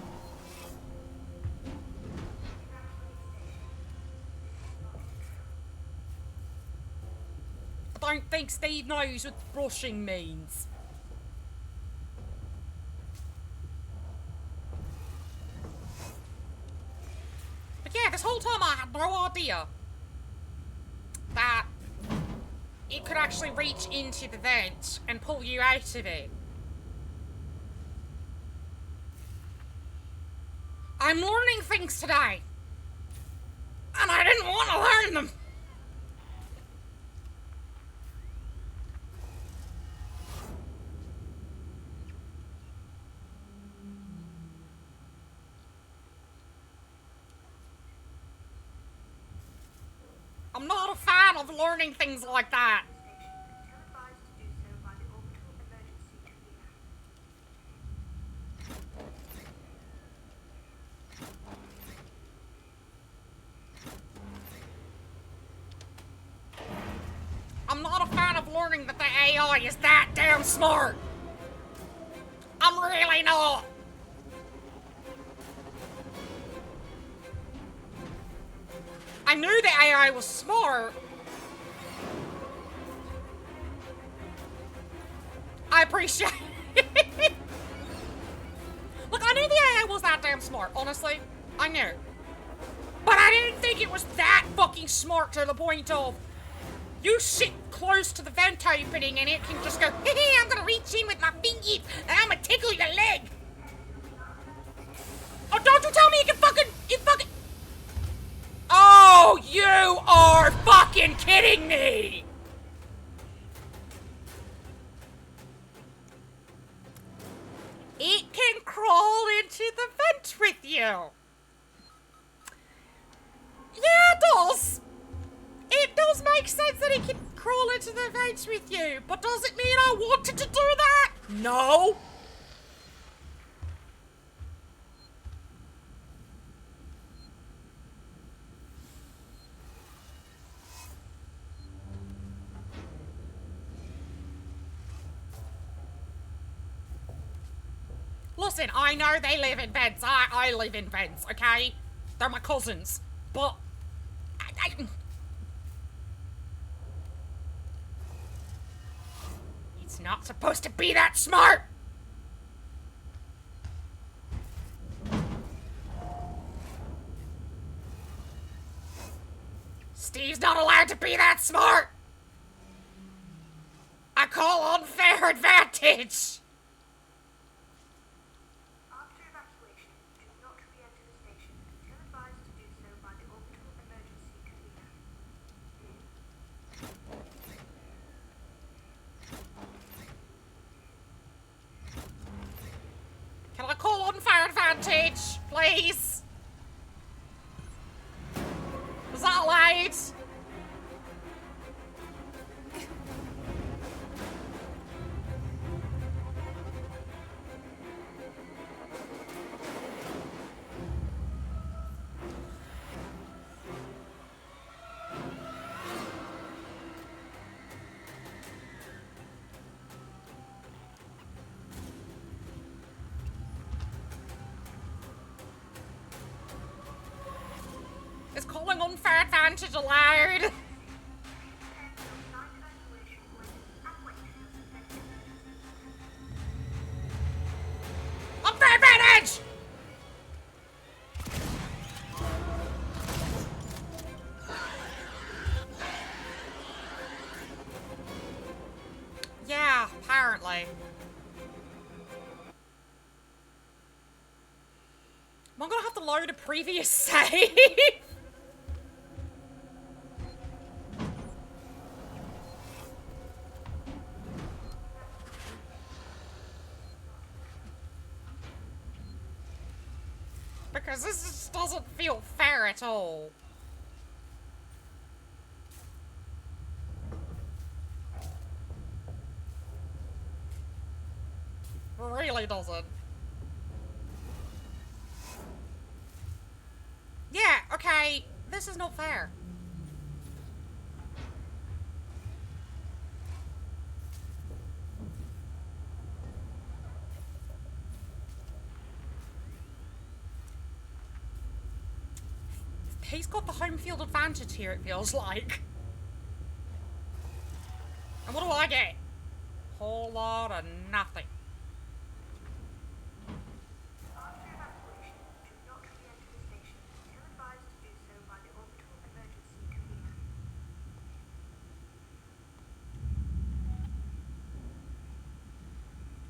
I don't think Steve knows what brushing means. But yeah, this whole time I had no idea that it could actually reach into the vent and pull you out of it. I'm learning things today, and I didn't want to learn them. I'm not a fan of learning things like that. Until advised to do so by the orbital emergency convener. I'm not a fan of learning that the AI is that damn smart. I'm really not. I knew the AI was smart. I appreciate it. Look, I knew the AI was that damn smart, honestly. I knew. But I didn't think it was that fucking smart to the point of you sit close to the vent opening and it can just go, hey, I'm gonna reach in with my fingers and I'm gonna tickle your leg. Oh, don't you tell me you fucking... Oh, you are fucking kidding me! It can crawl into the vent with you. Yeah, it does. It does make sense that it can crawl into the vents with you, but does it mean I wanted to do that? No. Listen, I know they live in vents. I live in vents, okay? They're my cousins. But... It's not supposed to be that smart! Steve's not allowed to be that smart! I call unfair advantage! After evacuation, do not re-enter the station until advised to do so by the orbital emergency convener. Can I call unfair advantage, please? Is that allowed? Is calling unfair advantage allowed? Unfair advantage! Yeah, apparently. I'm gonna have to load a previous save. Because this just doesn't feel fair at all. Really doesn't. Yeah, okay. This is not fair. He's got the home field advantage here, it feels like. And what do I get? Whole lot of nothing. After evacuation, do not re-enter the station until advised to do so by the orbital emergency convener.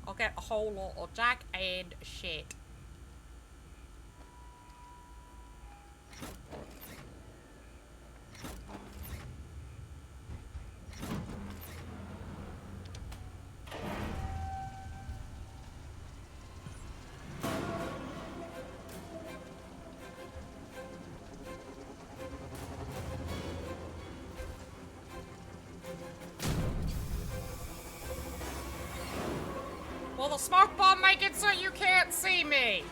I'll get a whole lot of jack and shit. Will the smoke bomb make it so you can't see me?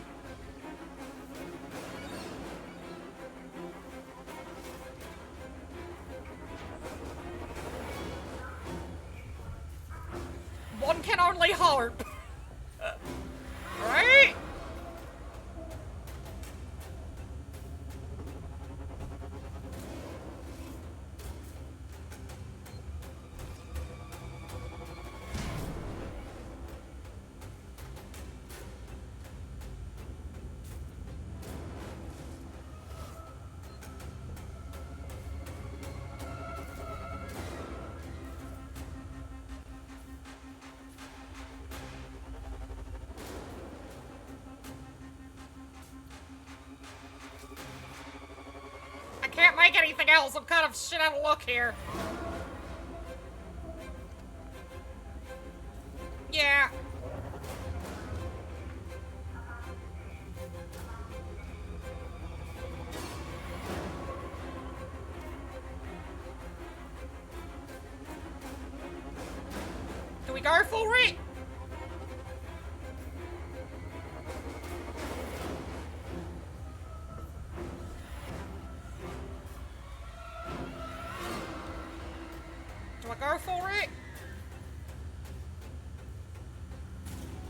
One can only hope. Right? I can't make anything else. I'm kind of shit out of luck here. Yeah. Do we go for it? Do I go for it?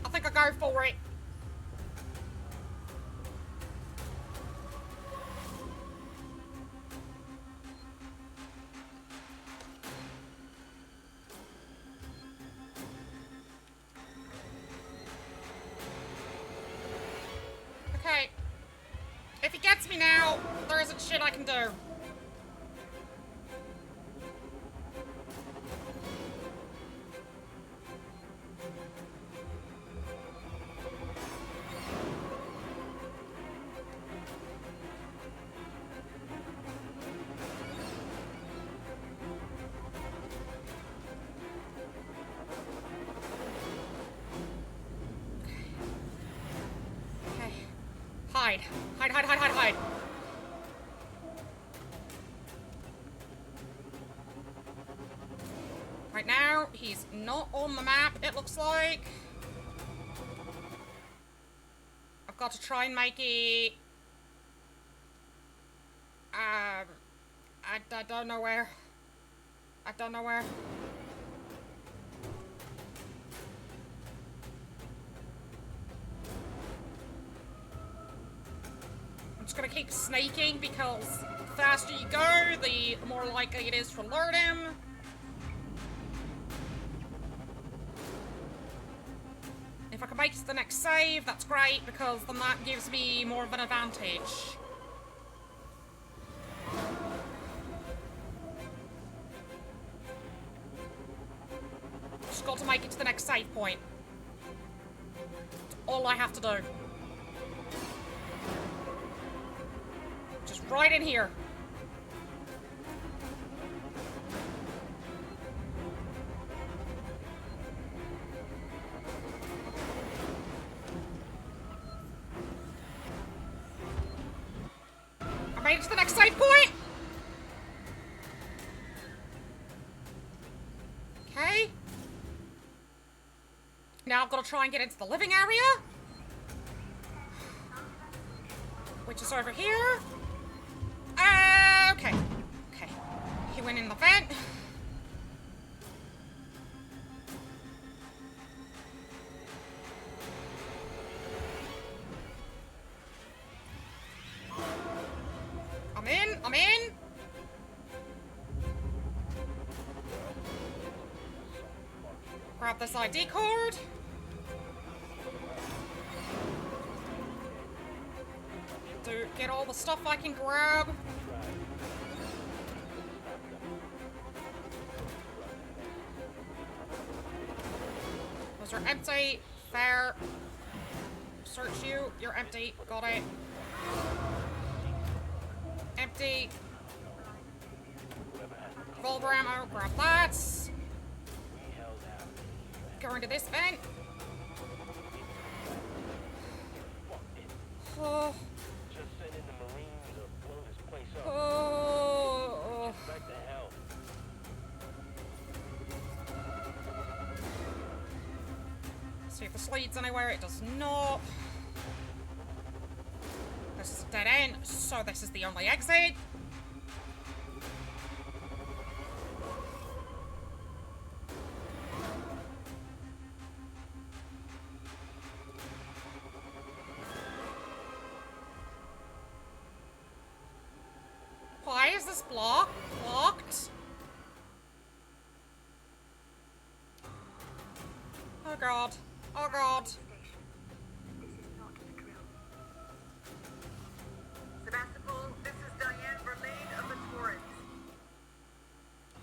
I think I go for it. Okay. If he gets me now, there isn't shit I can do. Okay. Hide. Hide, hide, hide, hide, hide. Right now, he's not on the map, it looks like. I've got to try and make it... I don't know where. I don't know where. I'm just gonna keep sneaking because the faster you go, the more likely it is to alert him. If I can make it to the next save, that's great because then that gives me more of an advantage. Just got to make it to the next save point. That's all I have to do. Just right in here. made it to the next save point. Okay. Now I'm gonna try and get into the living area, which is over here. Okay. Okay. He went in the vent. I'm in. Grab this ID card. Get all the stuff I can grab. Those are empty. Fair. Search you. You're empty. Got it. Empty. Revolver ammo. Grab that. Go into this vent. Oh. Just send in the Marines or blow this place up. Oh. Back to hell. See if this leads anywhere. It does not. This is a dead end, so this is the only exit. Why is this blocked? Oh god. Oh god. This is not a drill. Sebastopol, this is Diane Verlaine of the Torrens.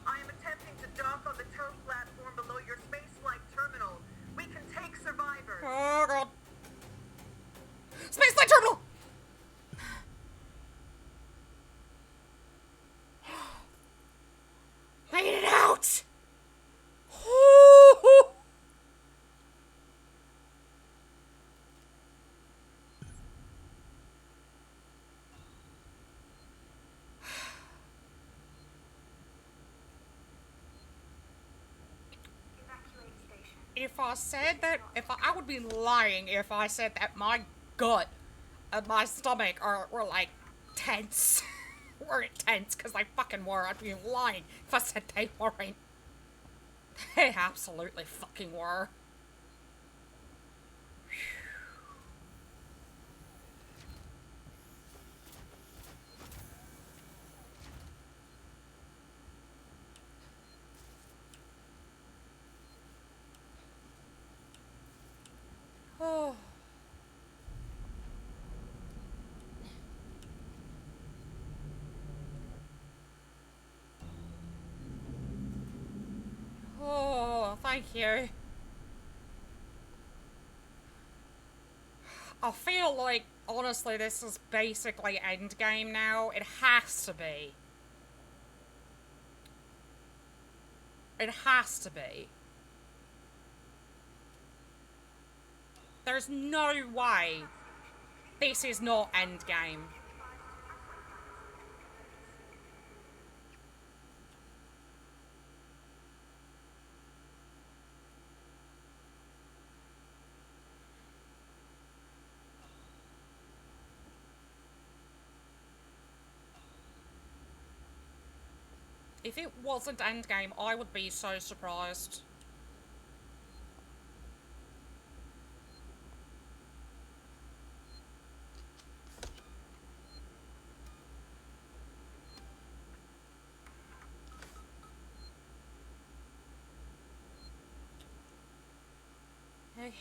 I am attempting to dock on the tow platform below your spaceflight terminal. We can take survivors. Oh god. Spaceflight terminal! Made it out! Ooh. Evacuate station. If I said that, I would be lying if I said that my gut and my stomach were like tense. Weren't tense, because they fucking were. I'd be lying if I said they weren't. They absolutely fucking were. Oh. Oh, thank you. I feel like, honestly, this is basically endgame now. It has to be. It has to be. There's no way this is not endgame. If it wasn't endgame, I would be so surprised. Okay,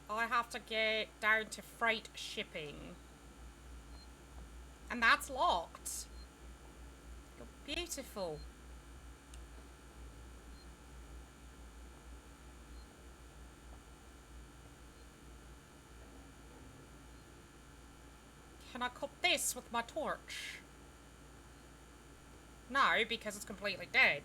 I have to get down to freight shipping. And that's locked. You're beautiful. Can I cut this with my torch? No, because it's completely dead.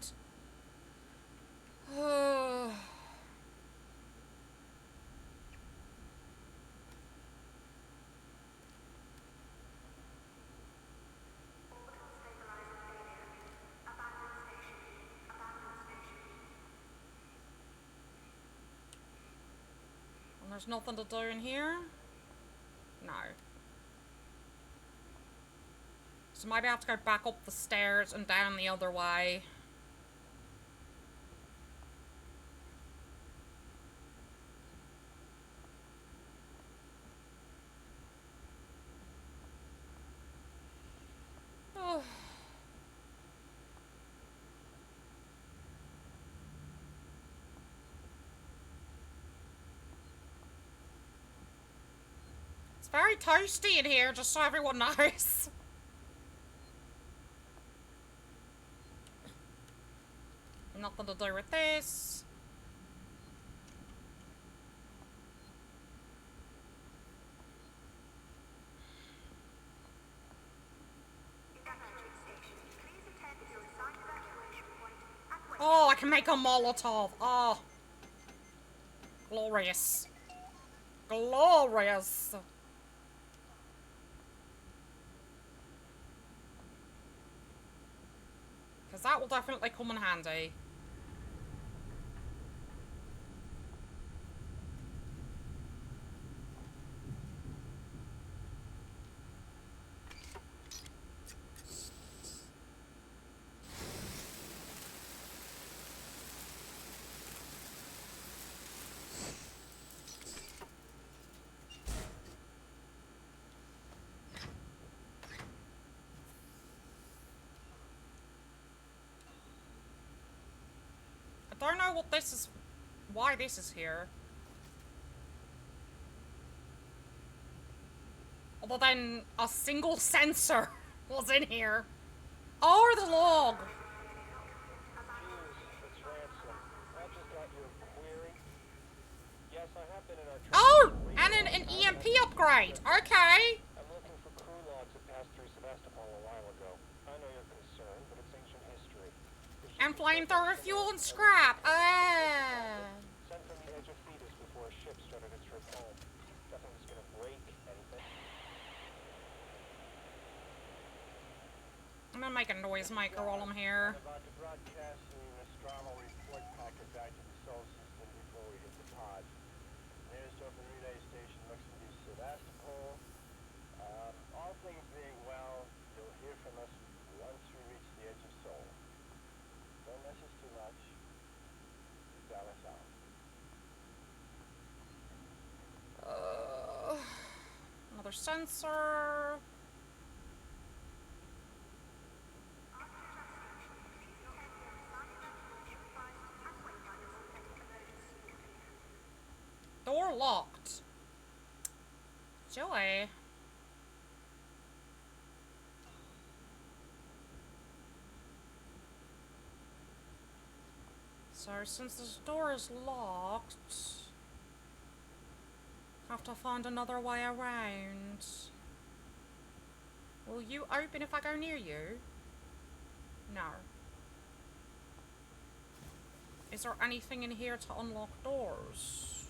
There's nothing to do in here? No. So maybe I have to go back up the stairs and down the other way. Oh. It's very toasty in here, just so everyone knows. Nothing to do with this. Evacuate station. Please attend to your assigned evacuation point and wait. Oh, I can make a Molotov. Oh. Glorious. Glorious. Because that will definitely come in handy. I don't know what this is, why this is here. Other than a single sensor was in here. Or the log. It's Ransom. I just got your query. Yes, I have been in our Oh, and an EMP upgrade. Okay. I'm looking for crew logs that passed through Sevastopol a while ago. I know you're concerned, but it's ancient history. And flamethrower fuel and scrap. Sent from the edge of Thetis before a ship started its trip home. Nothing that's gonna break anything. I'm gonna make a noisemaker while I'm here. I'm about to broadcast the astronomal report packet back to the Sol system before we hit the pod. Nearest open relay station looks to be Sevastopol. All things being well, you'll hear from us once we reach the edge of Sol. Don't miss us too much. Dallas out. Another sensor. Door locked. Joy. So since this door is locked, have to find another way around. Will you open if I go near you? No. Is there anything in here to unlock doors?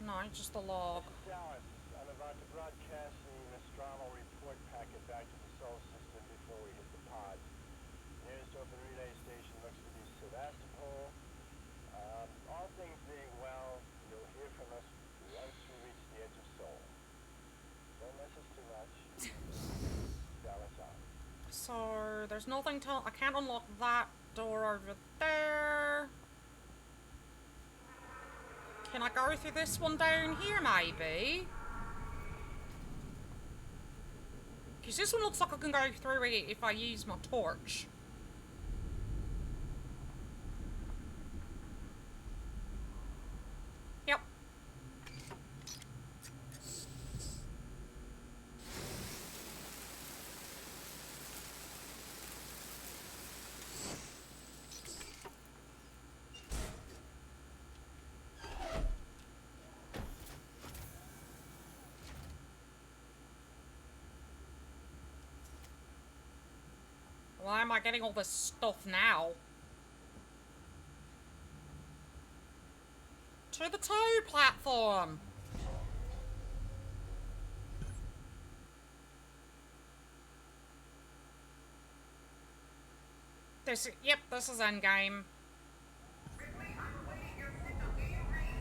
No, just the log. Dallas, I'm about to broadcast the astronomal report packet back to the Sol system before we hit the pod. Nearest open relay station looks to be Sevastopol. All things being well, you'll hear from us once we reach the edge of Sol. Don't miss us too much. Dallas out. So there's nothing to. I can't unlock that door over there. Can I go through this one down here, maybe? Because this one looks like I can go through it if I use my torch. Yep. Why am I getting all this stuff now? To the tow platform! Yep, this is endgame. Ripley, I'm awaiting your signal. Do you read?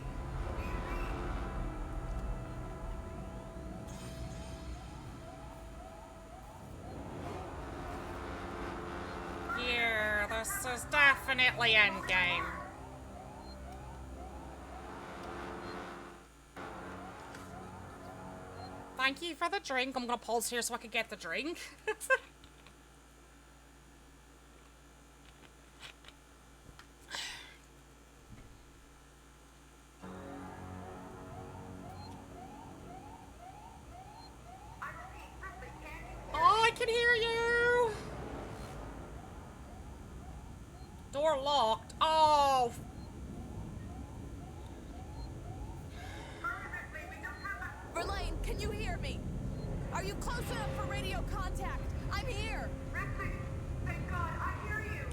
was definitely endgame. Thank you for the drink. I'm gonna pause here so I can get the drink. Oh, I can hear you! Door locked. Oh. Verlaine, can you hear me? Are you close enough for radio contact? I'm here. Ripley, thank God, I hear you.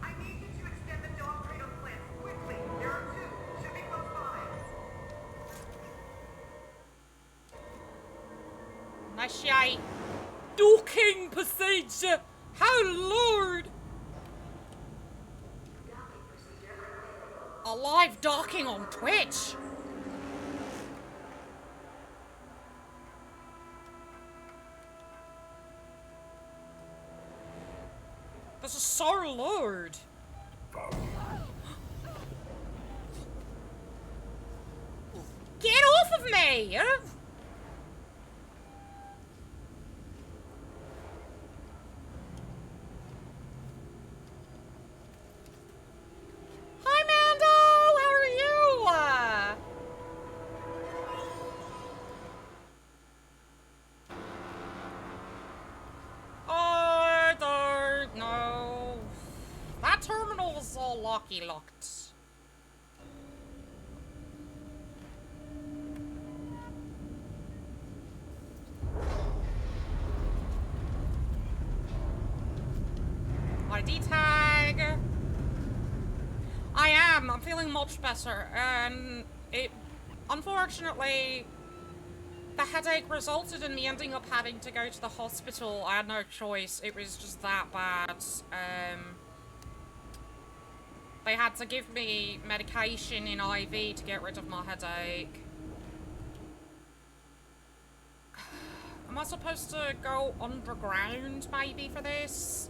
I need you to extend the dog cradle cliff, quickly. There are two. Should be close by. Initiate docking procedure. Oh lord! A live docking on Twitch. This is so lord. Get off of me! Hi, Mando! How are you? I don't know. That terminal's all locked. ID tag. I am. I'm feeling much better. And it, unfortunately, the headache resulted in me ending up having to go to the hospital. I had no choice. It was just that bad. They had to give me medication in IV to get rid of my headache. Am I supposed to go underground, maybe, for this?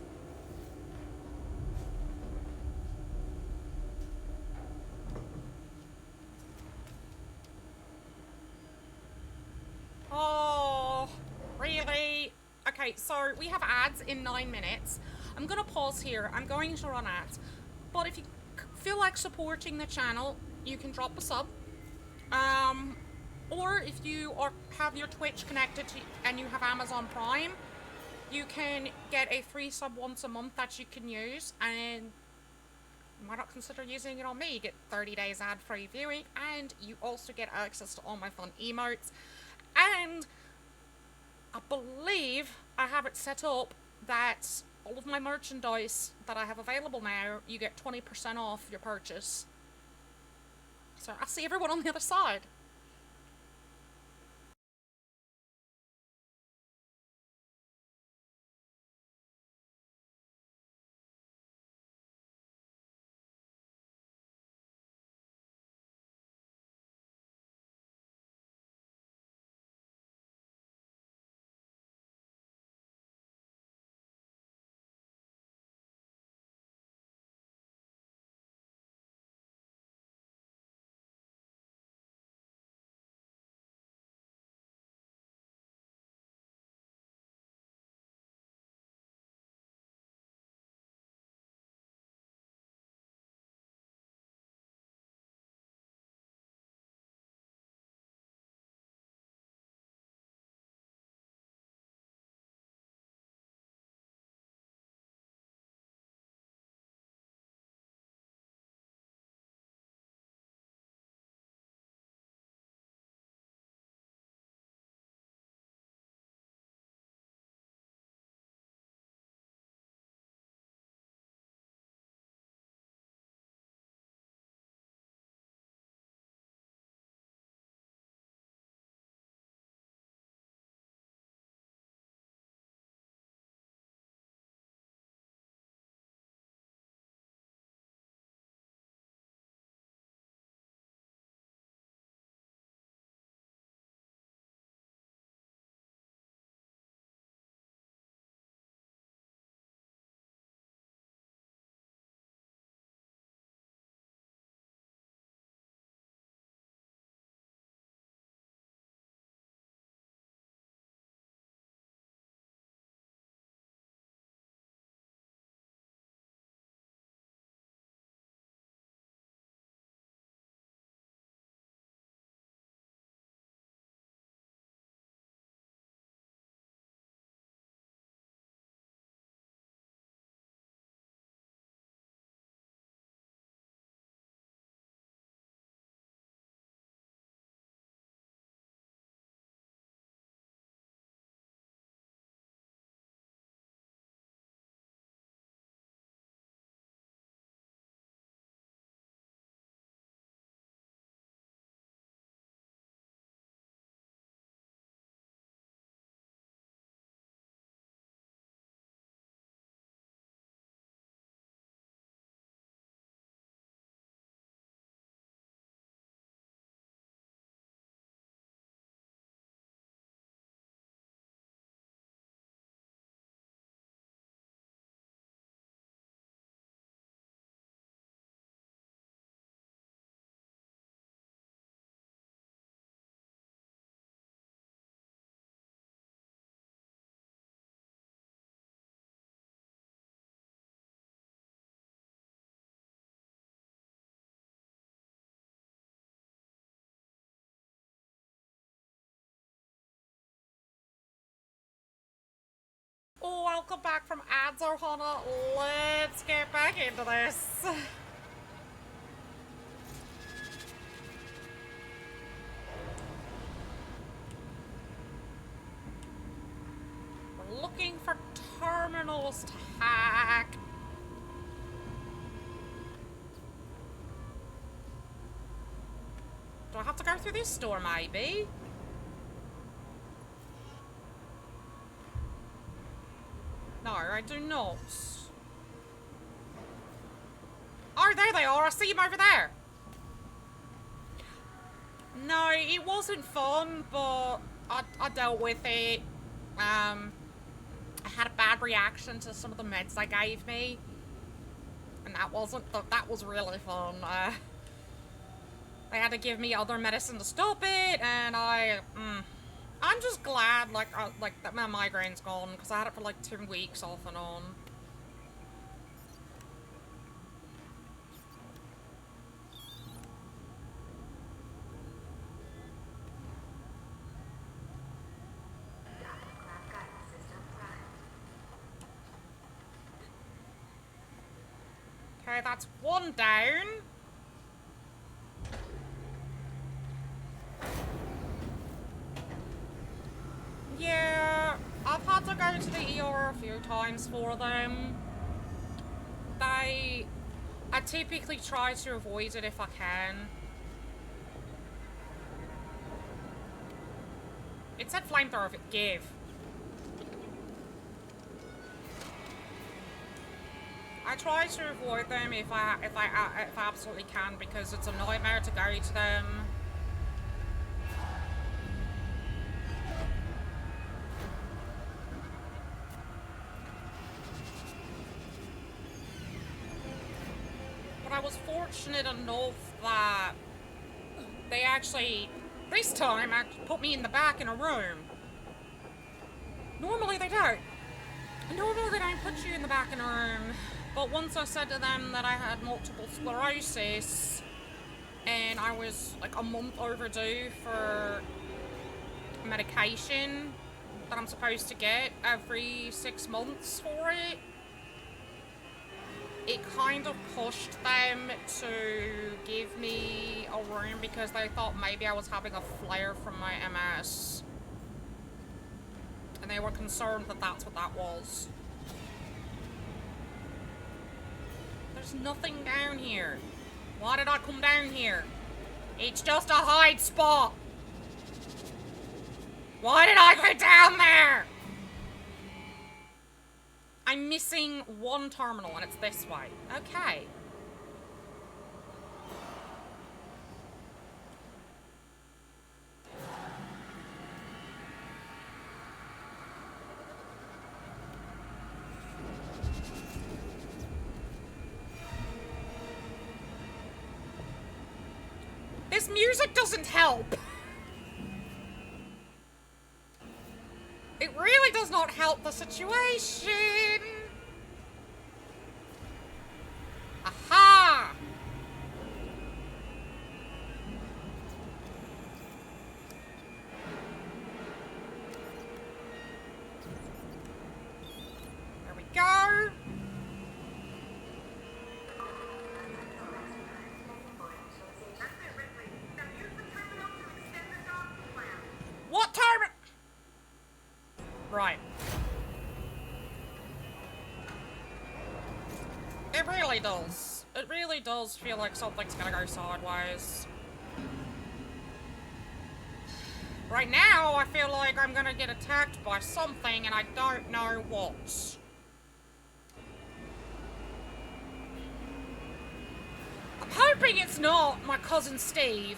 Oh, really? Okay, so we have ads in 9 minutes. I'm gonna pause here. I'm going to run ads. But if you feel like supporting the channel, you can drop a sub. Or if you have your Twitch connected to, and you have Amazon Prime, you can get a free sub once a month that you can use, and why not consider using it on me? You get 30 days ad-free viewing, and you also get access to all my fun emotes. And I believe I have it set up that all of my merchandise that I have available now, you get 20% off your purchase. So I'll see everyone on the other side. come back from ads, Ohana. Let's get back into this. We're looking for terminals to hack. Do I have to go through this door, maybe? No, I do not. Oh, there they are. I see them over there. No, it wasn't fun, but I dealt with it. I had a bad reaction to some of the meds they gave me. And that was really fun. They had to give me other medicine to stop it, and I'm just glad, that my migraine's gone, because I had it for, 2 weeks off and on. Okay, that's one down. Yeah, I've had to go to the ER a few times for them. I typically try to avoid it if I can. It said flamethrower give. I try to avoid them if I absolutely can, because it's a nightmare to go to them. But I was fortunate enough that they actually, this time, put me in the back in a room. Normally they don't. Normally they don't put you in the back in a room. But once I said to them that I had multiple sclerosis and I was a month overdue for medication that I'm supposed to get every 6 months for it, it kind of pushed them to give me a room because they thought maybe I was having a flare from my MS. And they were concerned that that's what that was. There's nothing down here. Why did I come down here? It's just a hide spot. Why did I go down there? I'm missing one terminal and it's this way. Okay. This music doesn't help. It really does not help the situation. Aha! There we go. What terminal? Right. It really does. It really does feel like something's gonna go sideways. Right now, I feel like I'm gonna get attacked by something and I don't know what. I'm hoping it's not my cousin Steve.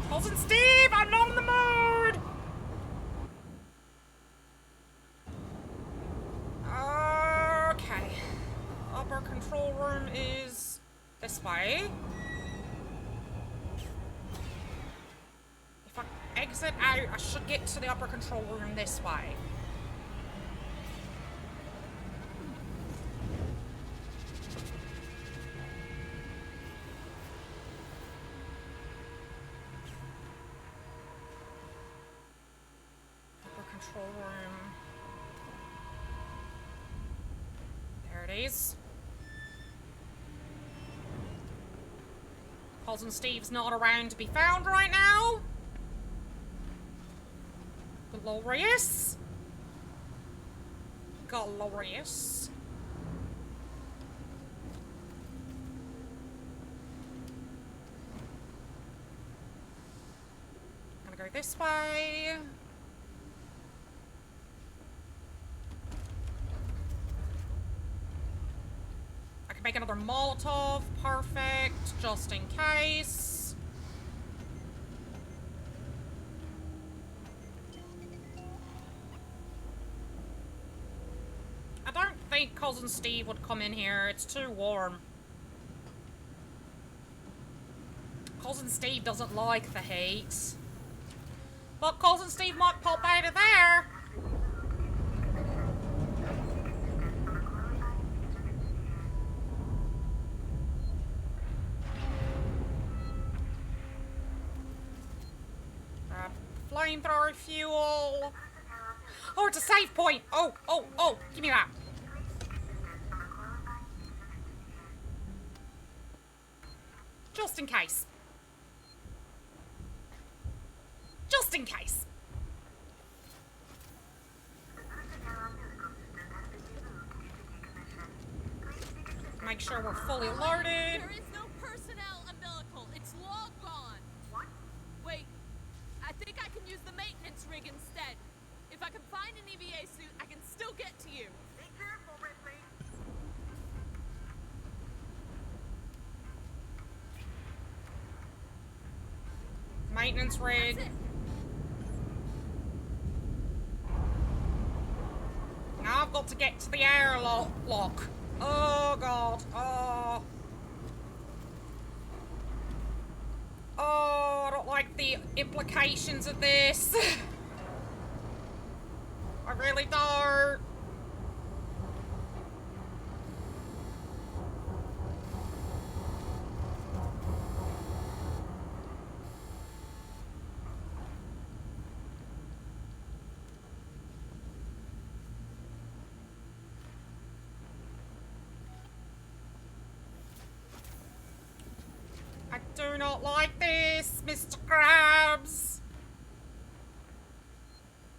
Cousin Steve, I'm not in the mood! Okay. Upper control room is this way. If I exit out, I should get to the upper control room this way. control room. There it is. Cousin Steve's not around to be found right now. Glorious. Glorious. Gonna go this way. I can make another Molotov. Perfect. Just in case. I don't think Cousin Steve would come in here. It's too warm. Cousin Steve doesn't like the heat. But Cousin Steve might pop out of there. Grab flamethrower fuel. Oh, it's a save point. Oh, oh, oh. Give me that. Just in case. Just in case. Make sure we're fully loaded. There is no personnel umbilical. It's long gone. What? Wait. I think I can use the maintenance rig instead. If I can find an EVA suit, I can still get to you. Be careful, Ripley. Maintenance rig. That's it. Now I've got to get to the airlock. Oh god. Oh. Oh, I don't like the implications of this. I really don't. I do not like this, Mr. Krabs.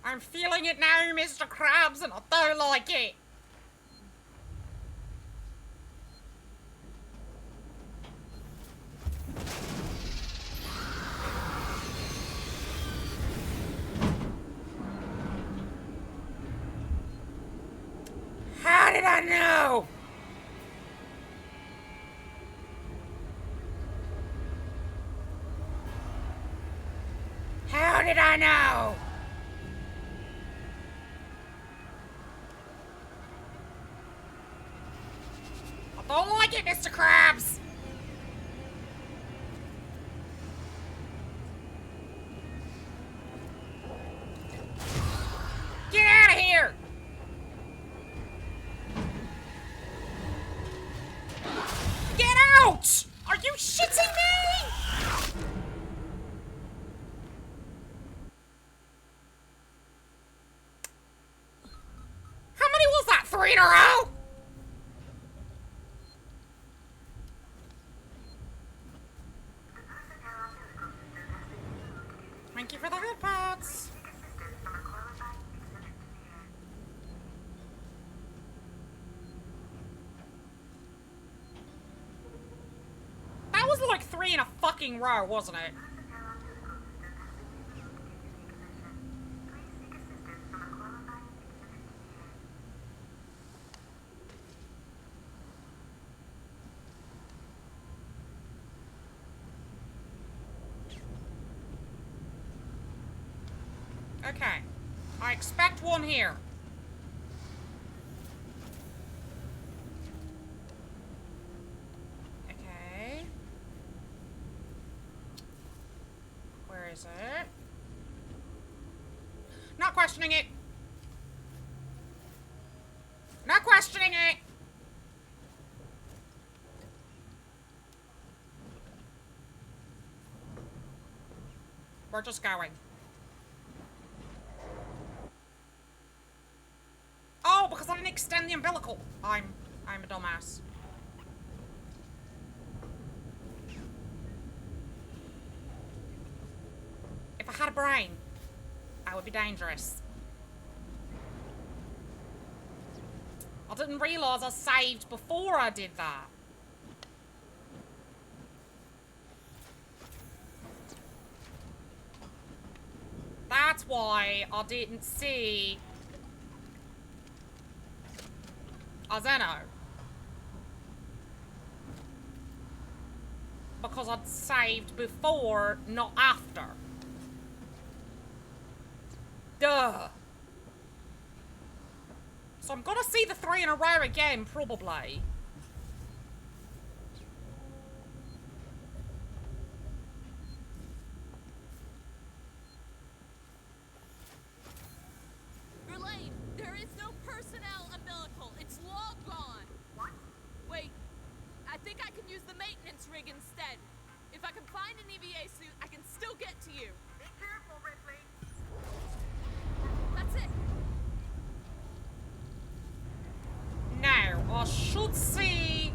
I'm feeling it now, Mr. Krabs, and I don't like it. How did I know? How did I know? I don't like it, Mr. Krabs. Get out of here! Get out! Are you shitting me? How many was that? 3 in a row? Thank you for the headpads. That was like 3 in a fucking row, wasn't it? Okay. I expect one here. Okay. Where is it? Not questioning it. Not questioning it. We're just going. extend the umbilical. I'm a dumbass. If I had a brain, I would be dangerous. I didn't realise I saved before I did that. That's why I didn't see a Zeno. Because I'd saved before, not after. Duh. So I'm gonna see the 3 in a row again, probably. Verlaine, there is no personnel umbilical. It's long gone. What? Wait, I think I can use the maintenance rig instead. If I can find an EVA suit, I can still get to you. Be careful, Ripley. That's it. Now, I should see...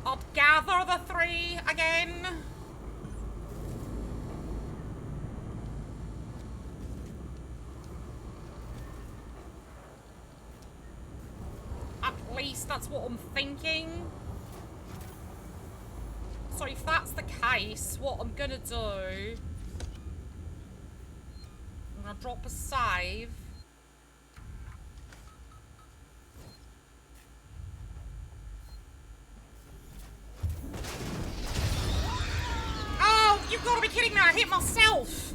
I'd gather the 3 again. At least that's what I'm thinking. So if that's the case, what I'm gonna do... I'm gonna drop a save. Oh, you've gotta be kidding me, I hit myself!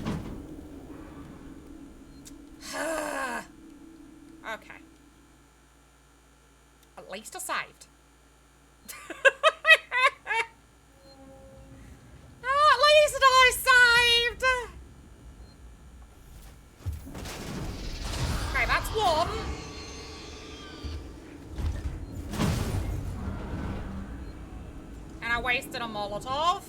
Okay. At least I saved. At least I saved! Okay, that's 1. And I wasted a Molotov.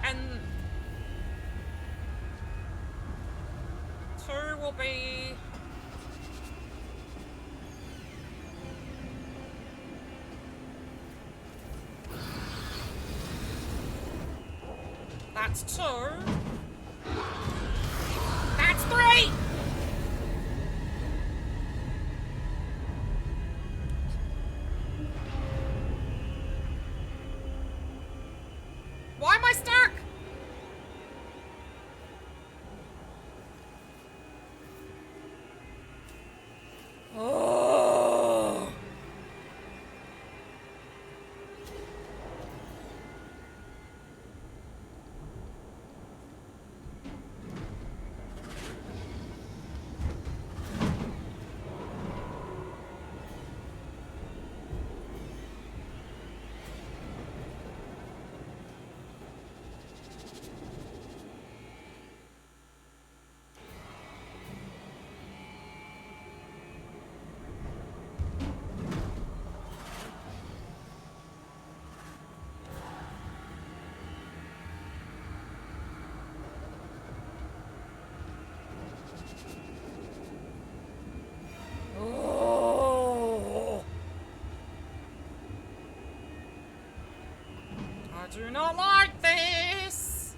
And 2 will be... That's 2. That's 3! Why am I stuck? Oh. Oh. I do not like this.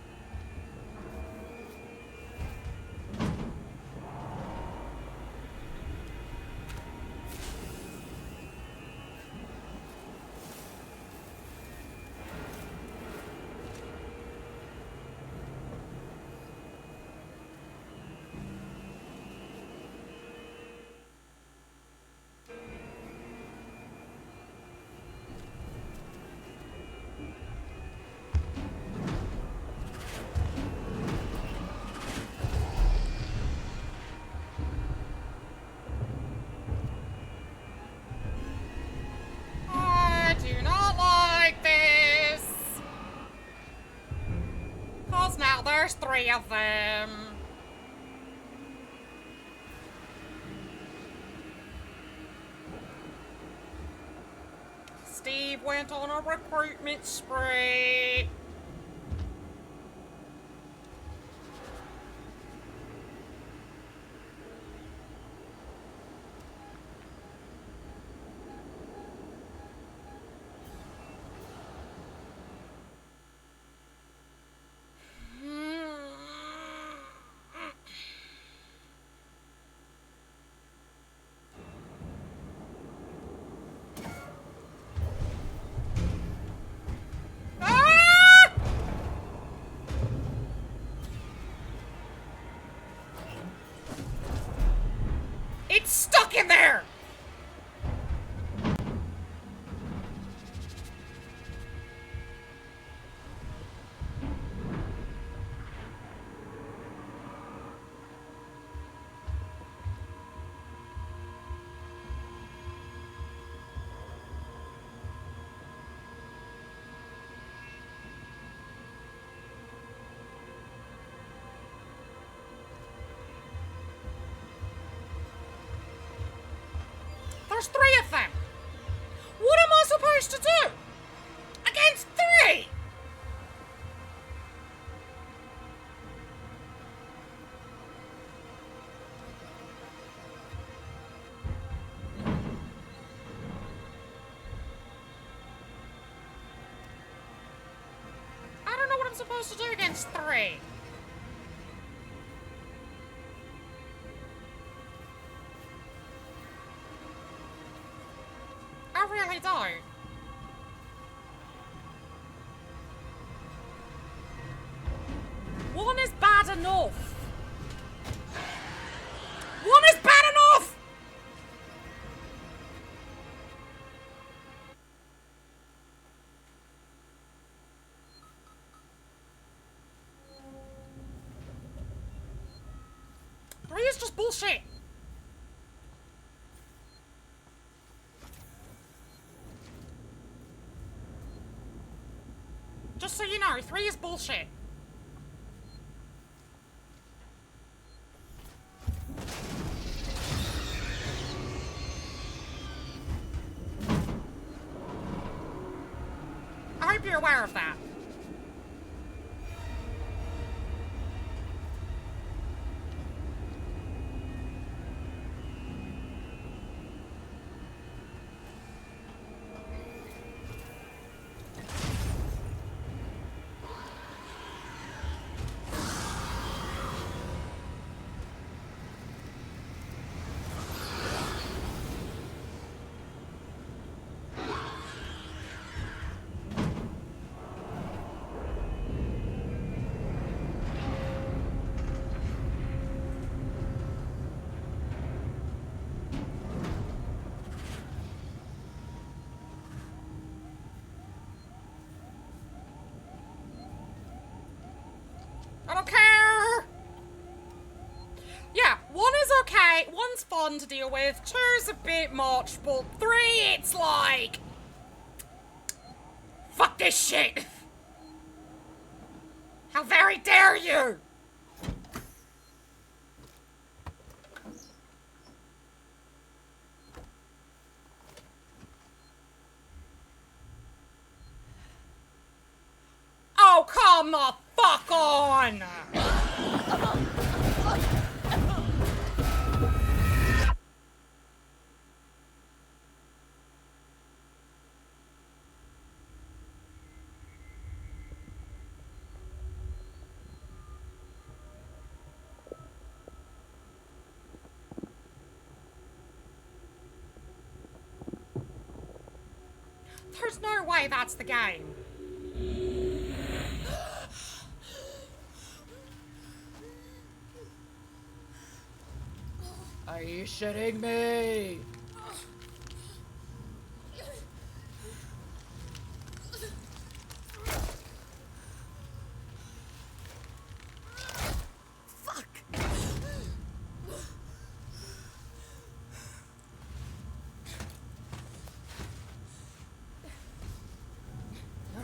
I do not like this. 'Cause now there's 3 of them. Steve went on a recruitment spree. Ah! It's stuck in there! There's 3 of them. What am I supposed to do? Against 3? I don't know what I'm supposed to do against 3. I really don't. One is bad enough. One is bad enough! Three is just bullshit. Just so you know, 3 is bullshit. I hope you're aware of that. I don't care! Yeah, 1 is okay, 1's fun to deal with, 2's a bit much, but 3, it's like... Fuck this shit! How very dare you! Oh, come the fuck on! There's no way that's the game. Are you shitting me? Fuck!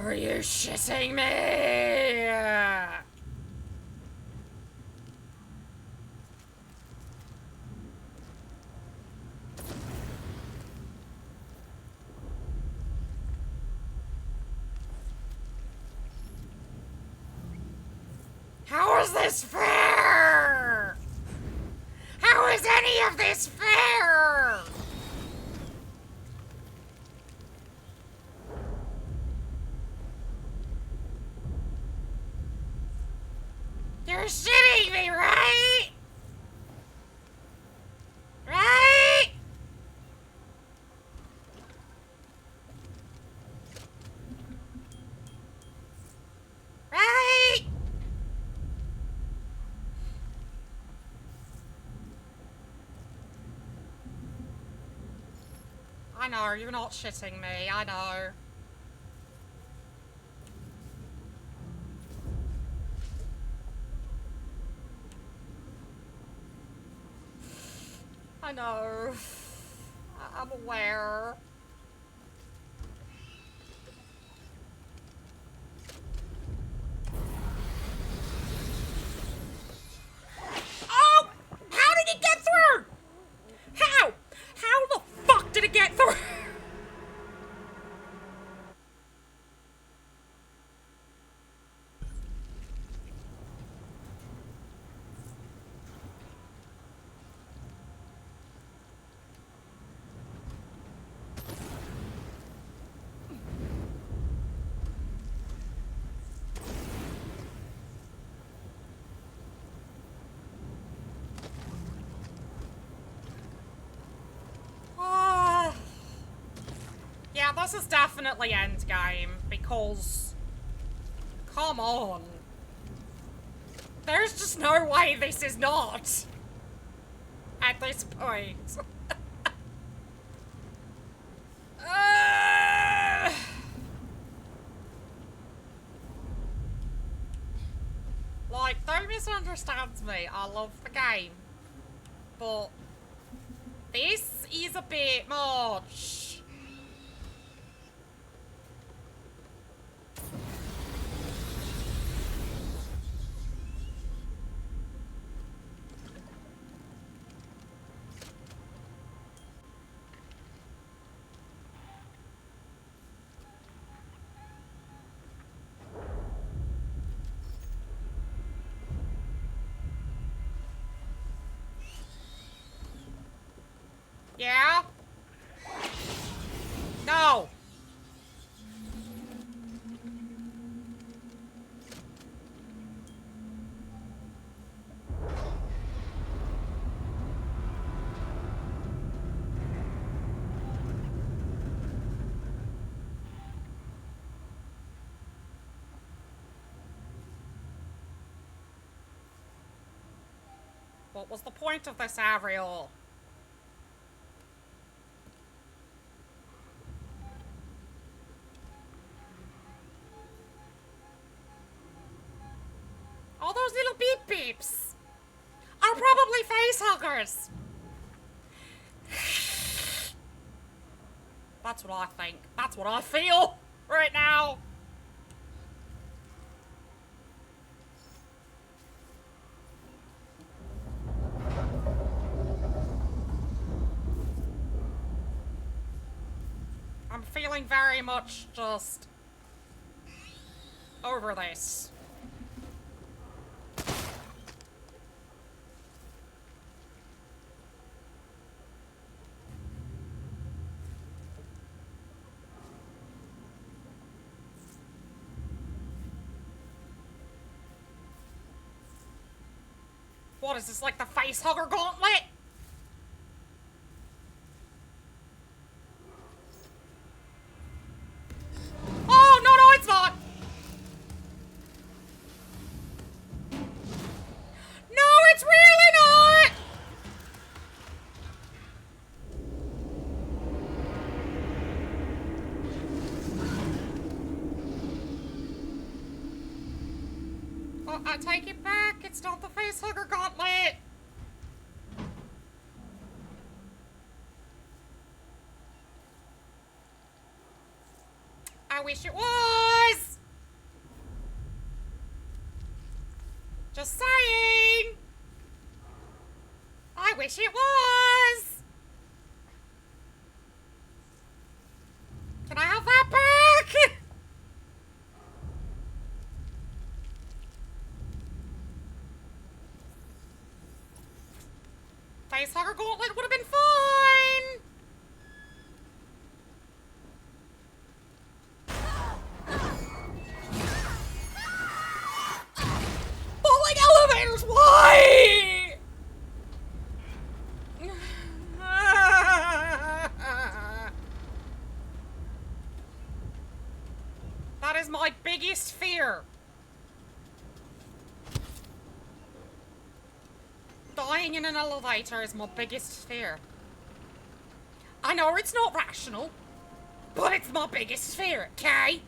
Are you shitting me? How is this fair? How is any of this fair? You're shitting me, right? Right? Right? I know, you're not shitting me, I know. I know. I'm aware. Oh! How did it get through? How? How the fuck did it get through? Ah. Yeah, this is definitely endgame, because... Come on. There's just no way this is not. At this point. Uh, like, don't misunderstand me. I love the game. But this is a bit much. Yeah? No. What was the point of this, Ariel? All those little beep beeps are probably face huggers. That's what I think. That's what I feel right now. I'm feeling very much just over this. What is this, like the face hugger gauntlet? Oh, no, no, it's not. No, it's really not. Oh, I take it back. It's not the face hugger gauntlet. I wish it was. Just saying. I wish it was. Can I have that back? Facehugger Gauntlet would have been fine! Falling elevators, why? That is my biggest fear. Dying in an elevator is my biggest fear. I know it's not rational, but it's my biggest fear, okay?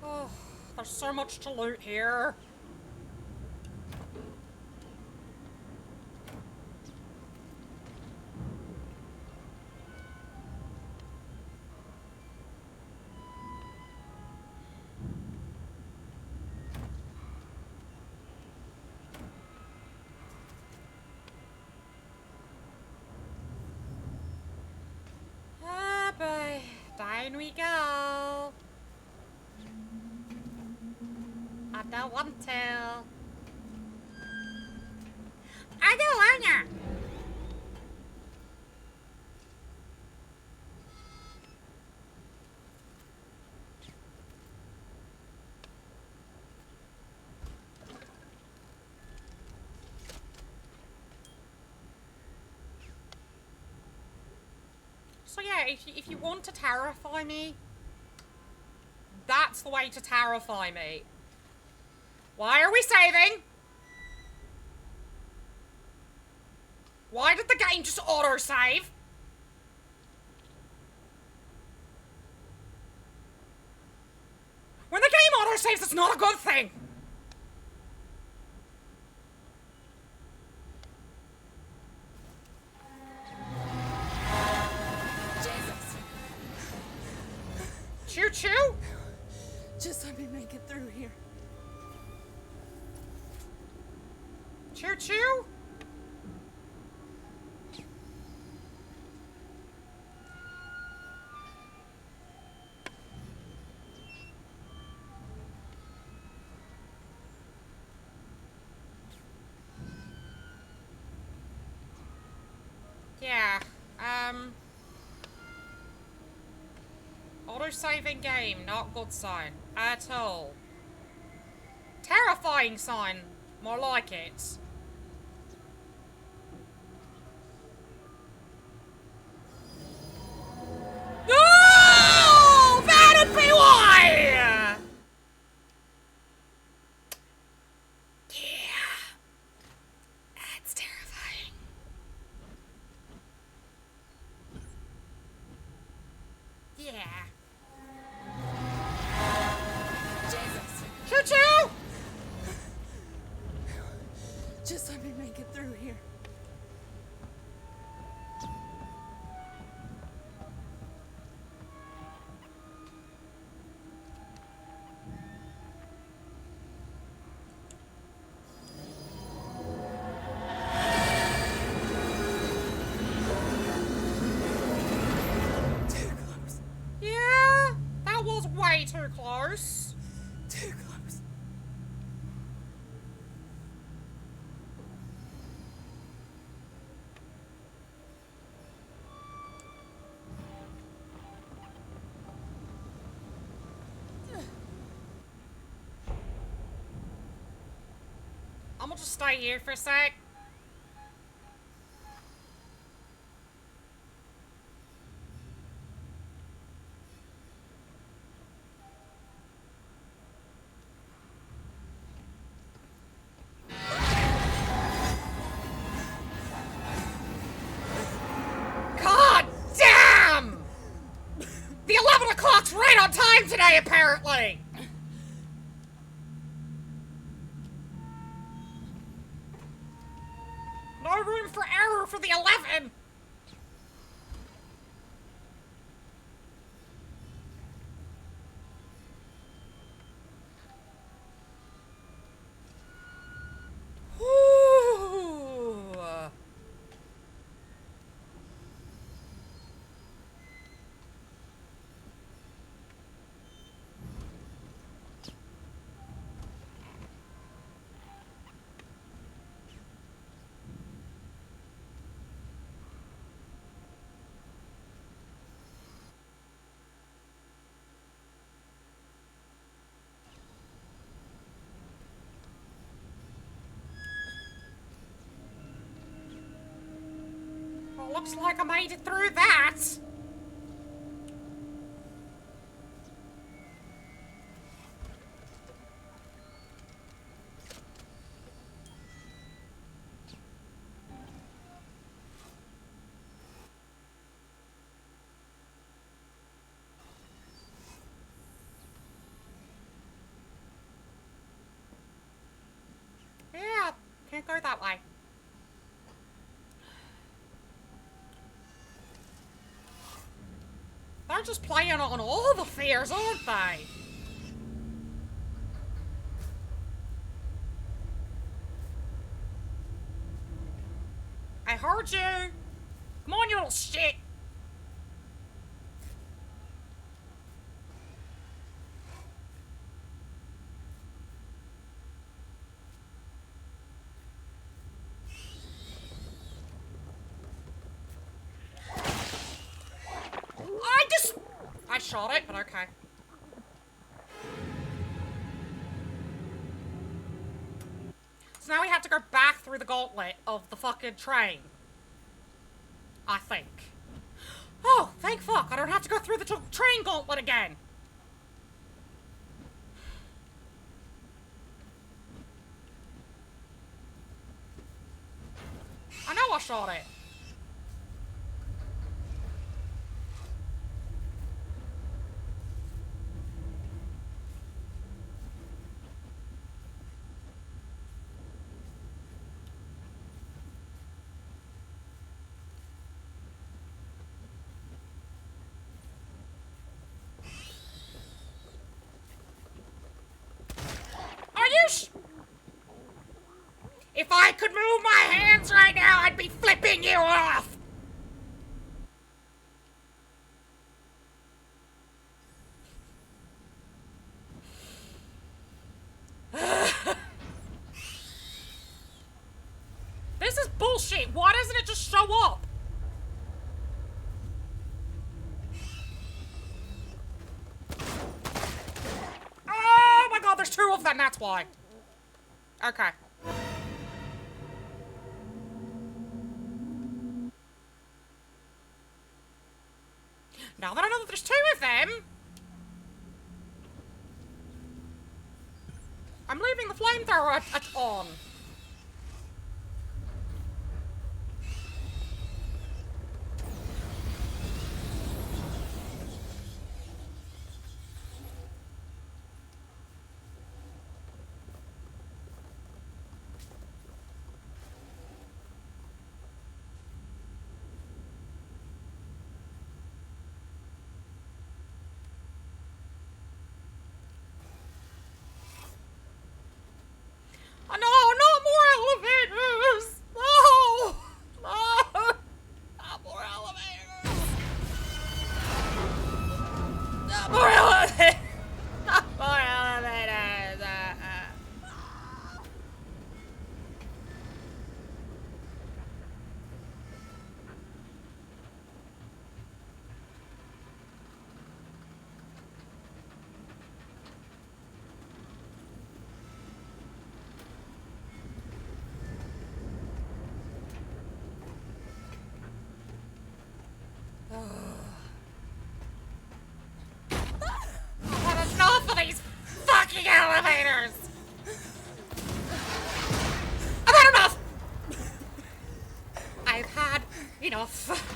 Oh, there's so much to loot here. Ah, boy. Down we go. I don't want to. I don't wanna. So yeah, if you want to terrify me, that's the way to terrify me. Why are we saving? Why did the game just auto-save? When the game auto-saves, it's not a good thing. Jesus! Choo-choo? Just let me make it through here. Choo-choo? Yeah, auto-saving game, not good sign at all. Terrifying sign, more like it. No! That'd be why! Yeah. That's terrifying. Yeah. Jesus! Choo-choo! Just let me make it through here. Too close. Yeah, that was way too close. Too close. I'm gonna just stay here for a sec. God damn! The 11 o'clock's right on time today, apparently! No room for for the 11! Ooh. Well, looks like I made it through that. Yeah, can't go that way. They're just playing on all the fears, aren't they? I heard you. Come on, you little shit. I shot it, but okay. So now we have to go back through the gauntlet of the fucking train. I think. Oh, thank fuck. I don't have to go through the train gauntlet again. I know I shot it. If I could move my hands right now, I'd be flipping you off! This is bullshit. Why doesn't it just show up? Oh my god, there's two of them, that's why. Okay. Now that I know that there's two of them, I'm leaving the flamethrower on. Oh, no, not more elevators! No! No! Not more elevators! Not more elevators! Not more elevators! I've had enough of these fucking elevators! I've had enough! I've had enough.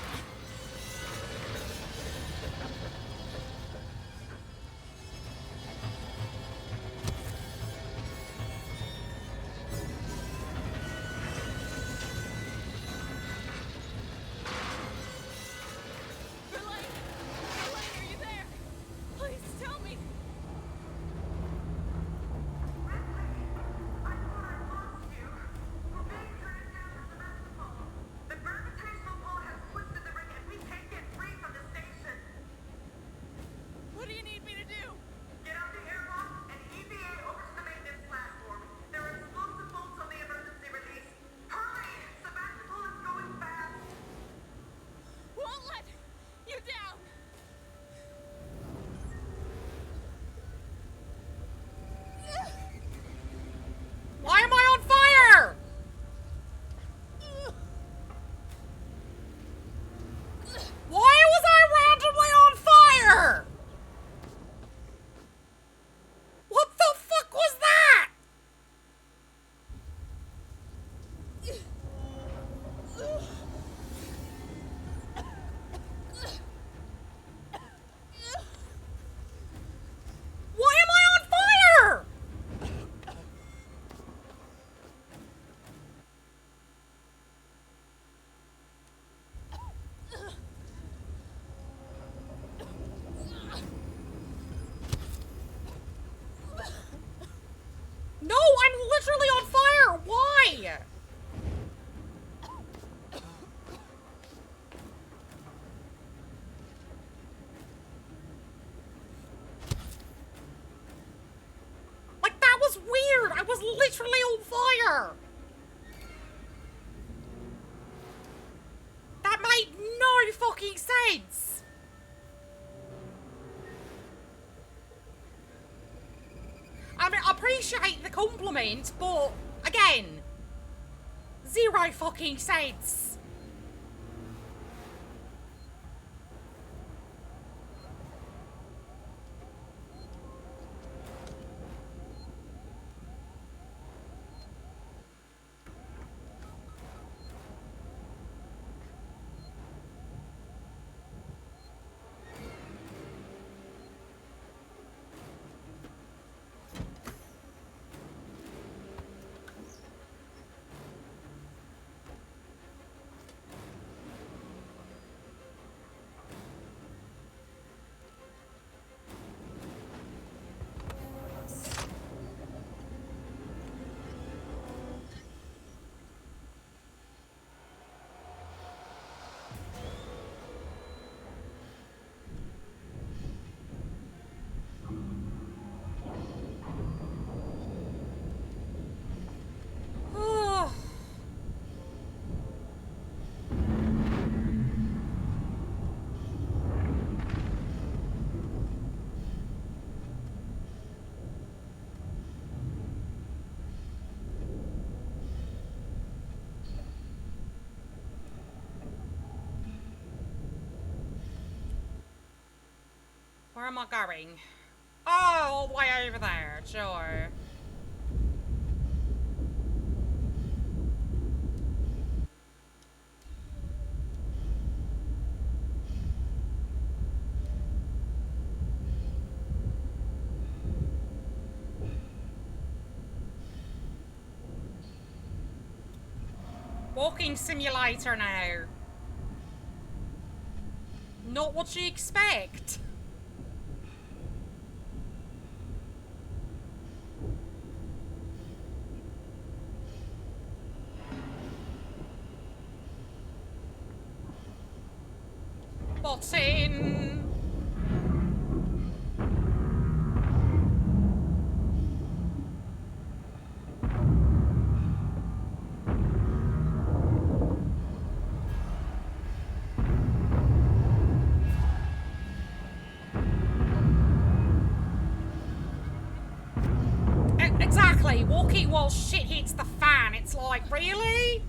was weird. I was literally on fire. That made no fucking sense. I mean, I appreciate the compliment, but again, zero fucking sense. Where am I going? Oh, all the way over there, sure. Walking simulator now. Not what you expect. Botting. Exactly, walking while shit hits the fan. It's like, really?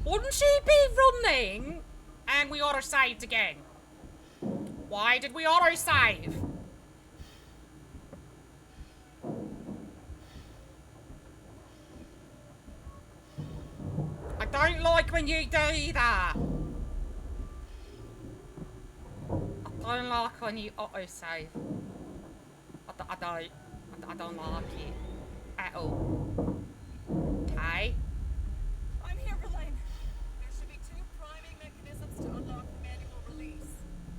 Wouldn't she be running? And we auto-saved again. Why did we auto-save? I don't like when you do that. I don't like when you auto-save. I don't like it at all. Okay? I'm here, Verlaine. There should be 2 priming mechanisms to unlock manual release.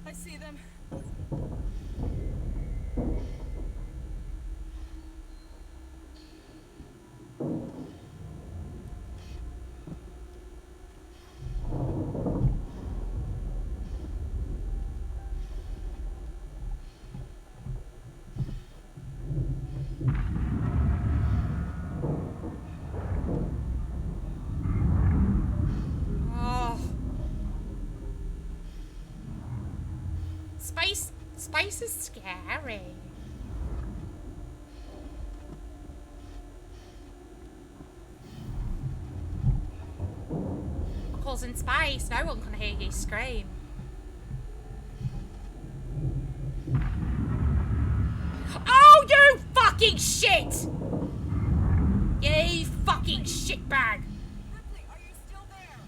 I see them. Space is scary. Because in space, no one can hear you scream. Oh, you fucking shit! You fucking shitbag! Ripley, are you still there?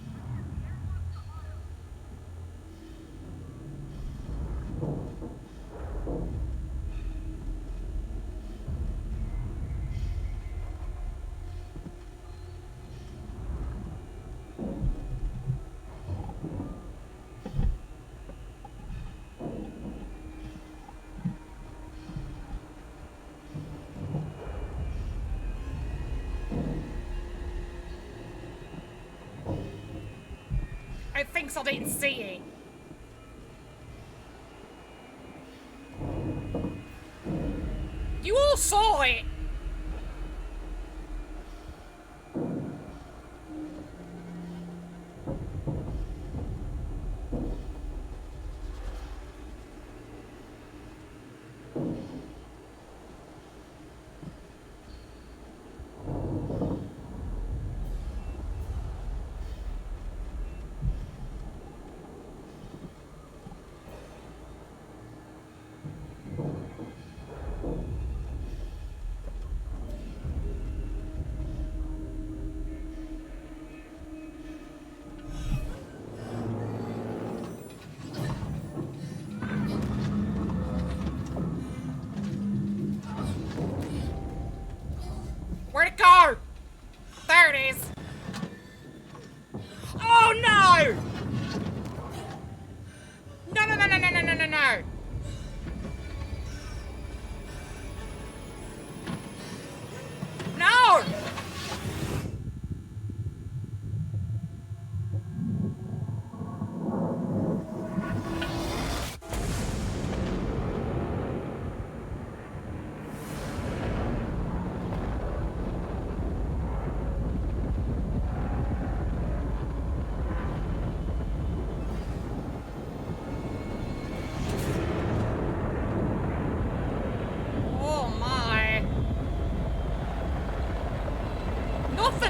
It thinks I didn't see it. You all saw it.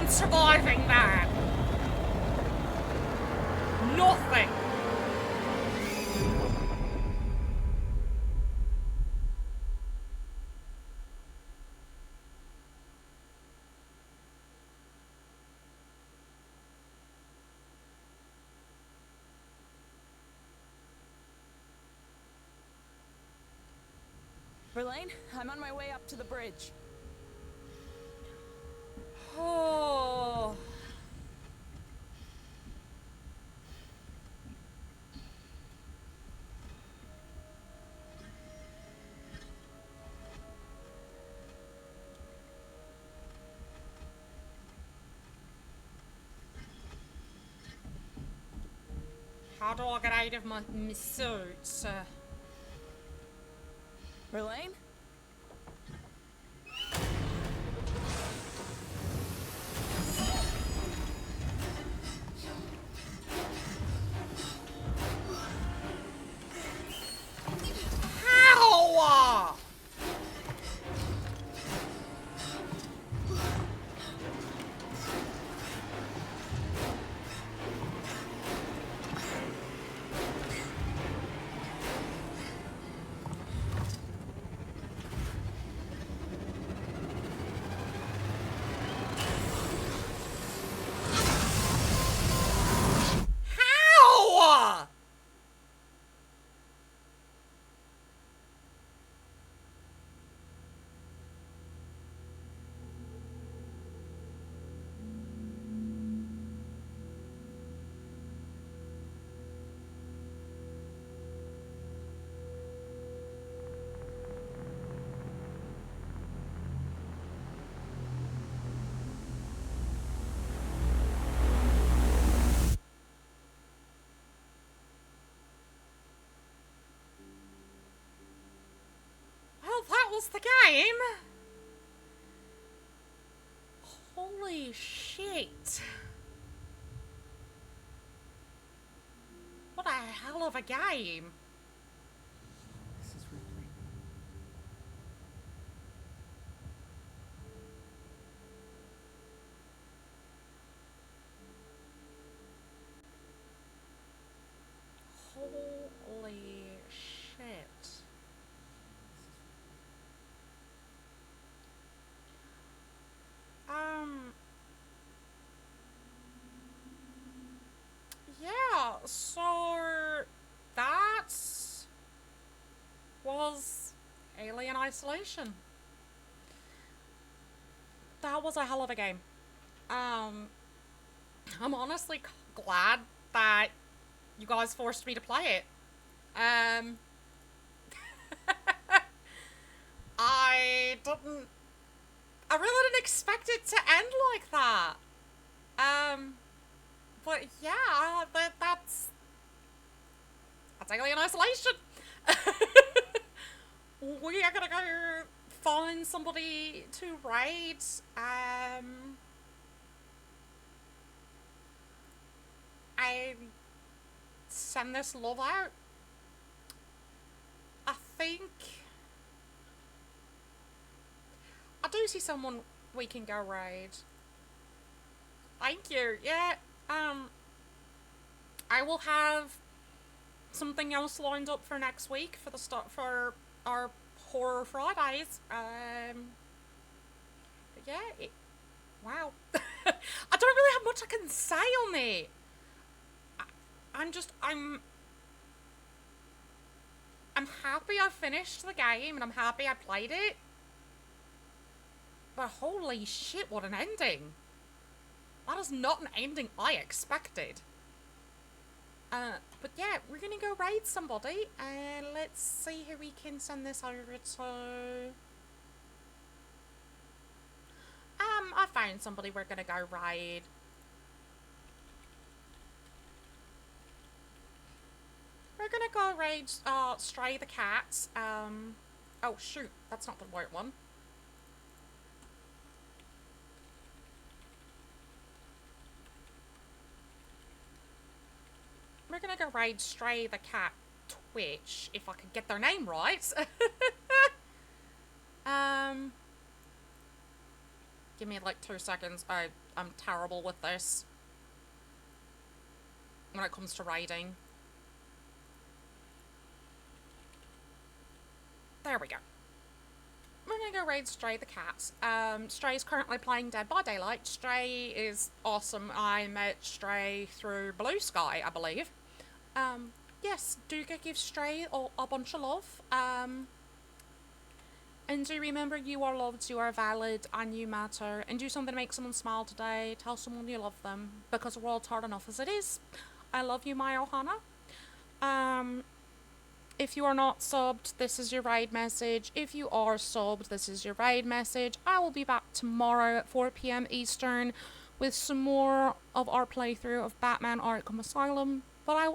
on surviving that? Nothing. Verlaine, I'm on my way up to the bridge. Oh. How do I get out of my suit? Verlaine? How? How? Well, that was the game. Holy shit. What a hell of a game. This is Ripley. Holy shit. Yeah, so that was Alien Isolation. That was a hell of a game. I'm honestly glad that you guys forced me to play it. I really didn't expect it to end like that. But yeah, that's Alien Isolation. We are gonna go find somebody to raid. I send this love out. I think I do see someone we can go raid. Thank you. Yeah. I will have something else lined up for next week for the start for our Horror Fridays. Yeah. Wow. I don't really have much I can say on it. I'm happy I finished the game and I'm happy I played it. But holy shit, what an ending. That is not an ending I expected. But yeah, we're gonna go raid somebody, and let's see who we can send this over to. I found somebody we're gonna go raid. We're gonna go raid, Stray the cat. Oh shoot, that's not the right one. We're gonna go raid Stray the cat Twitch, if I could get their name right. give me like 2 seconds. I'm terrible with this when it comes to raiding. There we go. We're gonna go raid Stray the cat. Stray is currently playing Dead by Daylight. Stray is awesome. I met Stray through Blue Sky, I believe. Yes, do go give Stray a bunch of love. And do remember, you are loved, you are valid, and you matter. And do something to make someone smile today. Tell someone you love them, because the world's hard enough as it is. I love you, my Ohana. If you are not subbed, this is your raid message. If you are subbed, this is your raid message. I will be back tomorrow at 4 PM Eastern with some more of our playthrough of Batman Arkham Asylum. But I will